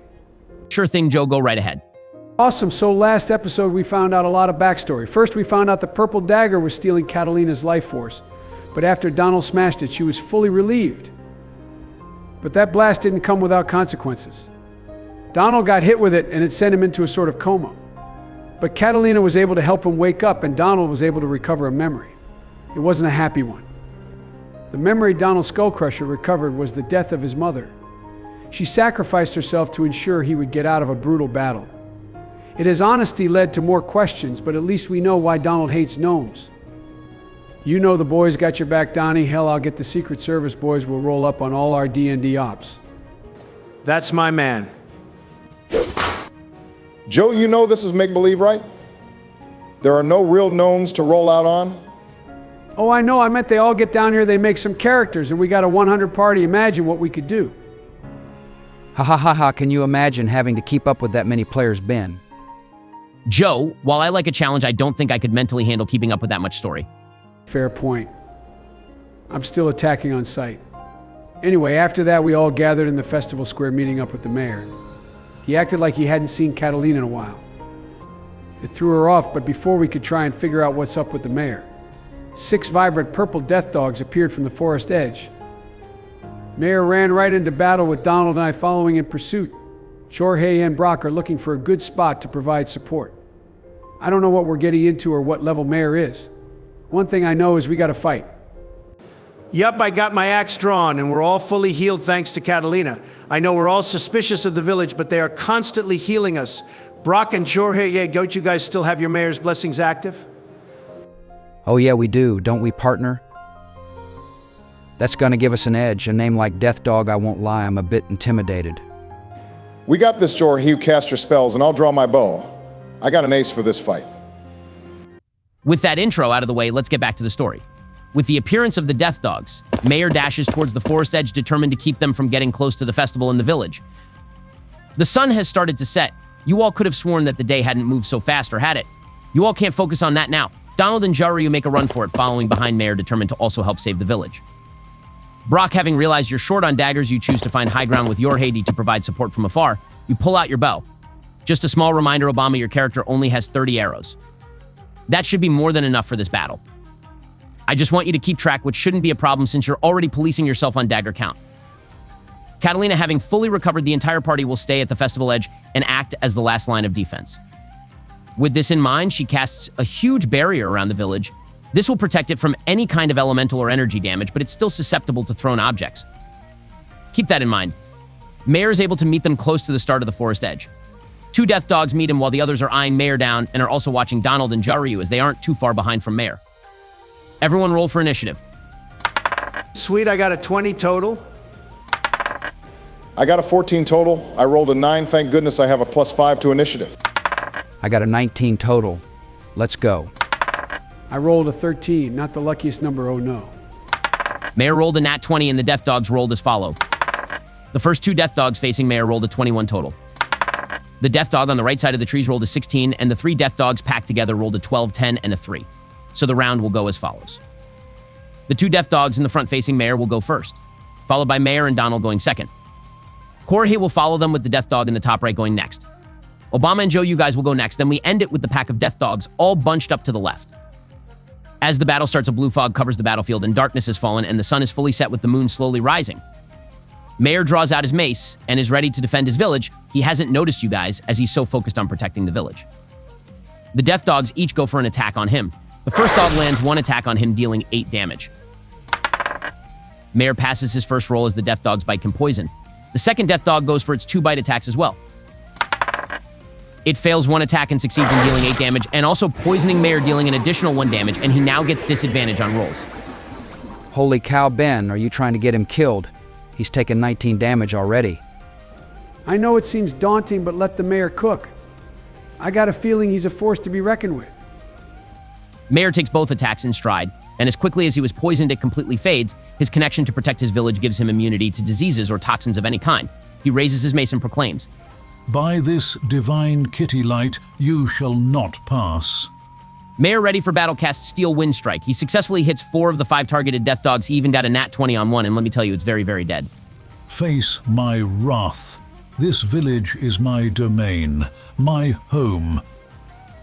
Sure thing, Joe. Go right ahead. Awesome. So last episode, we found out a lot of backstory. First, we found out the purple dagger was stealing Catalina's life force. But after Donald smashed it, she was fully relieved. But that blast didn't come without consequences. Donald got hit with it, and it sent him into a sort of coma. But Catalina was able to help him wake up, and Donald was able to recover a memory. It wasn't a happy one. The memory Donald Skullcrusher recovered was the death of his mother. She sacrificed herself to ensure he would get out of a brutal battle. His honesty led to more questions, but at least we know why Donald hates gnomes. You know the boys got your back, Donnie. Hell, I'll get the Secret Service boys will roll up on all our D&D ops. That's my man. Joe, you know this is make-believe, right? There are no real gnomes to roll out on. Oh, I know. I meant they all get down here, they make some characters, and we got a 100 party. Imagine what we could do. Ha ha ha ha, can you imagine having to keep up with that many players, Ben? Joe, while I like a challenge, I don't think I could mentally handle keeping up with that much story. Fair point. I'm still attacking on sight. Anyway, after that, we all gathered in the festival square meeting up with the mayor. He acted like he hadn't seen Catalina in a while. It threw her off, but before we could try and figure out what's up with the mayor, 6 vibrant purple death dogs appeared from the forest edge. Mayor ran right into battle with Donald and I following in pursuit. Jorge and Brock are looking for a good spot to provide support. I don't know what we're getting into or what level Mayor is. One thing I know is we gotta fight. Yup, I got my axe drawn, and we're all fully healed thanks to Catalina. I know we're all suspicious of the village, but they are constantly healing us. Brock and Jorge, yeah, don't you guys still have your mayor's blessings active? Oh yeah, we do, don't we, partner? That's gonna give us an edge. A name like Death Dog, I won't lie, I'm a bit intimidated. We got this, Jorge. You cast your spells, and I'll draw my bow. I got an ace for this fight. With that intro out of the way, let's get back to the story. With the appearance of the Death Dogs, Mayor dashes towards the forest edge, determined to keep them from getting close to the festival in the village. The sun has started to set. You all could have sworn that the day hadn't moved so fast, or had it? You all can't focus on that now. Donald and Jaryu make a run for it, following behind Mayor, determined to also help save the village. Brock, having realized you're short on daggers, you choose to find high ground with your Haiti to provide support from afar. You pull out your bow. Just a small reminder, Obama, your character only has 30 arrows. That should be more than enough for this battle. I just want you to keep track, which shouldn't be a problem since you're already policing yourself on dagger count. Catalina, having fully recovered, the entire party will stay at the festival edge and act as the last line of defense. With this in mind, she casts a huge barrier around the village. This will protect it from any kind of elemental or energy damage, but it's still susceptible to thrown objects. Keep that in mind. Mayor is able to meet them close to the start of the forest edge. 2 Death Dogs meet him while the others are eyeing Mayor down and are also watching Donald and Jaryu, as they aren't too far behind from Mayor. Everyone roll for initiative. Sweet, I got a 20 total. I got a 14 total. I rolled a 9. Thank goodness I have a +5 to initiative. I got a 19 total. Let's go. I rolled a 13, not the luckiest number, oh no. Mayor rolled a nat 20 and the Death Dogs rolled as follow. The first 2 Death Dogs facing Mayor rolled a 21 total. The Death Dog on the right side of the trees rolled a 16, and the 3 Death Dogs packed together rolled a 12, 10, and a 3. So the round will go as follows. The 2 Death Dogs in the front facing Mayor will go first, followed by Mayor and Donald going second. Jorge will follow them with the Death Dog in the top right going next. Obama and Joe, you guys will go next. Then we end it with the pack of Death Dogs all bunched up to the left. As the battle starts, a blue fog covers the battlefield and darkness has fallen and the sun is fully set with the moon slowly rising. Mayor draws out his mace and is ready to defend his village. He hasn't noticed you guys as he's so focused on protecting the village. The Death Dogs each go for an attack on him. The first dog lands 1 attack on him, dealing 8 damage. Mayor passes his first roll as the Death Dogs bite him poison. The second Death Dog goes for its 2 bite attacks as well. It fails 1 attack and succeeds in dealing 8 damage, and also poisoning Mayor, dealing an additional 1 damage, and he now gets disadvantage on rolls. Holy cow, Ben, are you trying to get him killed? He's taken 19 damage already. I know it seems daunting, but let the mayor cook. I got a feeling he's a force to be reckoned with. Mayor takes both attacks in stride, and as quickly as he was poisoned, it completely fades. His connection to protect his village gives him immunity to diseases or toxins of any kind. He raises his mace and proclaims, "By this divine kitty light, you shall not pass." Mayor, ready for battle, casts Steel Wind Strike. He successfully hits 4 of the 5 targeted Death Dogs. He even got a nat 20 on 1, and let me tell you, it's very, very dead. Face my wrath. This village is my domain, my home.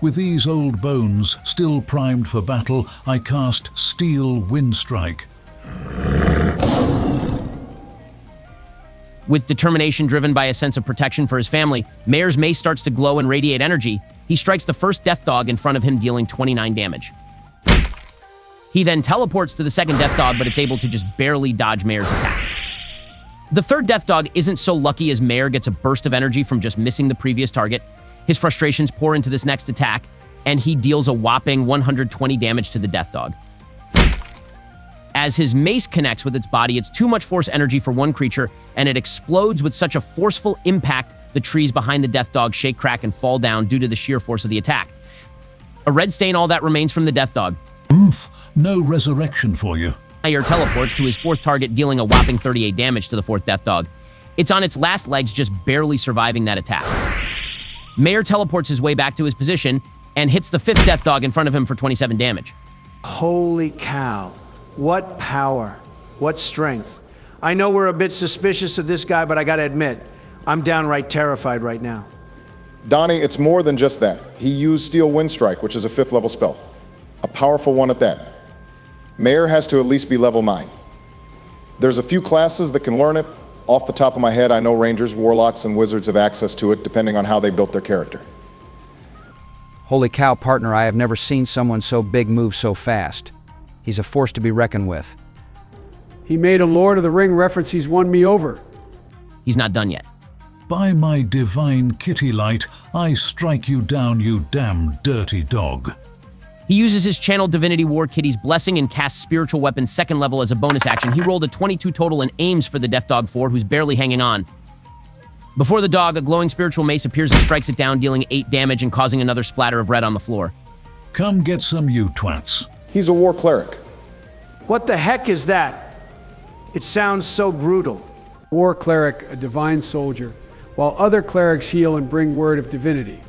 With these old bones still primed for battle, I cast Steel Wind Strike. With determination driven by a sense of protection for his family, Mayor's mace starts to glow and radiate energy. He strikes the first Death Dog in front of him, dealing 29 damage. He then teleports to the second Death Dog, but it's able to just barely dodge Mayor's attack. The third Death Dog isn't so lucky, as Mayor gets a burst of energy from just missing the previous target. His frustrations pour into this next attack, and he deals a whopping 120 damage to the Death Dog. As his mace connects with its body, it's too much force energy for one creature, and it explodes with such a forceful impact, the trees behind the Death Dog shake, crack, and fall down due to the sheer force of the attack. A red stain, all that remains from the Death Dog. Oomph, no resurrection for you. Mayor teleports to his 4th target, dealing a whopping 38 damage to the 4th Death Dog. It's on its last legs, just barely surviving that attack. Mayor teleports his way back to his position and hits the 5th Death Dog in front of him for 27 damage. Holy cow. What power. What strength. I know we're a bit suspicious of this guy, but I gotta admit, I'm downright terrified right now. Donnie, it's more than just that. He used Steel Wind Strike, which is a 5th level spell. A powerful one at that. Mayor has to at least be level 9. There's a few classes that can learn it. Off the top of my head, I know Rangers, Warlocks, and Wizards have access to it, depending on how they built their character. Holy cow, partner, I have never seen someone so big move so fast. He's a force to be reckoned with. He made a Lord of the Ring reference. He's won me over. He's not done yet. By my divine kitty light, I strike you down, you damn dirty dog. He uses his channeled Divinity War Kitty's blessing and casts Spiritual Weapon 2nd level as a bonus action. He rolled a 22 total and aims for the Death Dog 4, who's barely hanging on. Before the dog, a glowing spiritual mace appears and strikes it down, dealing 8 damage and causing another splatter of red on the floor. Come get some, you twats. He's a war cleric. What the heck is that? It sounds so brutal. War cleric, a divine soldier, while other clerics heal and bring word of divinity.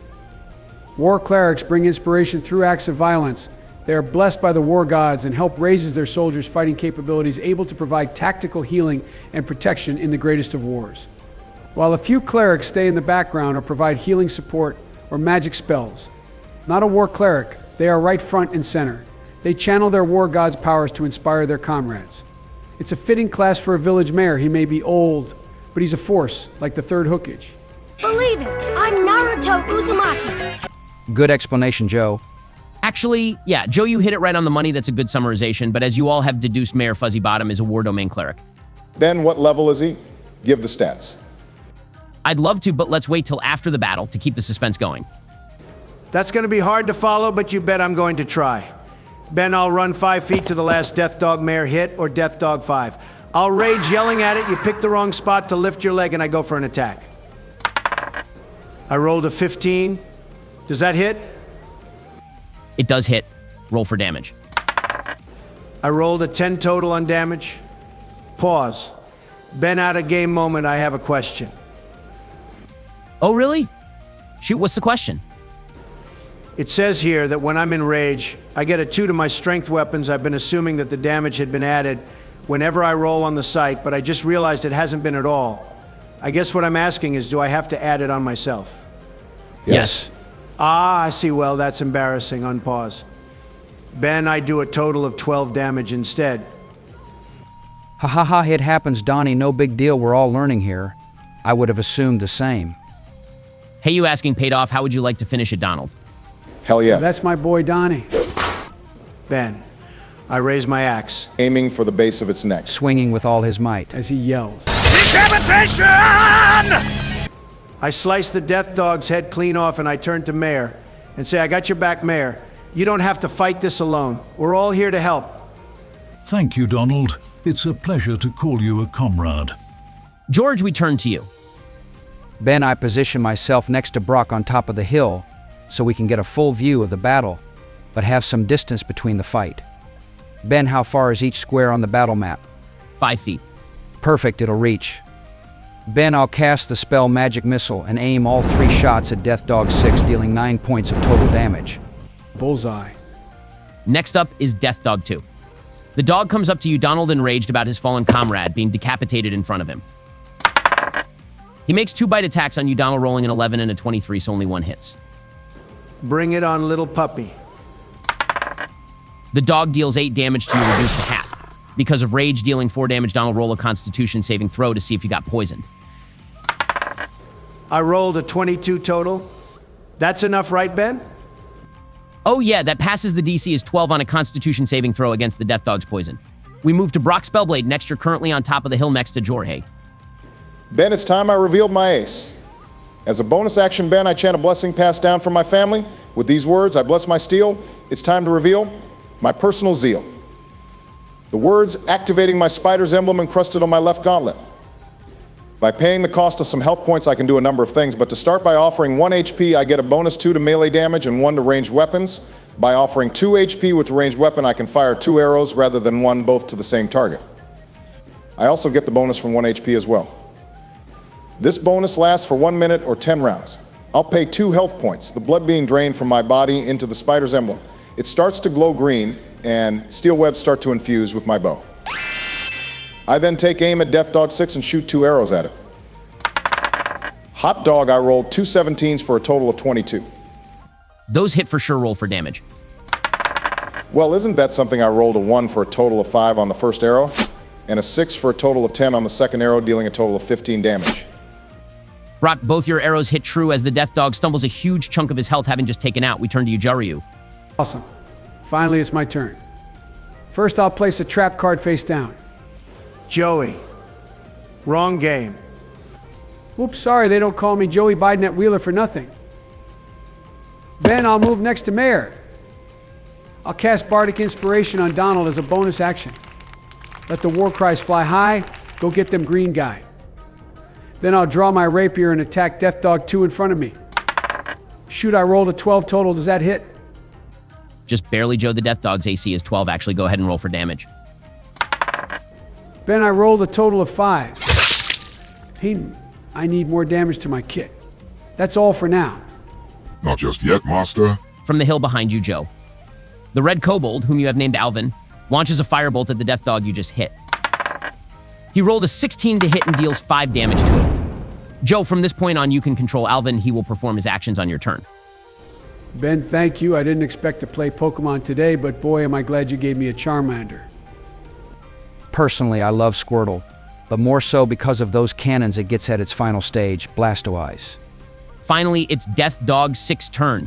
War clerics bring inspiration through acts of violence. They are blessed by the war gods and help raises their soldiers' fighting capabilities, able to provide tactical healing and protection in the greatest of wars. While a few clerics stay in the background or provide healing support or magic spells. Not a war cleric, they are right front and center. They channel their war gods' powers to inspire their comrades. It's a fitting class for a village mayor. He may be old, but he's a force, like the third hookage. Believe it, I'm Naruto Uzumaki. Good explanation, Joe. Actually, yeah, Joe, you hit it right on the money. That's a good summarization, but as you all have deduced, Mayor Fuzzy Bottom is a war domain cleric. Ben, what level is he? Give the stats. I'd love to, but let's wait till after the battle to keep the suspense going. That's going to be hard to follow, but you bet I'm going to try. Ben, I'll run 5 feet to the last Death Dog Mare hit, or Death Dog 5. I'll rage yelling at it, you pick the wrong spot to lift your leg, and I go for an attack. I rolled a 15. Does that hit? It does hit. Roll for damage. I rolled a 10 total on damage. Pause. Ben, out of game moment, I have a question. Oh, really? Shoot, what's the question? It says here that when I'm in rage, I get a 2 to my strength weapons. I've been assuming that the damage had been added whenever I roll on the site, but I just realized it hasn't been at all. I guess what I'm asking is, do I have to add it on myself? Yes. Ah, I see. Well, that's embarrassing. Unpause. Ben, I do a total of 12 damage instead. Ha ha ha, it happens, Donnie. No big deal. We're all learning here. I would have assumed the same. Hey, you asking paid off. How would you like to finish it, Donald? Hell yeah. That's my boy Donnie. Ben, I raise my axe. Aiming for the base of its neck. Swinging with all his might. As he yells. Decapitation! I slice the Death Dog's head clean off and I turn to Mayor and say, I got your back, Mayor. You don't have to fight this alone. We're all here to help. Thank you, Donald. It's a pleasure to call you a comrade. George, we turn to you. Ben, I position myself next to Brock on top of the hill so we can get a full view of the battle, but have some distance between the fight. Ben, how far is each square on the battle map? 5 feet. Perfect, it'll reach. Ben, I'll cast the spell Magic Missile and aim all 3 shots at Death Dog 6, dealing 9 points of total damage. Bullseye. Next up is Death Dog 2. The dog comes up to you, Donald, enraged about his fallen comrade being decapitated in front of him. He makes 2 bite attacks on you, Donald, rolling an 11 and a 23, so only 1 hits. Bring it on, little puppy. The dog deals 8 damage to you, reduced to half. Because of rage, dealing 4 damage, Donald, roll a Constitution saving throw to see if you got poisoned. I rolled a 22 total. That's enough, right, Ben? Oh yeah, that passes. The DC is 12 on a Constitution saving throw against the Death Dog's poison. We move to Brock Spellblade. Next, you're currently on top of the hill next to Jorge. Ben, it's time I revealed my ace. As a bonus action, Ben, I chant a blessing passed down from my family. With these words, I bless my steel. It's time to reveal my personal zeal. The words activating my spider's emblem encrusted on my left gauntlet. By paying the cost of some health points, I can do a number of things, but to start by offering 1 HP, I get a bonus 2 to melee damage and 1 to ranged weapons. By offering 2 HP with a ranged weapon, I can fire 2 arrows rather than 1, both to the same target. I also get the bonus from 1 HP as well. This bonus lasts for 1 minute or 10 rounds. I'll pay 2 health points, the blood being drained from my body into the spider's emblem. It starts to glow green, and steel webs start to infuse with my bow. I then take aim at Death Dog 6 and shoot 2 arrows at it. Hot Dog, I rolled 2 17s for a total of 22. Those hit for sure. Roll for damage. Well, isn't that something? I rolled a 1 for a total of 5 on the first arrow, and a 6 for a total of 10 on the second arrow, dealing a total of 15 damage. Brock, both your arrows hit true as the Death Dog stumbles, a huge chunk of his health having just taken out. We turn to you, Jaryu. Awesome. Finally, it's my turn. First, I'll place a trap card face down. Joey. Wrong game. Oops, sorry, they don't call me Joey Biden at Wheeler for nothing. Ben, I'll move next to Mayor. I'll cast Bardic Inspiration on Donald as a bonus action. Let the war cries fly high, go get them green guy. Then I'll draw my rapier and attack Death Dog 2 in front of me. Shoot, I rolled a 12 total, does that hit? Just barely, Joe. The Death Dog's AC is 12. Actually, go ahead and roll for damage. Ben, I rolled a total of 5. Hey, I need more damage to my kit. That's all for now. Not just yet, master. From the hill behind you, Joe. The red kobold, whom you have named Alvin, launches a firebolt at the death dog you just hit. He rolled a 16 to hit and deals 5 damage to it. Joe, from this point on, you can control Alvin. He will perform his actions on your turn. Ben, thank you. I didn't expect to play Pokemon today, but boy, am I glad you gave me a Charmander. Personally, I love Squirtle, but more so because of those cannons it gets at its final stage, Blastoise. Finally, it's Death Dog 6's turn.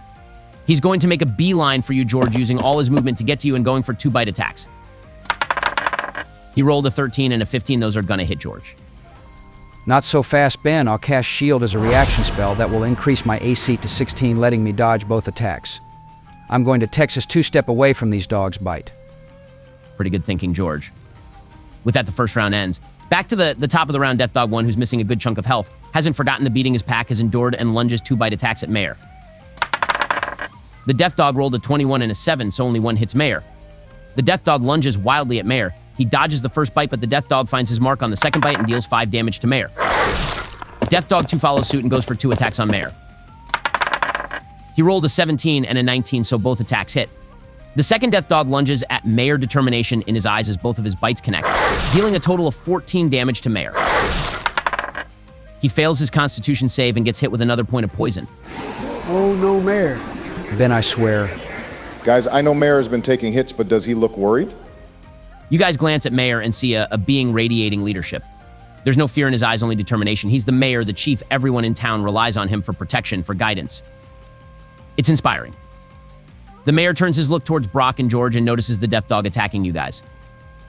He's going to make a beeline for you, George, using all his movement to get to you and going for 2 bite attacks. He rolled a 13 and a 15. Those are going to hit George. Not so fast, Ben. I'll cast Shield as a reaction spell that will increase my AC to 16, letting me dodge both attacks. I'm going to Texas 2-step away from these dogs' bite. Pretty good thinking, George. With that, the first round ends. Back to the top of the round, Death Dog 1, who's missing a good chunk of health, hasn't forgotten the beating his pack, has endured and lunges 2 bite attacks at Mayor. The Death Dog rolled a 21 and a 7, so only 1 hits Mayor. The Death Dog lunges wildly at Mayor. He dodges the first bite, but the Death Dog finds his mark on the second bite and deals 5 damage to Mayor. Death Dog 2 follows suit and goes for 2 attacks on Mayor. He rolled a 17 and a 19, so both attacks hit. The second Death Dog lunges at Mayor, determination in his eyes as both of his bites connect, dealing a total of 14 damage to Mayor. He fails his Constitution save and gets hit with another point of poison. Oh no, Mayor. Ben, I swear. Guys, I know Mayor has been taking hits, but does he look worried? You guys glance at Mayor and see a being radiating leadership. There's no fear in his eyes, only determination. He's the mayor, the chief. Everyone in town relies on him for protection, for guidance. It's inspiring. The mayor turns his look towards Brock and George and notices the Death Dog attacking you guys.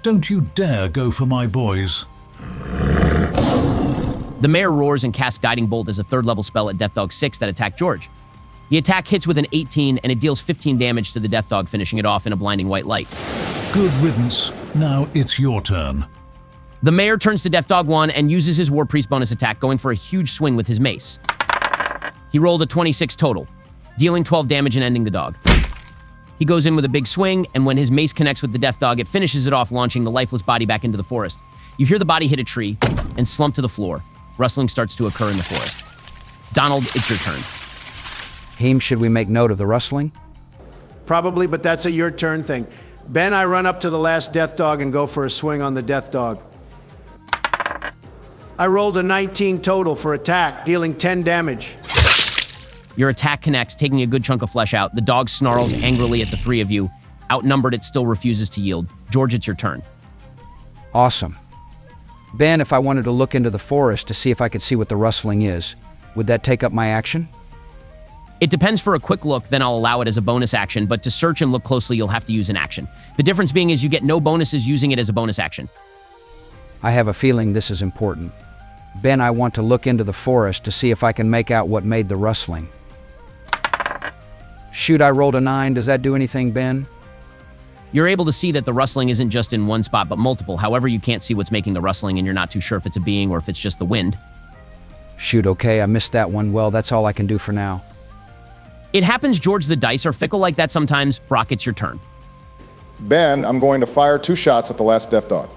Don't you dare go for my boys. The mayor roars and casts Guiding Bolt as a 3rd-level spell at Death Dog 6 that attacked George. The attack hits with an 18, and it deals 15 damage to the Death Dog, finishing it off in a blinding white light. Good riddance. Now it's your turn. The mayor turns to Death Dog 1 and uses his War Priest bonus attack, going for a huge swing with his mace. He rolled a 26 total, dealing 12 damage and ending the dog. He goes in with a big swing, and when his mace connects with the Death Dog, it finishes it off, launching the lifeless body back into the forest. You hear the body hit a tree and slump to the floor. Rustling starts to occur in the forest. Donald, it's your turn. Heem, should we make note of the rustling? Probably, but that's a your turn thing. Ben, I run up to the last Death Dog and go for a swing on the Death Dog. I rolled a 19 total for attack, dealing 10 damage. Your attack connects, taking a good chunk of flesh out. The dog snarls angrily at the 3 of you. Outnumbered, it still refuses to yield. George, it's your turn. Awesome. Ben, if I wanted to look into the forest to see if I could see what the rustling is, would that take up my action? It depends. For a quick look, then I'll allow it as a bonus action, but to search and look closely, you'll have to use an action. The difference being is you get no bonuses using it as a bonus action. I have a feeling this is important. Ben, I want to look into the forest to see if I can make out what made the rustling. Shoot, I rolled a 9. Does that do anything, Ben? You're able to see that the rustling isn't just in one spot, but multiple. However, you can't see what's making the rustling, and you're not too sure if it's a being or if it's just the wind. Shoot, okay, I missed that one. Well, that's all I can do for now. It happens, George. The dice are fickle like that sometimes. Brock, it's your turn. Ben, I'm going to fire 2 shots at the last Death Dog.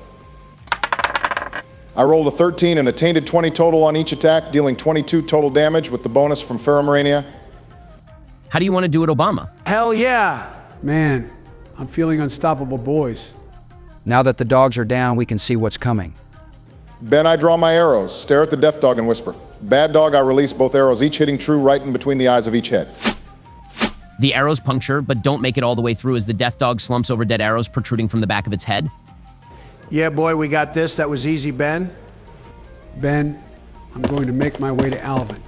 I rolled a 13 and a tainted 20 total on each attack, dealing 22 total damage with the bonus from Pheromonia. How do you want to do it, Obama? Hell yeah! Man, I'm feeling unstoppable, boys. Now that the dogs are down, we can see what's coming. Ben, I draw my arrows, stare at the Death Dog and whisper. Bad Dog, I release both arrows, each hitting true right in between the eyes of each head. The arrows puncture, but don't make it all the way through as the Death Dog slumps over dead arrows protruding from the back of its head. Yeah, boy, we got this. That was easy, Ben. Ben, I'm going to make my way to Alvin.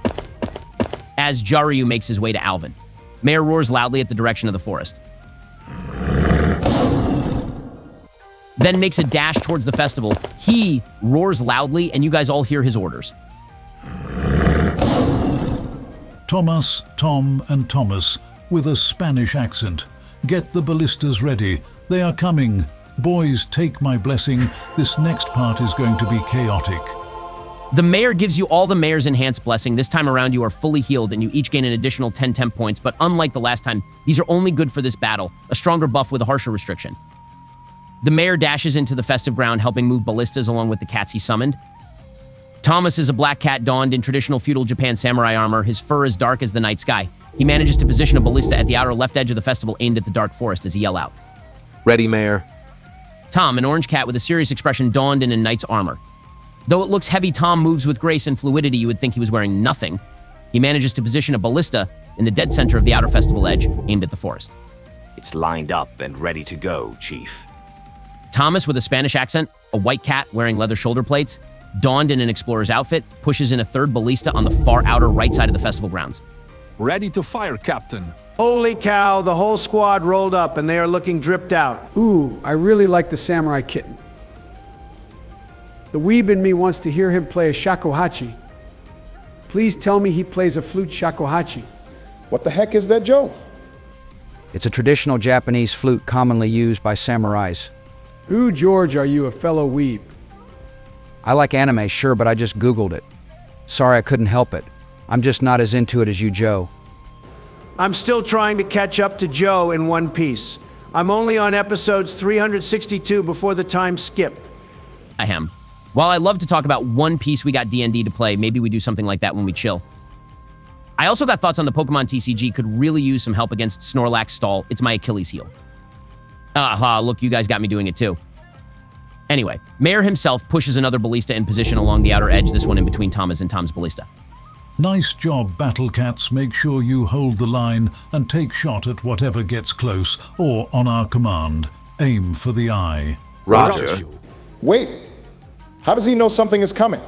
As Jaryu makes his way to Alvin, Mayor roars loudly at the direction of the forest. Then makes a dash towards the festival. He roars loudly, and you guys all hear his orders. Thomas, Tom, and Thomas, with a Spanish accent. Get the ballistas ready. They are coming. Boys, take my blessing. This next part is going to be chaotic. The mayor gives you all the mayor's enhanced blessing. This time around, you are fully healed, and you each gain an additional 10 temp points. But unlike the last time, these are only good for this battle. A stronger buff with a harsher restriction. The mayor dashes into the festive ground, helping move ballistas along with the cats he summoned. Thomas is a black cat donned in traditional feudal Japan samurai armor. His fur is dark as the night sky. He manages to position a ballista at the outer left edge of the festival aimed at the dark forest as he yell out. Ready, Mayor. Tom, an orange cat with a serious expression donned in a knight's armor. Though it looks heavy, Tom moves with grace and fluidity. You would think he was wearing nothing. He manages to position a ballista in the dead center of the outer festival edge, aimed at the forest. It's lined up and ready to go, Chief. Thomas, with a Spanish accent, a white cat wearing leather shoulder plates, donned in an explorer's outfit, pushes in a third ballista on the far outer right side of the festival grounds. Ready to fire, Captain. Holy cow, the whole squad rolled up and they are looking dripped out. Ooh, I really like the samurai kitten. The weeb in me wants to hear him play a shakuhachi. Please tell me he plays a flute shakuhachi. What the heck is that, Joe? It's a traditional Japanese flute commonly used by samurais. Ooh, George, are you a fellow weeb? I like anime, sure, but I just Googled it. Sorry, I couldn't help it. I'm just not as into it as you, Joe. I'm still trying to catch up to Joe in One Piece. I'm only on episodes 362 before the time skip. Ahem. While I love to talk about One Piece, we got DnD to play. Maybe we do something like that when we chill. I also got thoughts on the Pokemon TCG. Could really use some help against Snorlax Stall. It's my Achilles heel. Aha, look, you guys got me doing it too. Anyway, Mayor himself pushes another ballista in position along the outer edge, this one in between Thomas and Tom's ballista. Nice job, Battle Cats. Make sure you hold the line and take shot at whatever gets close, or on our command, aim for the eye. Roger. Wait, how does he know something is coming?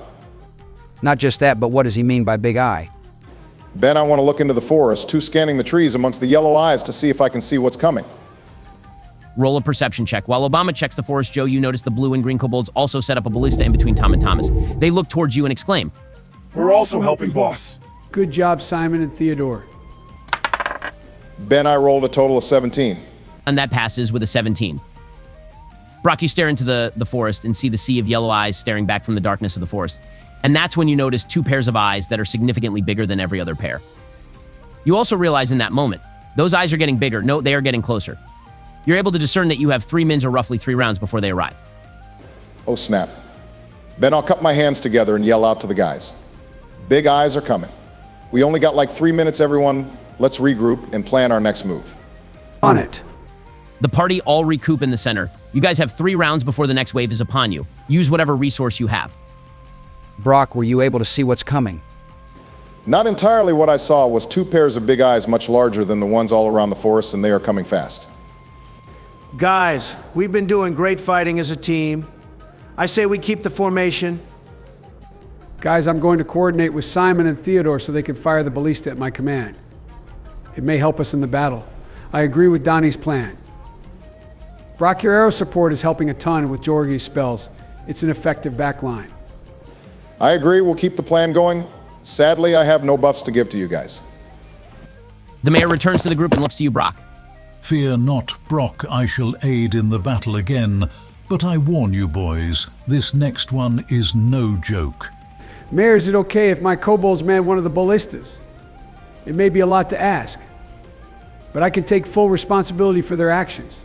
Not just that, but what does he mean by big eye? Ben, I want to look into the forest, scanning the trees amongst the yellow eyes to see if I can see what's coming. Roll a perception check. While Obama checks the forest, Joe, you notice the blue and green kobolds also set up a ballista in between Tom and Thomas. They look towards you and exclaim, We're also helping, boss. Good job, Simon and Theodore. Ben, I rolled a total of 17. And that passes with a 17. Brock, you stare into the forest and see the sea of yellow eyes staring back from the darkness of the forest. And that's when you notice two pairs of eyes that are significantly bigger than every other pair. You also realize in that moment, those eyes are getting bigger. No, they are getting closer. You're able to discern that you have 3 mins or roughly 3 rounds before they arrive. Oh, snap. Ben, I'll cup my hands together and yell out to the guys. Big eyes are coming. We only got like 3 minutes, everyone. Let's regroup and plan our next move. On it. The party all recoup in the center. You guys have 3 rounds before the next wave is upon you. Use whatever resource you have. Brock, were you able to see what's coming? Not entirely. What I saw was 2 pairs of big eyes much larger than the ones all around the forest, and they are coming fast. Guys, we've been doing great fighting as a team. I say we keep the formation. Guys, I'm going to coordinate with Simon and Theodore so they can fire the ballista at my command. It may help us in the battle. I agree with Donnie's plan. Brock, your arrow support is helping a ton with Jorgi's spells. It's an effective backline. I agree. We'll keep the plan going. Sadly, I have no buffs to give to you guys. The mayor returns to the group and looks to you, Brock. Fear not, Brock, I shall aid in the battle again. But I warn you, boys, this next one is no joke. Mayor, is it okay if my kobolds man one of the ballistas? It may be a lot to ask, but I can take full responsibility for their actions.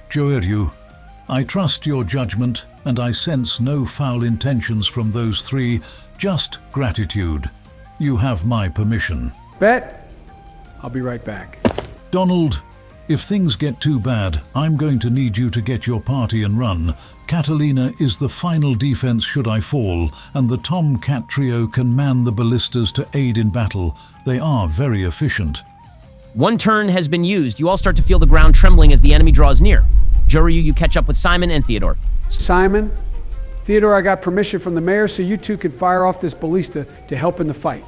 Joeryu, I trust your judgment, and I sense no foul intentions from those 3, just gratitude. You have my permission. Bet? I'll be right back. Donald, if things get too bad, I'm going to need you to get your party and run. Catalina is the final defense should I fall, and the Tomcat trio can man the ballistas to aid in battle. They are very efficient. 1 turn has been used. You all start to feel the ground trembling as the enemy draws near. Joryu, you catch up with Simon and Theodore. Simon, Theodore, I got permission from the mayor so you 2 can fire off this ballista to help in the fight.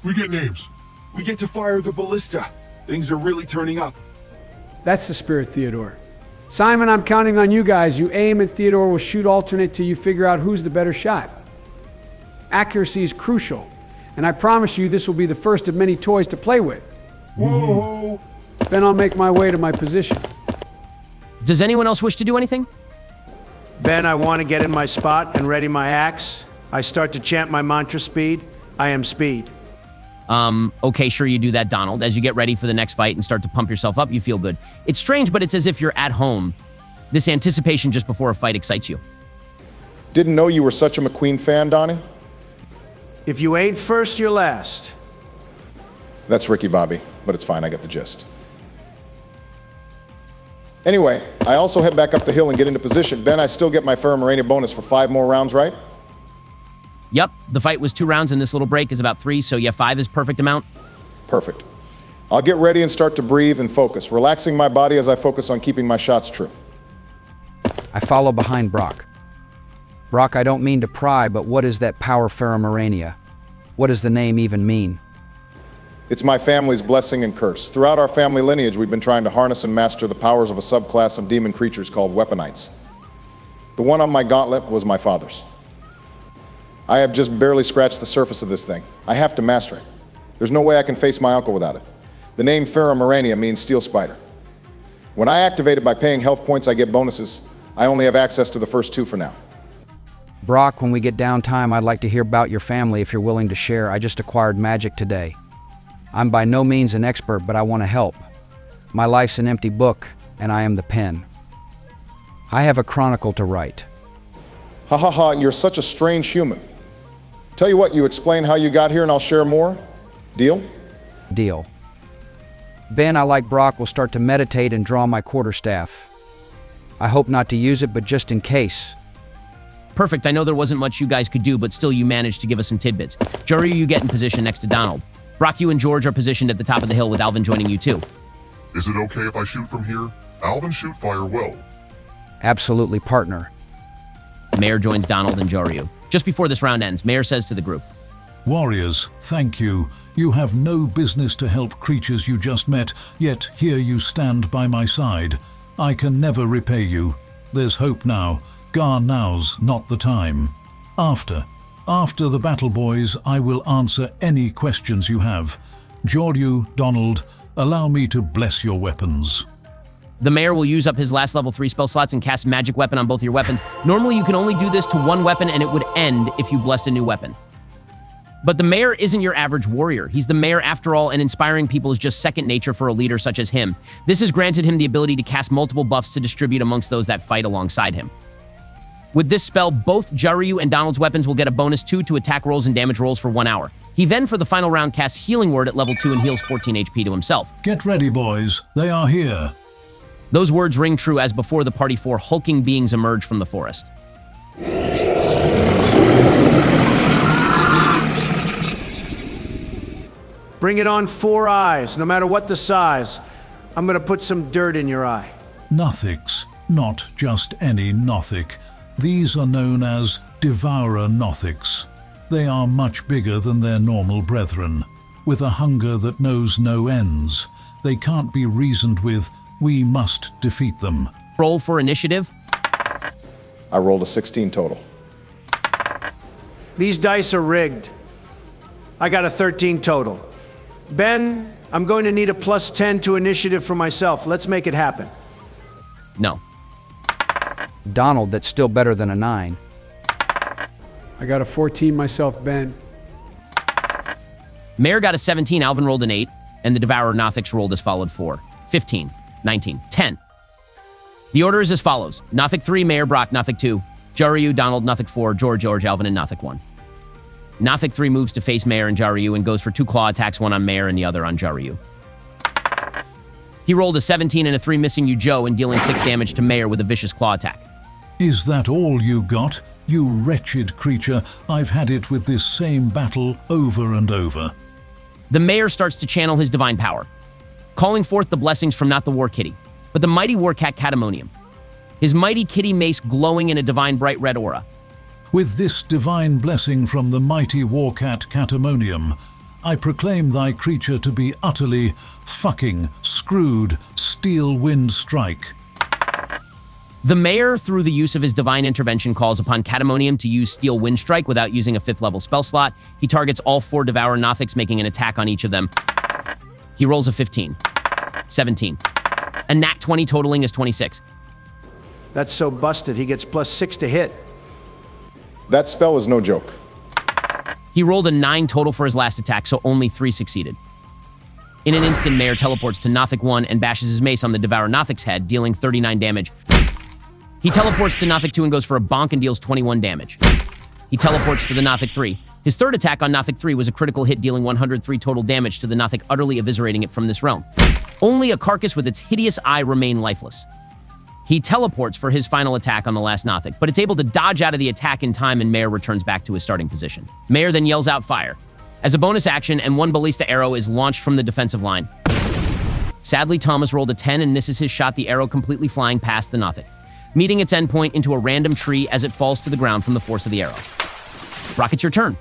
We get names. We get to fire the ballista. Things are really turning up. That's the spirit, Theodore. Simon, I'm counting on you guys. You aim and Theodore will shoot alternate till you figure out who's the better shot. Accuracy is crucial, and I promise you this will be the first of many toys to play with. Whoa! Then I'll make my way to my position. Does anyone else wish to do anything? Ben, I want to get in my spot and ready my axe. I start to chant my mantra speed. I am speed. Okay, sure, you do that, Donald. As you get ready for the next fight and start to pump yourself up, you feel good. It's strange, but it's as if you're at home. This anticipation just before a fight excites you. Didn't know you were such a McQueen fan, Donnie? If you ain't first, you're last. That's Ricky Bobby, but it's fine, I get the gist. Anyway, I also head back up the hill and get into position. Ben, I still get my Ferromorania bonus for 5 more rounds, right? Yep, the fight was 2 rounds and this little break is about 3, so yeah, 5 is perfect amount. Perfect. I'll get ready and start to breathe and focus, relaxing my body as I focus on keeping my shots true. I follow behind Brock. Brock, I don't mean to pry, but what is that power Ferromorania? What does the name even mean? It's my family's blessing and curse. Throughout our family lineage, we've been trying to harness and master the powers of a subclass of demon creatures called Weaponites. The one on my gauntlet was my father's. I have just barely scratched the surface of this thing. I have to master it. There's no way I can face my uncle without it. The name Ferromorania means steel spider. When I activate it by paying health points, I get bonuses. I only have access to the first 2 for now. Brock, when we get downtime, I'd like to hear about your family if you're willing to share. I just acquired magic today. I'm by no means an expert, but I want to help. My life's an empty book, and I am the pen. I have a chronicle to write. Ha ha ha, you're such a strange human. Tell you what, you explain how you got here and I'll share more. Deal? Deal. Ben, I like Brock, will start to meditate and draw my quarterstaff. I hope not to use it, but just in case. Perfect, I know there wasn't much you guys could do, but still you managed to give us some tidbits. Juryu, you get in position next to Donald. Brock, you and George are positioned at the top of the hill with Alvin joining you too. Is it okay if I shoot from here? Alvin shoot fire well. Absolutely, partner. Mayor joins Donald and Juryu. Just before this round ends, Mayor says to the group, Warriors, thank you. You have no business to help creatures you just met, yet here you stand by my side. I can never repay you. There's hope now. Gar now's not the time. After the battle, boys, I will answer any questions you have. Juryu, Donald, allow me to bless your weapons. The Mayor will use up his last level 3 spell slots and cast magic weapon on both your weapons. Normally you can only do this to 1 weapon and it would end if you blessed a new weapon. But the Mayor isn't your average warrior. He's the Mayor after all, and inspiring people is just second nature for a leader such as him. This has granted him the ability to cast multiple buffs to distribute amongst those that fight alongside him. With this spell, both Juryu and Donald's weapons will get a bonus 2 to attack rolls and damage rolls for 1 hour. He then, for the final round, casts Healing Word at level 2 and heals 14 HP to himself. Get ready, boys. They are here. Those words ring true as before the party 4 hulking beings emerge from the forest. Bring it on 4 eyes, no matter what the size. I'm gonna put some dirt in your eye. Nothics, not just any Nothic. These are known as Devourer Nothics. They are much bigger than their normal brethren, with a hunger that knows no ends. They can't be reasoned with. We must defeat them. Roll for initiative. I rolled a 16 total. These dice are rigged. I got a 13 total. Ben, I'm going to need a plus 10 to initiative for myself. Let's make it happen. No. Donald, that's still better than a 9. I got a 14 myself, Ben. Mayor got a 17, Alvin rolled an 8, and the Devourer Nothics rolled as followed 4, 15, 19, 10. The order is as follows. Nothic 3, Mayor, Brock, Nothic 2, Juryu, Donald, Nothic 4, George, Alvin, and Nothic 1. Nothic 3 moves to face Mayor and Juryu and goes for 2 claw attacks, 1 on Mayor and the other on Juryu. He rolled a 17 and a 3, missing you, Joe, and dealing 6 damage to Mayor with a vicious claw attack. Is that all you got? You wretched creature. I've had it with this same battle over and over. The Mayor starts to channel his divine power, calling forth the blessings from not the War Kitty, but the mighty War Cat Catamonium. His mighty kitty mace glowing in a divine bright red aura. With this divine blessing from the mighty Warcat Catamonium, I proclaim thy creature to be utterly fucking screwed. Steel wind strike. The Mayor, through the use of his divine intervention, calls upon Catamonium to use Steel Wind Strike without using a 5th level spell slot. He targets all 4 Devourer Nothics, making an attack on each of them. He rolls a 15, 17. A nat 20 totaling is 26. That's so busted, he gets plus 6 to hit. That spell is no joke. He rolled a 9 total for his last attack, so only 3 succeeded. In an instant, Mayor teleports to Nothic 1 and bashes his mace on the Devourer Nothic's head, dealing 39 damage. He teleports to Nothic 2 and goes for a bonk and deals 21 damage. He teleports to the Nothic 3. His third attack on Nothic 3 was a critical hit, dealing 103 total damage to the Nothic, utterly eviscerating it from this realm. Only a carcass with its hideous eye remained lifeless. He teleports for his final attack on the last Nothic, but it's able to dodge out of the attack in time, and Mayor returns back to his starting position. Mayor then yells out fire. As a bonus action, and one ballista arrow is launched from the defensive line. Sadly, Thomas rolled a 10 and misses his shot, the arrow completely flying past the Nothic, meeting its endpoint into a random tree as it falls to the ground from the force of the arrow. Brock, it's your turn.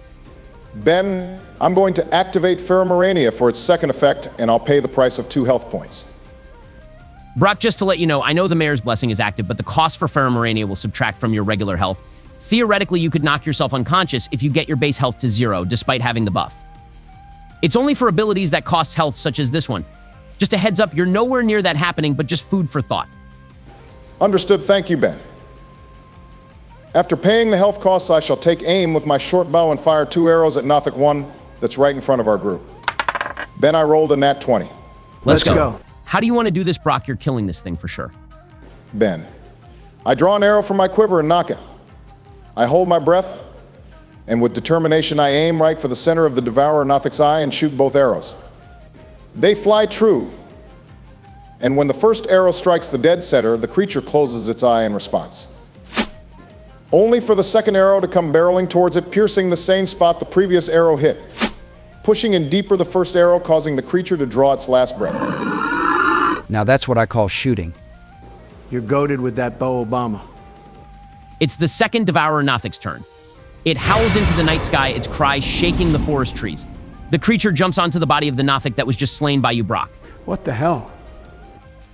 Ben, I'm going to activate Pheromoralia for its second effect, and I'll pay the price of 2 health points. Brock, just to let you know, I know the Mayor's Blessing is active, but the cost for Pheromoralia will subtract from your regular health. Theoretically, you could knock yourself unconscious if you get your base health to 0, despite having the buff. It's only for abilities that cost health, such as this one. Just a heads up, you're nowhere near that happening, but just food for thought. Understood. Thank you, Ben. After paying the health costs, I shall take aim with my short bow and fire 2 arrows at Nothic 1 that's right in front of our group. Ben, I rolled a nat 20. Let's go. How do you want to do this, Brock? You're killing this thing for sure. Ben, I draw an arrow from my quiver and nock it. I hold my breath, and with determination I aim right for the center of the Devourer Nothic's eye and shoot both arrows. They fly true, and when the first arrow strikes the dead center, the creature closes its eye in response. Only for the second arrow to come barreling towards it, piercing the same spot the previous arrow hit, pushing in deeper the first arrow, causing the creature to draw its last breath. Now that's what I call shooting. You're goated with that bow, Obama. It's the second Devourer Nothic's turn. It howls into the night sky, its cries shaking the forest trees. The creature jumps onto the body of the Nothic that was just slain by you, Brock. What the hell?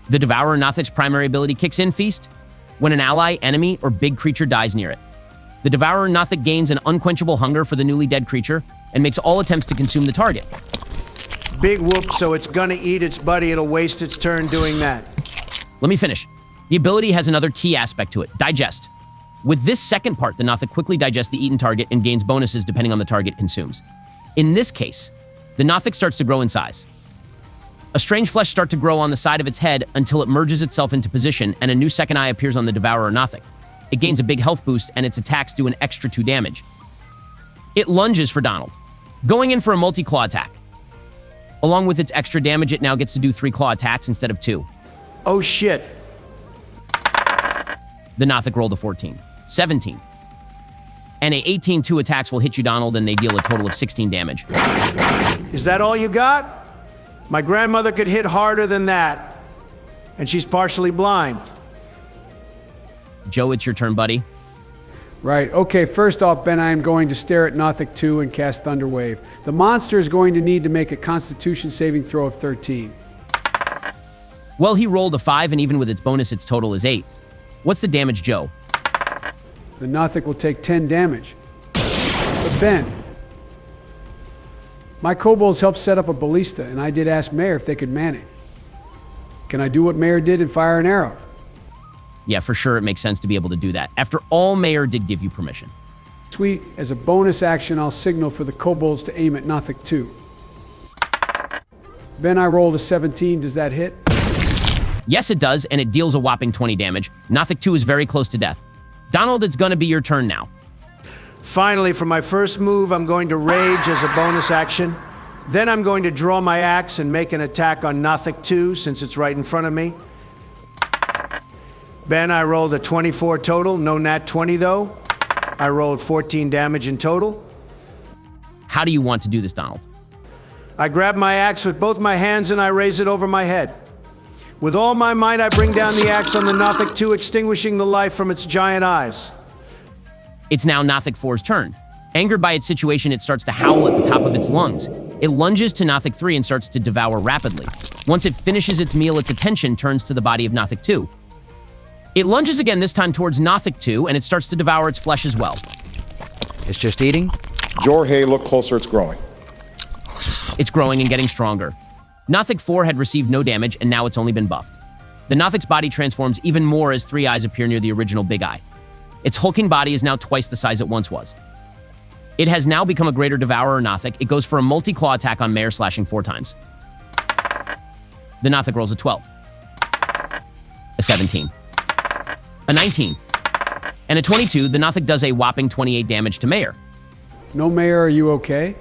The Devourer Nothic's primary ability kicks in, Feast, when an ally, enemy, or big creature dies near it. The Devourer Nothic gains an unquenchable hunger for the newly dead creature and makes all attempts to consume the target. Big whoop, so it's gonna eat its buddy. It'll waste its turn doing that. Let me finish. The ability has another key aspect to it, digest. With this second part, the Nothic quickly digests the eaten target and gains bonuses depending on the target consumes. In this case, the Nothic starts to grow in size. A strange flesh starts to grow on the side of its head until it merges itself into position, and a new second eye appears on the Devourer Nothic. It gains a big health boost, and its attacks do an extra 2 damage. It lunges for Donald, going in for a multi-claw attack. Along with its extra damage, it now gets to do 3 claw attacks instead of 2. Oh shit. The Nothic rolled a 14. 17. And a 18 2 attacks will hit you, Donald, and they deal a total of 16 damage. Is that all you got? My grandmother could hit harder than that. And she's partially blind. Joe, it's your turn, buddy. Right, okay, first off, Ben, I am going to stare at Nothic 2 and cast Thunder Wave. The monster is going to need to make a Constitution saving throw of 13. Well, he rolled a 5, and even with its bonus, its total is 8. What's the damage, Joe? The Nothic will take 10 damage. But Ben, my kobolds helped set up a ballista, and I did ask Mayor if they could man it. Can I do what Mayor did and fire an arrow? Yeah, for sure, it makes sense to be able to do that. After all, Mayor did give you permission. Sweet. As a bonus action, I'll signal for the kobolds to aim at Nothic 2. Ben, I rolled a 17. Does that hit? Yes, it does, and it deals a whopping 20 damage. Nothic 2 is very close to death. Donald, it's gonna be your turn now. Finally, for my first move, I'm going to rage as a bonus action. Then I'm going to draw my axe and make an attack on Nothic 2, since it's right in front of me. Ben, I rolled a 24 total, no nat 20 though. I rolled 14 damage in total. How do you want to do this, Donald? I grab my axe with both my hands and I raise it over my head. With all my might, I bring down the axe on the Nothic 2, extinguishing the life from its giant eyes. It's now Nothic 4's turn. Angered by its situation, it starts to howl at the top of its lungs. It lunges to Nothic 3 and starts to devour rapidly. Once it finishes its meal, its attention turns to the body of Nothic 2. It lunges again, this time towards Nothic 2, and it starts to devour its flesh as well. It's just eating? Jorge, look closer, it's growing. It's growing and getting stronger. Nothic 4 had received no damage, and now it's only been buffed. The Nothic's body transforms even more as 3 eyes appear near the original big eye. Its hulking body is now twice the size it once was. It has now become a greater devourer Nothic. It goes for a multi-claw attack on Mayor, slashing 4 times. The Nothic rolls a 12. A 17. A 19. And a 22, the Nothic does a whopping 28 damage to Mayor. No, Mayor, are you okay?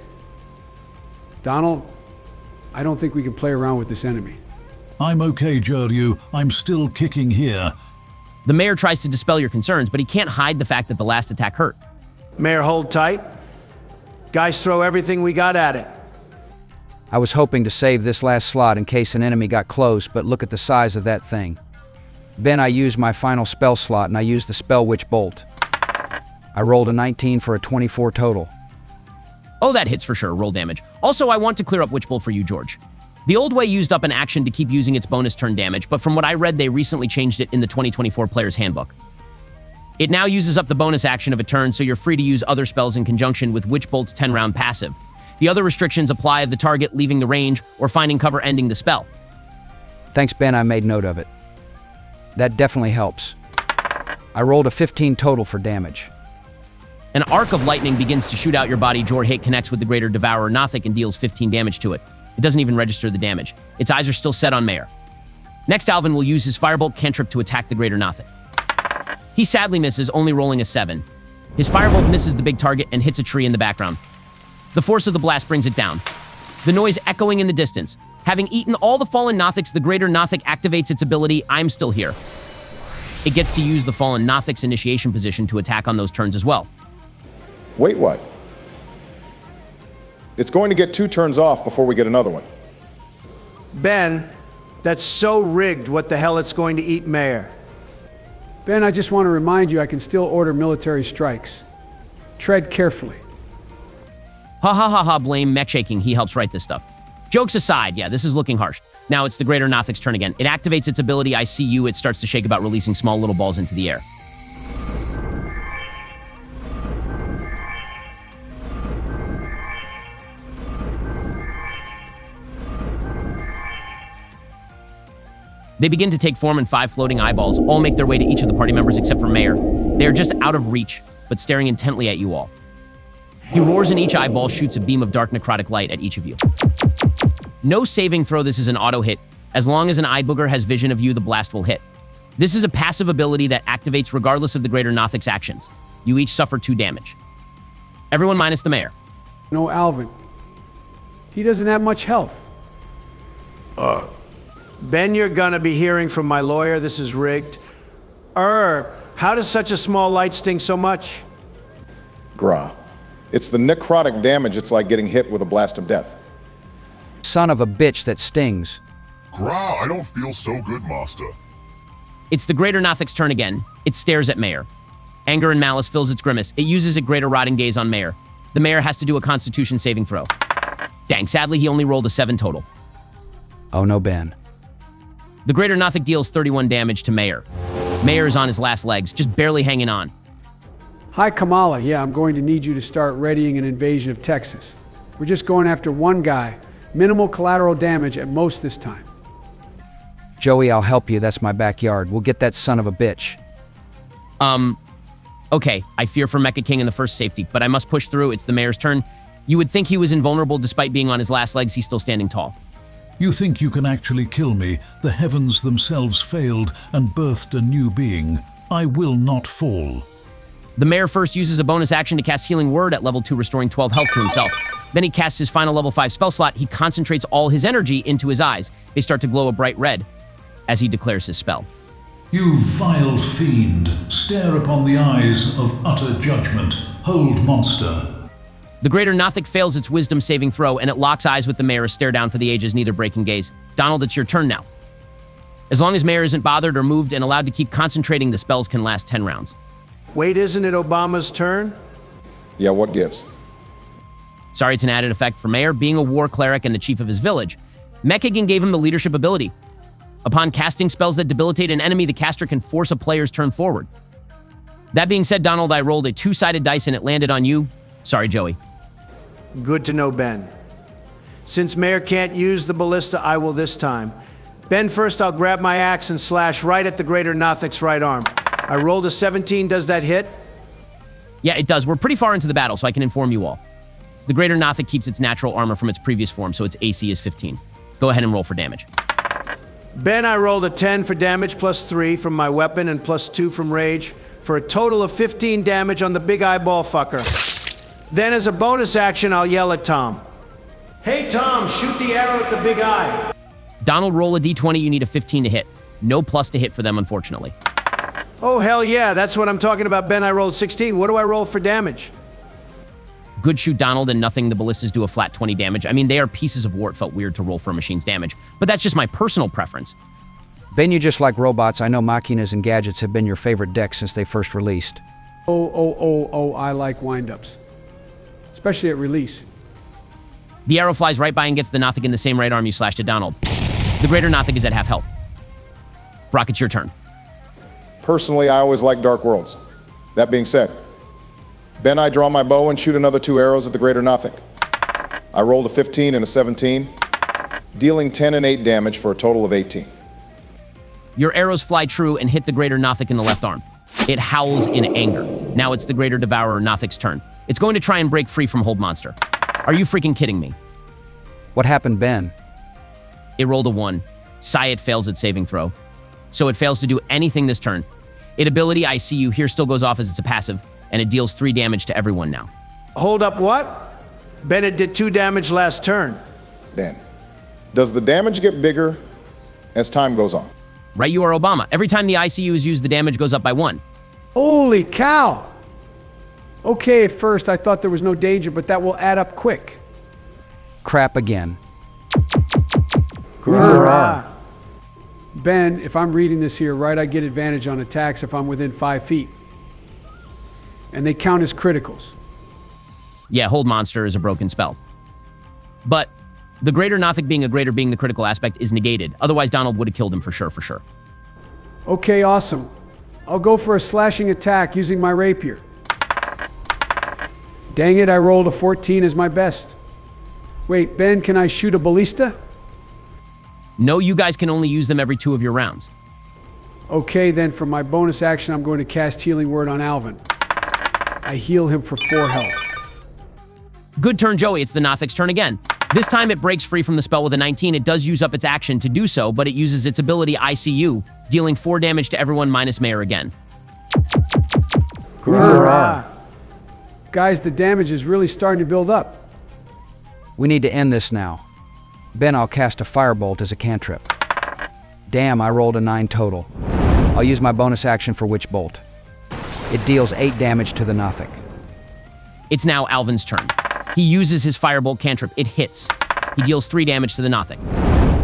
Donald, I don't think we can play around with this enemy. I'm okay, Joryu. I'm still kicking here. The Mayor tries to dispel your concerns, but he can't hide the fact that the last attack hurt. Mayor, hold tight. Guys, throw everything we got at it. I was hoping to save this last slot in case an enemy got close, but look at the size of that thing. Ben, I used my final spell slot, and I used the Spell Witch Bolt. I rolled a 19 for a 24 total. Oh, that hits for sure. Roll damage. Also, I want to clear up Witch Bolt for you, George. The old way used up an action to keep using its bonus turn damage, but from what I read, they recently changed it in the 2024 Player's Handbook. It now uses up the bonus action of a turn, so you're free to use other spells in conjunction with Witch Bolt's 10-round passive. The other restrictions apply if the target leaving the range or finding cover ending the spell. Thanks, Ben, I made note of it. That definitely helps. I rolled a 15 total for damage. An arc of lightning begins to shoot out your body. Your hit connects with the Greater Devourer Nothic and deals 15 damage to it. It doesn't even register the damage. Its eyes are still set on Mayor. Next, Alvin will use his Firebolt cantrip to attack the Greater Nothic. He sadly misses, only rolling a 7. His Firebolt misses the big target and hits a tree in the background. The force of the blast brings it down, the noise echoing in the distance. Having eaten all the fallen Nothics, the Greater Nothic activates its ability, I'm Still Here. It gets to use the fallen Nothic's initiation position to attack on those turns as well. Wait, what? It's going to get 2 turns off before we get another one. Ben, that's so rigged what the hell it's going to eat Mayor. Ben, I just want to remind you I can still order military strikes. Tread carefully. Ha ha ha ha, blame mech shaking. He helps write this stuff. Jokes aside, yeah, this is looking harsh. Now it's the Greater Nothic's turn again. It activates its ability, I See You. It starts to shake about, releasing small little balls into the air. They begin to take form, and 5 floating eyeballs all make their way to each of the party members except for Mayor. They are just out of reach, but staring intently at you all. He roars, and each eyeball shoots a beam of dark necrotic light at each of you. No saving throw. This is an auto hit. As long as an eye booger has vision of you, the blast will hit. This is a passive ability that activates regardless of the Greater Nothic's actions. You each suffer 2 damage. Everyone minus the Mayor. No, Alvin. He doesn't have much health. Ben, you're gonna be hearing from my lawyer. This is rigged. How does such a small light sting so much? Gra. It's the necrotic damage. It's like getting hit with a blast of death. Son of a bitch that stings. Gra, I don't feel so good, master. It's the Greater Nothic's turn again. It stares at Mayor. Anger and malice fills its grimace. It uses a Greater Rotting Gaze on Mayor. The Mayor has to do a Constitution saving throw. Dang, sadly he only rolled a 7 total. Oh no, Ben. The Greater Nothic deals 31 damage to Mayor. Mayor is on his last legs, just barely hanging on. Hi, Kamala. Yeah, I'm going to need you to start readying an invasion of Texas. We're just going after one guy. Minimal collateral damage at most this time. Joey, I'll help you. That's my backyard. We'll get that son of a bitch. Okay, I fear for Mecha King in the first safety, but I must push through. It's the Mayor's turn. You would think he was invulnerable despite being on his last legs. He's still standing tall. You think you can actually kill me? The heavens themselves failed and birthed a new being. I will not fall. The Mayor first uses a bonus action to cast Healing Word at level 2, restoring 12 health to himself. Then he casts his final level 5 spell slot. He concentrates all his energy into his eyes. They start to glow a bright red as he declares his spell. You vile fiend, stare upon the eyes of utter judgment. Hold, monster. The Greater Nothic fails its wisdom saving throw, and it locks eyes with the Mayor, a stare down for the ages, neither breaking gaze. Donald, it's your turn now. As long as Mayor isn't bothered or moved and allowed to keep concentrating, the spells can last 10 rounds. Wait, isn't it Obama's turn? Yeah, what gives? Sorry, it's an added effect for Mayor. Being a war cleric and the chief of his village, Mechagan gave him the leadership ability. Upon casting spells that debilitate an enemy, the caster can force a player's turn forward. That being said, Donald, I rolled a 2-sided dice and it landed on you. Sorry, Joey. Good to know, Ben. Since Mayor can't use the ballista, I will this time. Ben, first I'll grab my axe and slash right at the Greater Nothic's right arm. I rolled a 17. Does that hit? Yeah, it does. We're pretty far into the battle, so I can inform you all. The Greater Nothic keeps its natural armor from its previous form, so its AC is 15. Go ahead and roll for damage. Ben, I rolled a 10 for damage plus 3 from my weapon and plus 2 from rage for a total of 15 damage on the big eyeball fucker. Then as a bonus action, I'll yell at Tom. Hey Tom, shoot the arrow at the big eye. Donald, roll a d20, you need a 15 to hit. No plus to hit for them, unfortunately. Oh, hell yeah, that's what I'm talking about, Ben. I rolled 16. What do I roll for damage? Good shoot, Donald, and nothing. The ballistas do a flat 20 damage. I mean, they are pieces of war. It felt weird to roll for a machine's damage, but that's just my personal preference. Ben, you just like robots. I know Machinas and Gadgets have been your favorite deck since they first released. Oh, I like wind-ups. Especially at release. The arrow flies right by and gets the Nothic in the same right arm you slashed at Donald. The greater Nothic is at half health. Brock, it's your turn. Personally, I always like Dark Worlds. That being said, Ben, I draw my bow and shoot another 2 arrows at the greater Nothic. I rolled a 15 and a 17, dealing 10 and 8 damage for a total of 18. Your arrows fly true and hit the greater Nothic in the left arm. It howls in anger. Now it's the greater Devourer Nothic's turn. It's going to try and break free from Hold Monster. Are you freaking kidding me? What happened, Ben? It rolled a 1. It fails its saving throw. So it fails to do anything this turn. Its ability, I see you here, still goes off as it's a passive, and it deals 3 damage to everyone now. Hold up, what? Bennett did 2 damage last turn. Ben, does the damage get bigger as time goes on? Right, you are Obama. Every time the ICU is used, the damage goes up by 1. Holy cow! Okay, at first I thought there was no danger, but that will add up quick. Crap again. Hurrah! Ben, if I'm reading this here right, I get advantage on attacks if I'm within 5 feet. And they count as criticals. Yeah, Hold Monster is a broken spell. But the greater Nothic being a greater being the critical aspect is negated. Otherwise, Donald would have killed him for sure. Okay, awesome. I'll go for a slashing attack using my rapier. Dang it, I rolled a 14 as my best. Wait, Ben, can I shoot a ballista? No, you guys can only use them every 2 of your rounds. Okay, then for my bonus action, I'm going to cast Healing Word on Alvin. I heal him for 4 health. Good turn, Joey. It's the Nothic's turn again. This time it breaks free from the spell with a 19. It does use up its action to do so, but it uses its ability ICU, dealing 4 damage to everyone minus Mayor again. Hurrah! Guys, the damage is really starting to build up. We need to end this now. Ben, I'll cast a Firebolt as a cantrip. Damn, I rolled a 9 total. I'll use my bonus action for Witch Bolt. It deals 8 damage to the Nothic. It's now Alvin's turn. He uses his Firebolt cantrip. It hits. He deals 3 damage to the Nothic.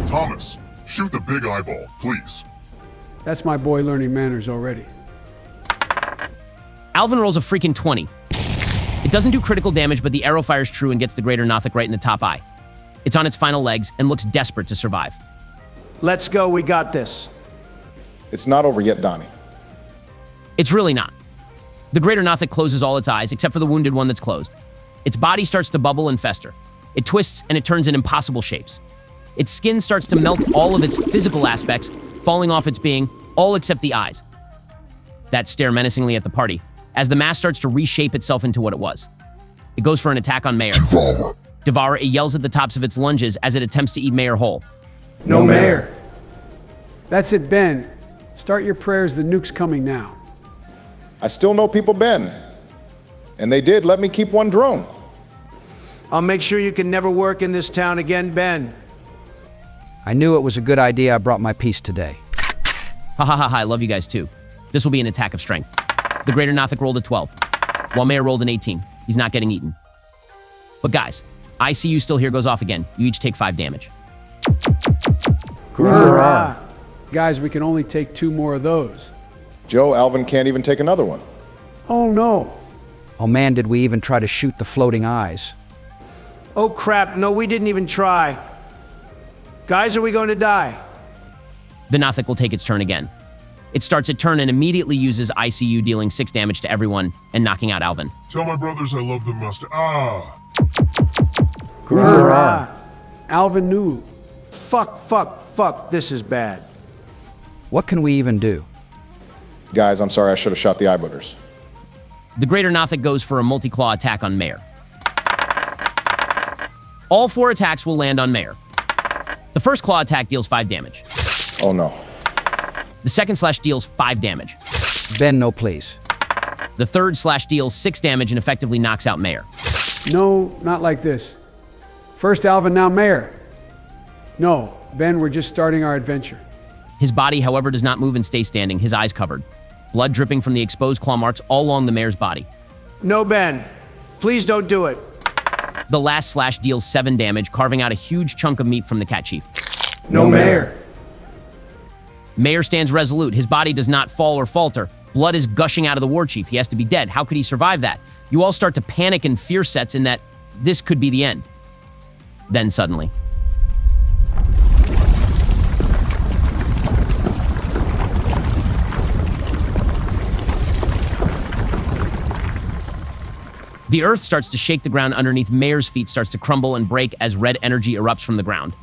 Thomas, shoot the big eyeball, please. That's my boy learning manners already. Alvin rolls a freaking 20. It doesn't do critical damage, but the arrow fires true and gets the greater Nothic right in the top eye. It's on its final legs and looks desperate to survive. Let's go, we got this. It's not over yet, Donnie. It's really not. The greater Nothic closes all its eyes, except for the wounded one that's closed. Its body starts to bubble and fester. It twists and it turns in impossible shapes. Its skin starts to melt all of its physical aspects, falling off its being, all except the eyes. That stare menacingly at the party, as the mask starts to reshape itself into what it was. It goes for an attack on Mayor. Devour, it yells at the tops of its lunges as it attempts to eat Mayor whole. No Mayor. That's it, Ben. Start your prayers, the nuke's coming now. I still know people, Ben. And they did let me keep 1 drone. I'll make sure you can never work in this town again, Ben. I knew it was a good idea I brought my piece today. Ha ha ha ha, I love you guys too. This will be an attack of strength. The greater Nothic rolled a 12, while Mayor rolled an 18. He's not getting eaten. But guys, ICU still here goes off again. You each take 5 damage. Hurrah! Guys, we can only take 2 more of those. Joe, Alvin can't even take another one. Oh no. Oh man, did we even try to shoot the floating eyes? Oh crap, no, we didn't even try. Guys, are we going to die? The Nothic will take its turn again. It starts its turn and immediately uses ICU, dealing 6 damage to everyone and knocking out Alvin. Tell my brothers I love them must. Hurrah! Alvin knew. Fuck, this is bad. What can we even do? Guys, I'm sorry, I should have shot the eyebutters. The greater Nothic goes for a multi-claw attack on Mayor. All 4 attacks will land on Mayor. The first claw attack deals 5 damage. Oh no. The second slash deals 5 damage. Ben, no please. The third slash deals 6 damage and effectively knocks out Mayor. No, not like this. First Alvin, now Mayor. No, Ben, we're just starting our adventure. His body, however, does not move and stay standing, his eyes covered. Blood dripping from the exposed claw marks all along the Mayor's body. No, Ben. Please don't do it. The last slash deals 7 damage, carving out a huge chunk of meat from the cat chief. No, Mayor. Mayor stands resolute. His body does not fall or falter. Blood is gushing out of the war chief. He has to be dead. How could he survive that? You all start to panic and fear sets in that this could be the end. Then suddenly. The earth starts to shake the ground underneath Mayor's feet, starts to crumble and break as red energy erupts from the ground.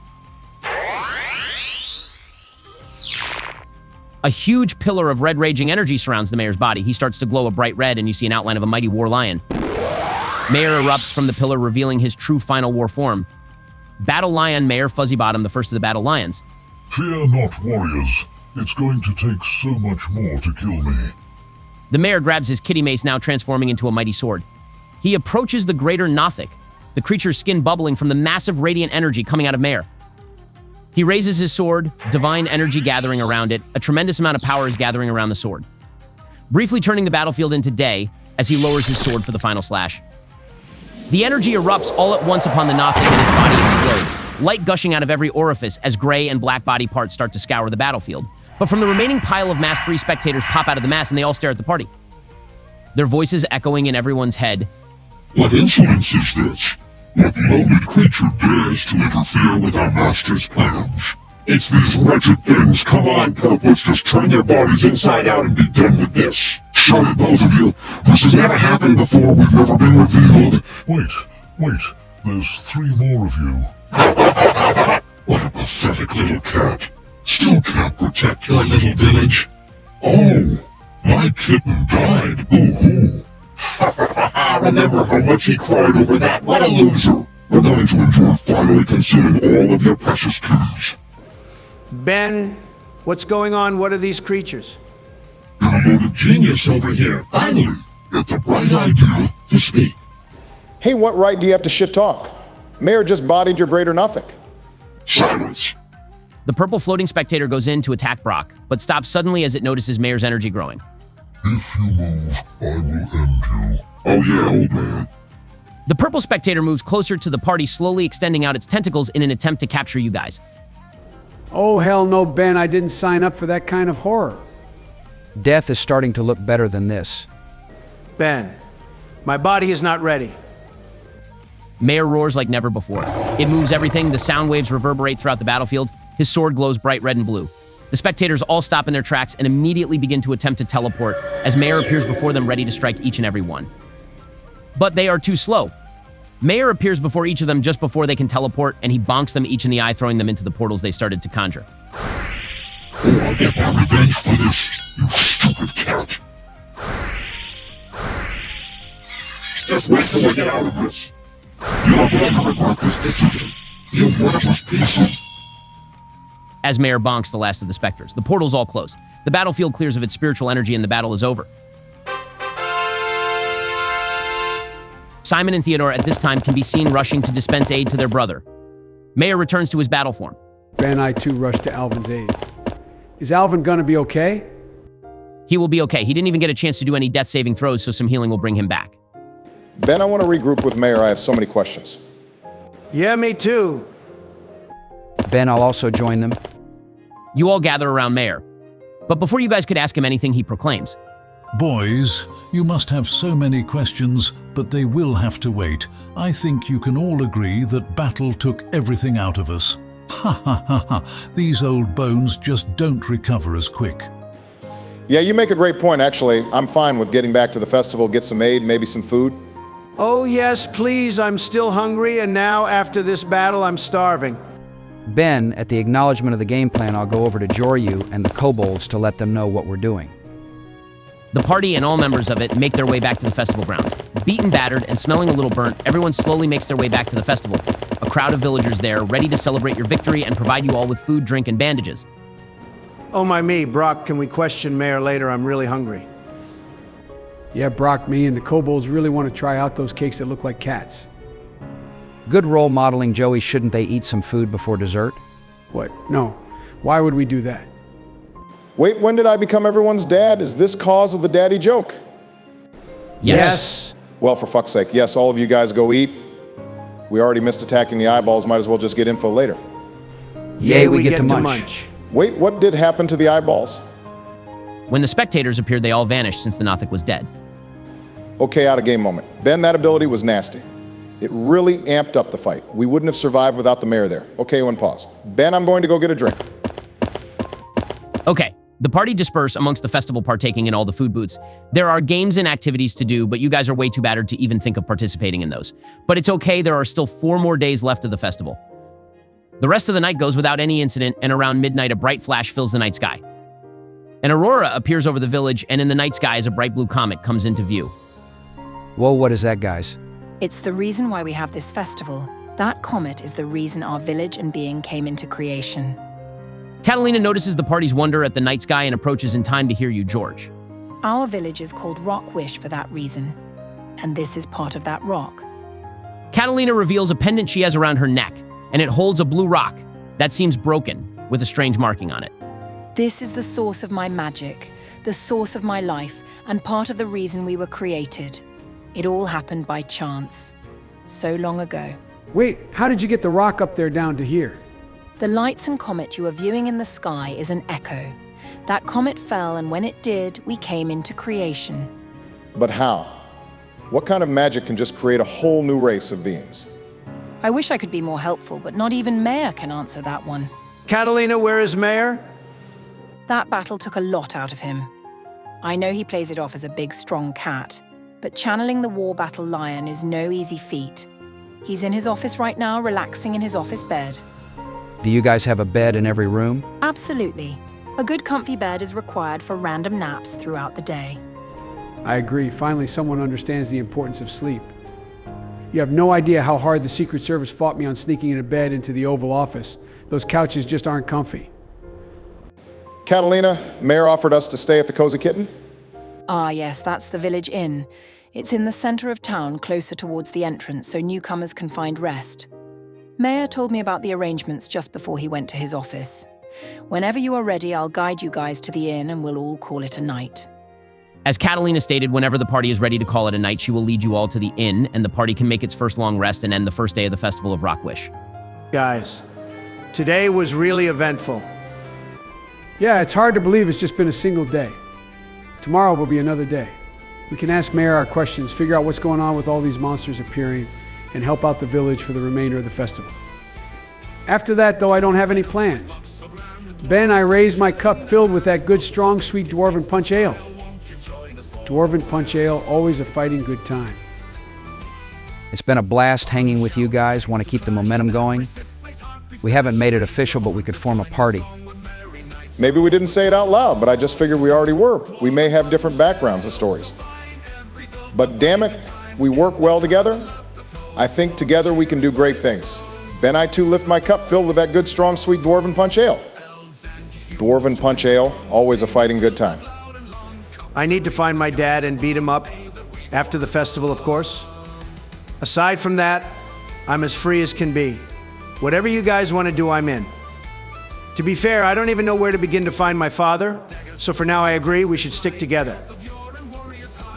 A huge pillar of red raging energy surrounds the Mayor's body. He starts to glow a bright red, and you see an outline of a mighty war lion. Mayor erupts from the pillar, revealing his true final war form. Battle Lion Mayor Fuzzybottom, the first of the Battle Lions. Fear not, warriors. It's going to take so much more to kill me. The Mayor grabs his kitty mace, now transforming into a mighty sword. He approaches the greater Nothic, the creature's skin bubbling from the massive radiant energy coming out of Mayor. He raises his sword, divine energy gathering around it. A tremendous amount of power is gathering around the sword, briefly turning the battlefield into day as he lowers his sword for the final slash. The energy erupts all at once upon the Nothic and his body explodes, light gushing out of every orifice as gray and black body parts start to scour the battlefield. But from the remaining pile of mass, 3 spectators pop out of the mass and they all stare at the party, their voices echoing in everyone's head. What insolence is this? What loathed creature dares to interfere with our master's plans? It's these wretched things. Come on, Purpose, just turn your bodies inside out and be done with this. Shut it, both of you. This has never happened before. We've never been revealed. Wait. There's 3 more of you. What a pathetic little cat. Still can't protect your little village. Oh, my kitten died. Boo-hoo. Remember how much he cried over that? What a loser! We're going to enjoy finally consuming all of your precious keys. Ben, what's going on? What are these creatures? You're a load of genius over here. Finally, get the bright idea to speak. Hey, what right do you have to shit talk? Mayor just bodied your greater Nothic. Silence. The purple floating spectator goes in to attack Brock, but stops suddenly as it notices Mayor's energy growing. If you move, I will end you. Oh yeah, old man. The purple spectator moves closer to the party, slowly extending out its tentacles in an attempt to capture you guys. Oh, hell no, Ben. I didn't sign up for that kind of horror. Death is starting to look better than this. Ben, my body is not ready. Mayor roars like never before. It moves everything. The sound waves reverberate throughout the battlefield. His sword glows bright red and blue. The spectators all stop in their tracks and immediately begin to attempt to teleport as Mayor appears before them, ready to strike each and every one. But they are too slow. Mayor appears before each of them just before they can teleport, and he bonks them each in the eye, throwing them into the portals they started to conjure. Oh, I'll get my revenge for this, you stupid cat. Just wait till we get out of this. You're going to regret this decision. You worthless piece of... As Mayor bonks the last of the specters, the portals all close. The battlefield clears of its spiritual energy and the battle is over. Simon and Theodore at this time can be seen rushing to dispense aid to their brother. Mayor returns to his battle form. Ben, I too rush to Alvin's aid. Is Alvin gonna be okay? He will be okay. He didn't even get a chance to do any death saving throws, so some healing will bring him back. Ben, I want to regroup with Mayor. I have so many questions. Yeah, me too. Ben, I'll also join them. You all gather around Mayor. But before you guys could ask him anything, he proclaims. Boys, you must have so many questions, but they will have to wait. I think you can all agree that battle took everything out of us. Ha ha ha ha, these old bones just don't recover as quick. Yeah, you make a great point, actually. I'm fine with getting back to the festival, get some aid, maybe some food. Oh yes, please, I'm still hungry, and now after this battle, I'm starving. Ben, at the acknowledgement of the game plan, I'll go over to Joryu and the kobolds to let them know what we're doing. The party and all members of it make their way back to the festival grounds. Beaten, battered, and smelling a little burnt, everyone slowly makes their way back to the festival. A crowd of villagers there, ready to celebrate your victory and provide you all with food, drink, and bandages. Oh my me, Brock, can we question Mayor later? I'm really hungry. Yeah, Brock, me and the kobolds really want to try out those cakes that look like cats. Good role modeling, Joey. Shouldn't they eat some food before dessert? What? No. Why would we do that? Wait, when did I become everyone's dad? Is this cause of the daddy joke? Yes. Well, for fuck's sake, yes, all of you guys go eat. We already missed attacking the eyeballs, might as well just get info later. Yay, we get to munch. Wait, what did happen to the eyeballs? When the spectators appeared, they all vanished since the Nothic was dead. Okay, out of game moment. Ben, that ability was nasty. It really amped up the fight. We wouldn't have survived without the mayor there. Okay, one pause. Ben, I'm going to go get a drink. Okay, the party disperse amongst the festival, partaking in all the food booths. There are games and activities to do, but you guys are way too battered to even think of participating in those. But it's okay, there are still 4 more days left of the festival. The rest of the night goes without any incident, and around midnight, a bright flash fills the night sky. An aurora appears over the village, and in the night sky, as a bright blue comet comes into view. Whoa, what is that, guys? It's the reason why we have this festival. That comet is the reason our village and being came into creation. Catalina notices the party's wonder at the night sky and approaches in time to hear you, George. Our village is called RockWish for that reason, and this is part of that rock. Catalina reveals a pendant she has around her neck, and it holds a blue rock that seems broken, with a strange marking on it. This is the source of my magic, the source of my life, and part of the reason we were created. It all happened by chance, so long ago. Wait, how did you get the rock up there down to here? The lights and comet you are viewing in the sky is an echo. That comet fell, and when it did, we came into creation. But how? What kind of magic can just create a whole new race of beings? I wish I could be more helpful, but not even Mayor can answer that one. Catalina, where is Mayor? That battle took a lot out of him. I know he plays it off as a big, strong cat, but channeling the war battle lion is no easy feat. He's in his office right now, relaxing in his office bed. Do you guys have a bed in every room? Absolutely. A good comfy bed is required for random naps throughout the day. I agree. Finally, someone understands the importance of sleep. You have no idea how hard the Secret Service fought me on sneaking in a bed into the Oval Office. Those couches just aren't comfy. Catalina, Mayor offered us to stay at the Cozy Kitten. Ah, yes, that's the village inn. It's in the center of town, closer towards the entrance, so newcomers can find rest. Mayor told me about the arrangements just before he went to his office. Whenever you are ready, I'll guide you guys to the inn and we'll all call it a night. As Catalina stated, whenever the party is ready to call it a night, she will lead you all to the inn, and the party can make its first long rest and end the first day of the Festival of RockWish. Guys, today was really eventful. Yeah, it's hard to believe it's just been a single day. Tomorrow will be another day. We can ask Mayor our questions, figure out what's going on with all these monsters appearing, and help out the village for the remainder of the festival. After that, though, I don't have any plans. Ben, I raised my cup filled with that good, strong, sweet Dwarven Punch Ale. Dwarven Punch Ale, always a fighting good time. It's been a blast hanging with you guys. Want to keep the momentum going? We haven't made it official, but we could form a party. Maybe we didn't say it out loud, but I just figured we already were. We may have different backgrounds and stories. But damn it, we work well together. I think together we can do great things. Ben, I too lift my cup filled with that good, strong, sweet Dwarven Punch Ale. Dwarven Punch Ale, always a fighting good time. I need to find my dad and beat him up. After the festival, of course. Aside from that, I'm as free as can be. Whatever you guys want to do, I'm in. To be fair, I don't even know where to begin to find my father, so for now I agree we should stick together.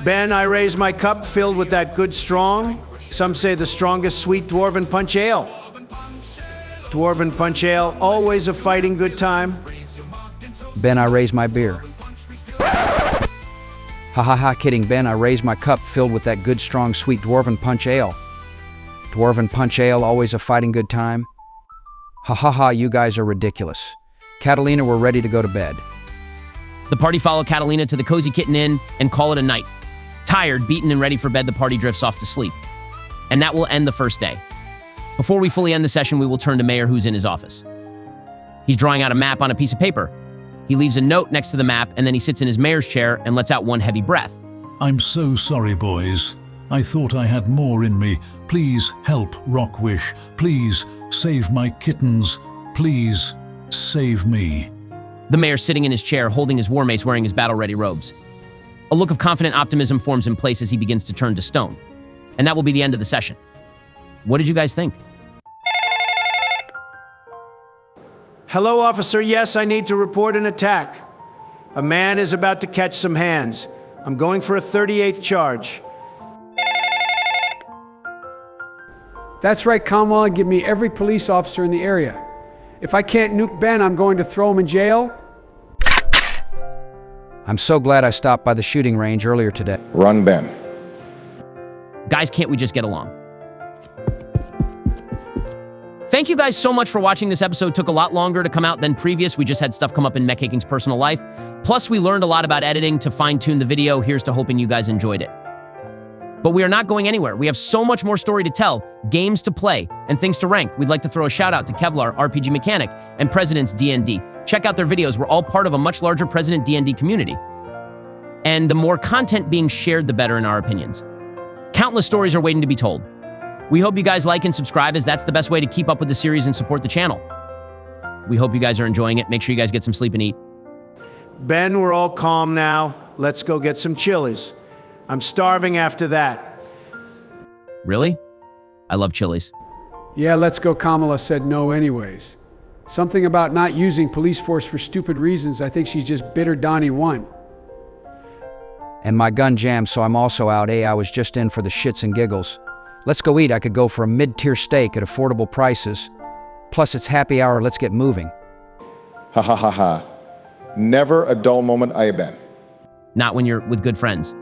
Ben, I raise my cup filled with that good strong, some say the strongest sweet Dwarven Punch Ale. Dwarven Punch Ale, always a fighting good time. Ben, I raise my beer. Ha ha ha, kidding, Ben, I raise my cup filled with that good strong sweet Dwarven Punch Ale. Dwarven Punch Ale, always a fighting good time. Ha ha ha, you guys are ridiculous. Catalina, we're ready to go to bed. The party follow Catalina to the Cozy Kitten Inn and call it a night. Tired, beaten, and ready for bed, the party drifts off to sleep. And that will end the first day. Before we fully end the session, we will turn to Mayor, who's in his office. He's drawing out a map on a piece of paper. He leaves a note next to the map, and then he sits in his mayor's chair and lets out one heavy breath. I'm so sorry, boys. I thought I had more in me. Please help RockWish. Please save my kittens. Please save me. The mayor sitting in his chair, holding his war mace, wearing his battle-ready robes. A look of confident optimism forms in place as he begins to turn to stone. And that will be the end of the session. What did you guys think? Hello, officer. Yes, I need to report an attack. A man is about to catch some hands. I'm going for a 38th charge. That's right, Kamala. Give me every police officer in the area. If I can't nuke Ben, I'm going to throw him in jail. I'm so glad I stopped by the shooting range earlier today. Run, Ben. Guys, can't we just get along? Thank you guys so much for watching this episode. Took a lot longer to come out than previous. We just had stuff come up in MechHaking's personal life. Plus, we learned a lot about editing to fine-tune the video. Here's to hoping you guys enjoyed it. But we are not going anywhere. We have so much more story to tell, games to play, and things to rank. We'd like to throw a shout out to Kevlar, RPG Mechanic, and President's DnD. Check out their videos. We're all part of a much larger President DnD community. And the more content being shared, the better in our opinions. Countless stories are waiting to be told. We hope you guys like and subscribe, as that's the best way to keep up with the series and support the channel. We hope you guys are enjoying it. Make sure you guys get some sleep and eat. Ben, we're all calm now. Let's go get some chilies. I'm starving after that. Really? I love chilies. Yeah, let's go. Kamala said no anyways. Something about not using police force for stupid reasons. I think she's just bitter Donnie won. And my gun jammed, so I'm also out. I was just in for the shits and giggles. Let's go eat. I could go for a mid-tier steak at affordable prices. Plus, it's happy hour. Let's get moving. Ha ha ha ha. Never a dull moment, I have been. Not when you're with good friends.